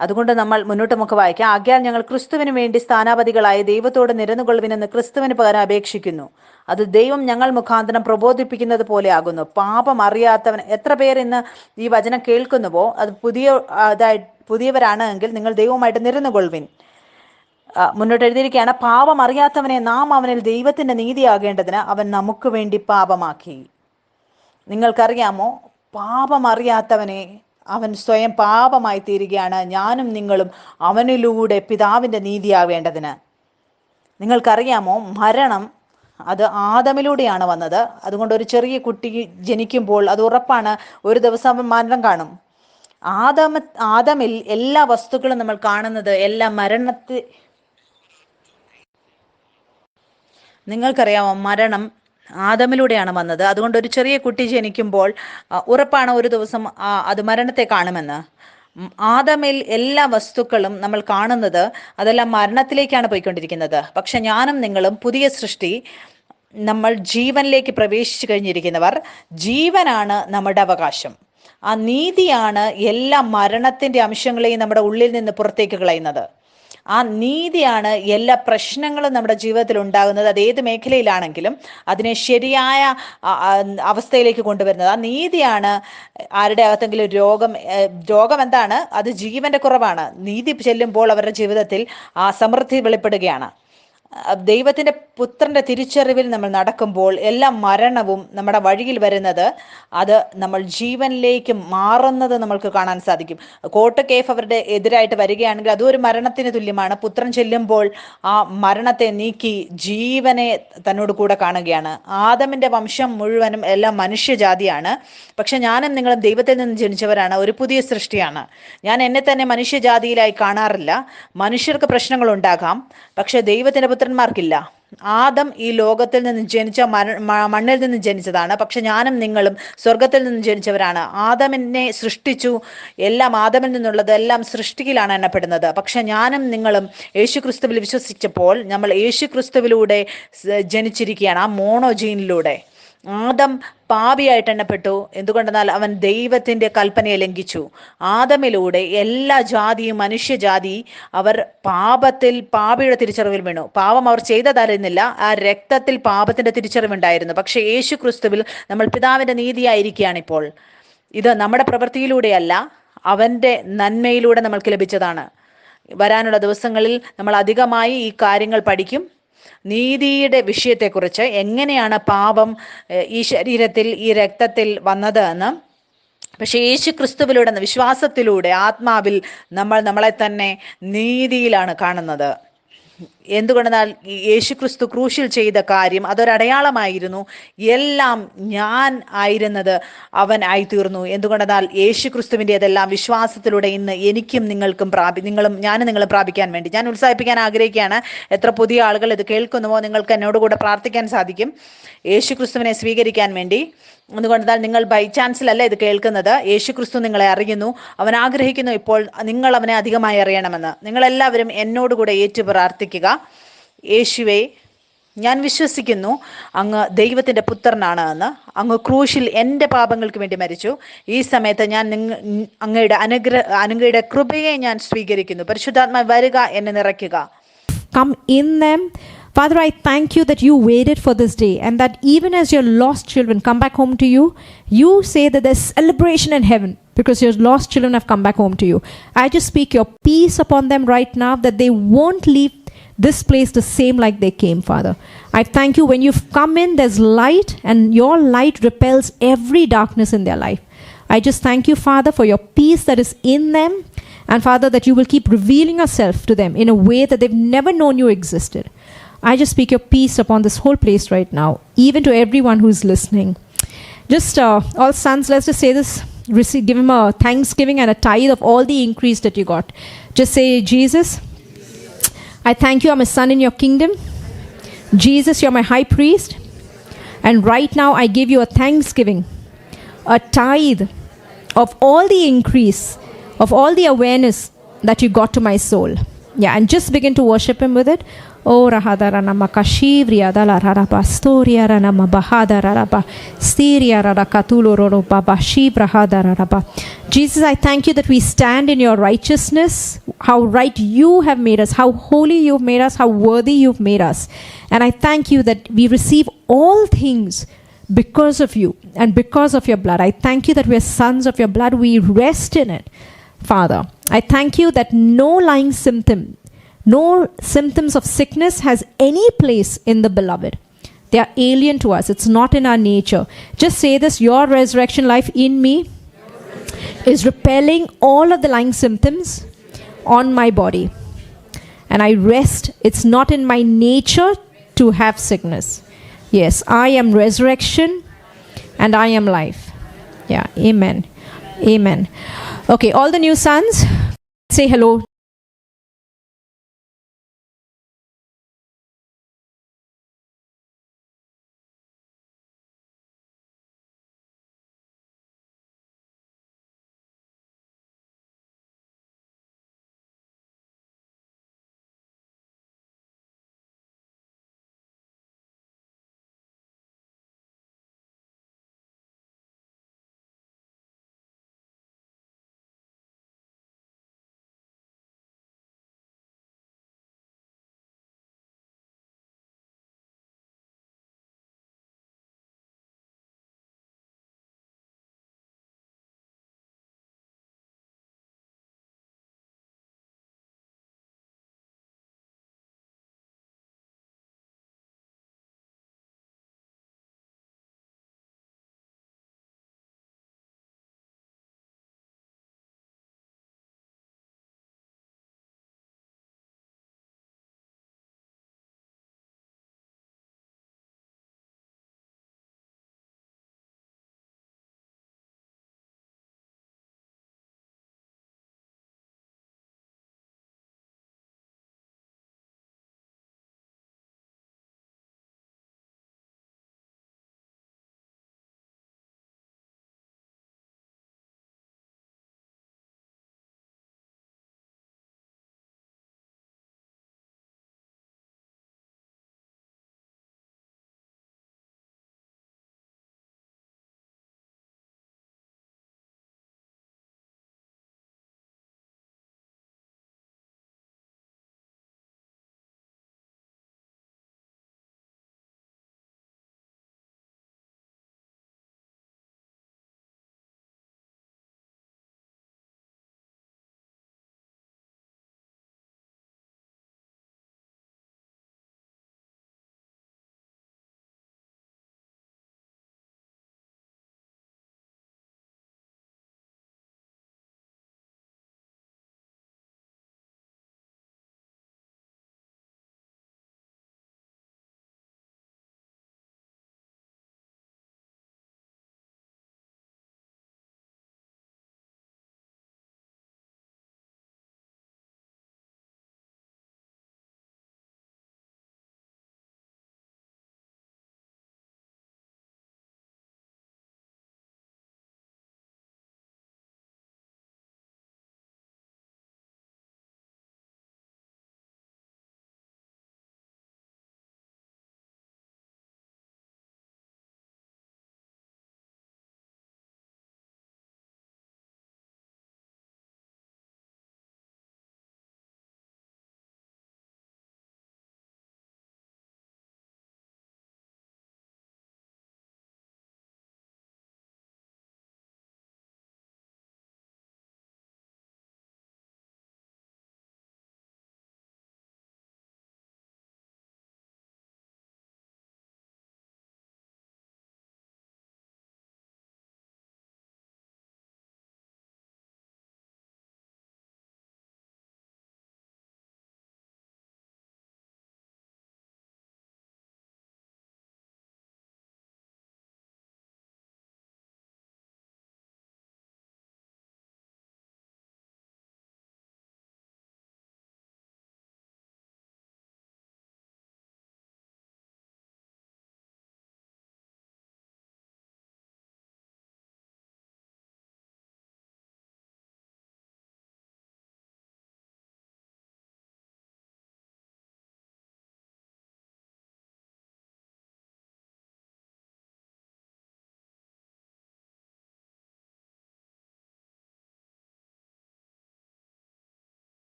അതുകൊണ്ട് നമ്മൾ മുന്നോട്ട് നമുക്ക് വായിക്കാം. ആകയാൽ ഞങ്ങൾ ക്രിസ്തുവിന് വേണ്ടി സ്ഥാനാപതികളായ ദൈവത്തോട് നിരന്നുകൊള്ളുവിനെന്ന് ക്രിസ്തുവിന് പകരം അപേക്ഷിക്കുന്നു. അത് ദൈവം ഞങ്ങൾ മുഖാന്തരം പ്രബോധിപ്പിക്കുന്നത് പോലെ ആകുന്നു. പാപം അറിയാത്തവൻ, എത്ര പേർ ഇന്ന് ഈ വചനം കേൾക്കുന്നുവോ അത് പുതിയവരാണ് എങ്കിൽ നിങ്ങൾ ദൈവവുമായിട്ട് നിരന്നുകൊള്ളുവിൻ. മുന്നോട്ട് എഴുതിയിരിക്കുകയാണ്, പാപം അറിയാത്തവനെ നാം അവനിൽ ദൈവത്തിന്റെ നീതിയാകേണ്ടതിന് അവൻ നമുക്ക് വേണ്ടി പാപമാക്കി. നിങ്ങൾക്കറിയാമോ, പാപം അറിയാത്തവനെ അവൻ സ്വയം പാപമായി തീരുകയാണ്. ഞാനും നിങ്ങളും അവനിലൂടെ പിതാവിൻ്റെ നീതിയാവേണ്ടതിന്. നിങ്ങൾക്കറിയാമോ, മരണം അത് ആദമിലൂടെയാണ് വന്നത്. അതുകൊണ്ട് ഒരു ചെറിയ കുട്ടി ജനിക്കുമ്പോൾ അത് ഉറപ്പാണ് ഒരു ദിവസം മരണം കാണും. ആദമിൽ എല്ലാ വസ്തുക്കളും നമ്മൾ കാണുന്നത് എല്ലാം നിങ്ങൾക്കറിയാമോ, മരണം ആദമിലൂടെയാണ് വന്നത്. അതുകൊണ്ട് ഒരു ചെറിയ കുട്ടി ജനിക്കുമ്പോൾ ഉറപ്പാണ് ഒരു ദിവസം അത് മരണത്തെ കാണുമെന്ന്. ആദമിൽ എല്ലാ വസ്തുക്കളും നമ്മൾ കാണുന്നത് അതെല്ലാം മരണത്തിലേക്കാണ് പോയിക്കൊണ്ടിരിക്കുന്നത്. പക്ഷെ ഞാനും നിങ്ങളും പുതിയ സൃഷ്ടി, നമ്മൾ ജീവനിലേക്ക് പ്രവേശിച്ചു കഴിഞ്ഞിരിക്കുന്നവർ. ജീവനാണ് നമ്മുടെ അവകാശം. ആ നീതിയാണ് എല്ലാ മരണത്തിന്റെ അംശങ്ങളെയും നമ്മുടെ ഉള്ളിൽ നിന്ന് പുറത്തേക്ക് കളയുന്നത്. ആ നീതിയാണ് എല്ലാ പ്രശ്നങ്ങളും നമ്മുടെ ജീവിതത്തിൽ ഉണ്ടാകുന്നത്. അത് ഏത് മേഖലയിലാണെങ്കിലും അതിനെ ശരിയായ അവസ്ഥയിലേക്ക് കൊണ്ടുവരുന്നത്. ആ നീതിയാണ് ആരുടെ അകത്തെങ്കിലും രോഗം എന്താണ്? അത് ജീവന്റെ കുറവാണ്. നീതി ചെല്ലുമ്പോൾ അവരുടെ ജീവിതത്തിൽ ആ സമൃദ്ധി വെളിപ്പെടുകയാണ്. ദൈവത്തിന്റെ പുത്രന്റെ തിരിച്ചറിവിൽ നമ്മൾ നടക്കുമ്പോൾ എല്ലാ മരണവും നമ്മുടെ വഴിയിൽ വരുന്നത്, അത് നമ്മൾ ജീവനിലേക്ക് മാറുന്നത് നമ്മൾക്ക് കാണാൻ സാധിക്കും. കോട്ട് കേഫ് അവരുടെ എതിരായിട്ട് വരികയാണെങ്കിൽ അതും ഒരു മരണത്തിന് തുല്യമാണ്. പുത്രൻ ചെല്ലുമ്പോൾ ആ മരണത്തെ നീക്കി ജീവനെ തന്നോട് കൂടെ കാണുകയാണ്. ആദമിന്റെ വംശം മുഴുവനും എല്ലാം മനുഷ്യജാതിയാണ്. പക്ഷെ ഞാനും നിങ്ങളും ദൈവത്തിൽ നിന്ന് ജനിച്ചവരാണ്, ഒരു പുതിയ സൃഷ്ടിയാണ്. ഞാൻ എന്നെ തന്നെ മനുഷ്യജാതിയിലായി കാണാറില്ല. മനുഷ്യർക്ക് പ്രശ്നങ്ങൾ ഉണ്ടാകാം, പക്ഷെ ദൈവത്തിന്റെ പുത്രന്മാർക്കില്ല. ആദം ഈ ലോകത്തിൽ നിന്ന് ജനിച്ച മണ്ണിൽ നിന്ന് ജനിച്ചതാണ്. പക്ഷെ ഞാനും നിങ്ങളും സ്വർഗത്തിൽ നിന്ന് ജനിച്ചവരാണ്. ആദമിനെ സൃഷ്ടിച്ചു. എല്ലാം ആദമിൽ നിന്നുള്ളത് എല്ലാം സൃഷ്ടിയിലാണ് എണ്ണപ്പെടുന്നത്. പക്ഷെ ഞാനും നിങ്ങളും യേശുക്രിസ്തുവിൽ വിശ്വസിച്ചപ്പോൾ നമ്മൾ യേശുക്രിസ്തുവിലൂടെ ജനിച്ചിരിക്കുകയാണ്, ആ മോണോജീനിലൂടെ. ആദം പാപിയായിട്ട് എണ്ണപ്പെട്ടു. എന്തുകൊണ്ടെന്നാൽ അവൻ ദൈവത്തിന്റെ കൽപ്പനയെ ലംഘിച്ചു. ആദമിലൂടെ എല്ലാ ജാതിയും മനുഷ്യജാതി അവർ പാപിയുടെ തിരിച്ചറിവിൽ വീണു. പാപം അവർ ചെയ്തതറിയുന്നില്ല, ആ രക്തത്തിൽ പാപത്തിന്റെ തിരിച്ചറിവുണ്ടായിരുന്നു. പക്ഷെ യേശു ക്രിസ്തുവിൽ നമ്മൾ പിതാവിന്റെ നീതിയായിരിക്കുകയാണ് ഇപ്പോൾ. ഇത് നമ്മുടെ പ്രവൃത്തിയിലൂടെയല്ല, അവന്റെ നന്മയിലൂടെ നമ്മൾക്ക് ലഭിച്ചതാണ്. വരാനുള്ള ദിവസങ്ങളിൽ നമ്മൾ അധികമായി ഈ കാര്യങ്ങൾ പഠിക്കും. നീതിയുടെ വിഷയത്തെക്കുറിച്ച്, എങ്ങനെയാണ് പാപം ഈ ശരീരത്തിൽ ഈ രക്തത്തിൽ വന്നത് എന്ന്. പക്ഷെ യേശു ക്രിസ്തുവിലൂടെ, വിശ്വാസത്തിലൂടെ, ആത്മാവിൽ നമ്മൾ നമ്മളെ തന്നെ നീതിയിലാണ് കാണുന്നത്. എന്തുകൊണ്ടെന്നാൽ യേശു ക്രിസ്തു ക്രൂശിൽ ചെയ്ത കാര്യം അതൊരടയാളമായിരുന്നു. എല്ലാം ഞാൻ ആയിരുന്നത് അവൻ ആയിത്തീർന്നു. എന്തുകൊണ്ടെന്നാൽ യേശു ക്രിസ്തുവിൻ്റെതെല്ലാം വിശ്വാസത്തിലൂടെ ഇന്ന് എനിക്കും നിങ്ങൾക്കും ഞാനും നിങ്ങളും പ്രാപിക്കാൻ വേണ്ടി ഞാൻ ഉത്സാഹിപ്പിക്കാൻ ആഗ്രഹിക്കുകയാണ്. എത്ര പുതിയ ആളുകൾ ഇത് കേൾക്കുന്നുവോ നിങ്ങൾക്ക് എന്നോടുകൂടെ പ്രാർത്ഥിക്കാൻ സാധിക്കും യേശു ക്രിസ്തുവിനെ സ്വീകരിക്കാൻ വേണ്ടി. അതുകൊണ്ടെന്നാൽ നിങ്ങൾ ബൈ ചാൻസിലല്ല ഇത് കേൾക്കുന്നത്. യേശു ക്രിസ്തു നിങ്ങളെ അറിയുന്നു, അവൻ ആഗ്രഹിക്കുന്നു ഇപ്പോൾ നിങ്ങൾ അവനെ അധികമായി അറിയണമെന്ന്. നിങ്ങളെല്ലാവരും എന്നോടുകൂടെ ഏറ്റു പ്രാർത്ഥിക്കുക. യേശുവേ, ഞാൻ വിശ്വസിക്കുന്നു അങ്ങ് ദൈവത്തിൻ്റെ പുത്രനാണ് എന്ന്. അങ്ങ് ക്രൂശിൽ എൻ്റെ പാപങ്ങൾക്ക് വേണ്ടി മരിച്ചു. ഈ സമയത്ത് ഞാൻ അങ്ങയുടെ കൃപയെ ഞാൻ സ്വീകരിക്കുന്നു. പരിശുദ്ധാത്മാ വരിക, എന്നെ നിറയ്ക്കുക. Come in them. Father, I thank you that you waited for this day, and that even as your lost children come back home to you, you say that there's celebration in heaven because your lost children have come back home to you. I just speak your peace upon them right now, that they won't leave this place the same like they came, Father. I thank you when you've come in, there's light, and your light repels every darkness in their life. I just thank you, Father, for your peace that is in them, and Father, that you will keep revealing yourself to them in a way that they've never known you existed. I just speak your peace upon this whole place right now, even to everyone who is listening. Just all sons, let's just say this, give him a thanksgiving and a tithe of all the increase that you got. Just say, Jesus, I thank you, I'm a son in your kingdom. Jesus, you're my high priest. And right now I give you a thanksgiving, a tithe of all the increase, of all the awareness that you got to my soul. Yeah, and just begin to worship him with it. Oh, Rahadara Makashivria Dala Raraba Storia Ranama Bahada Raraba Stiria Rarakatulo Roroba Bashib Rahada Raraba. Jesus, I thank you that we stand in your righteousness, how right you have made us, how holy you've made us, how worthy you've made us. And I thank you that we receive all things because of you and because of your blood. I thank you that we are sons of your blood. We rest in it, Father. I thank you that no lying no symptoms of sickness has any place in the beloved. They are alien to us. It's not in our nature. Just say this, your resurrection life in me is repelling all of the lying symptoms on my body. And I rest. It's not in my nature to have sickness. Yes, I am resurrection and I am life. Yeah, amen. Amen. Okay, all the new sons, say hello.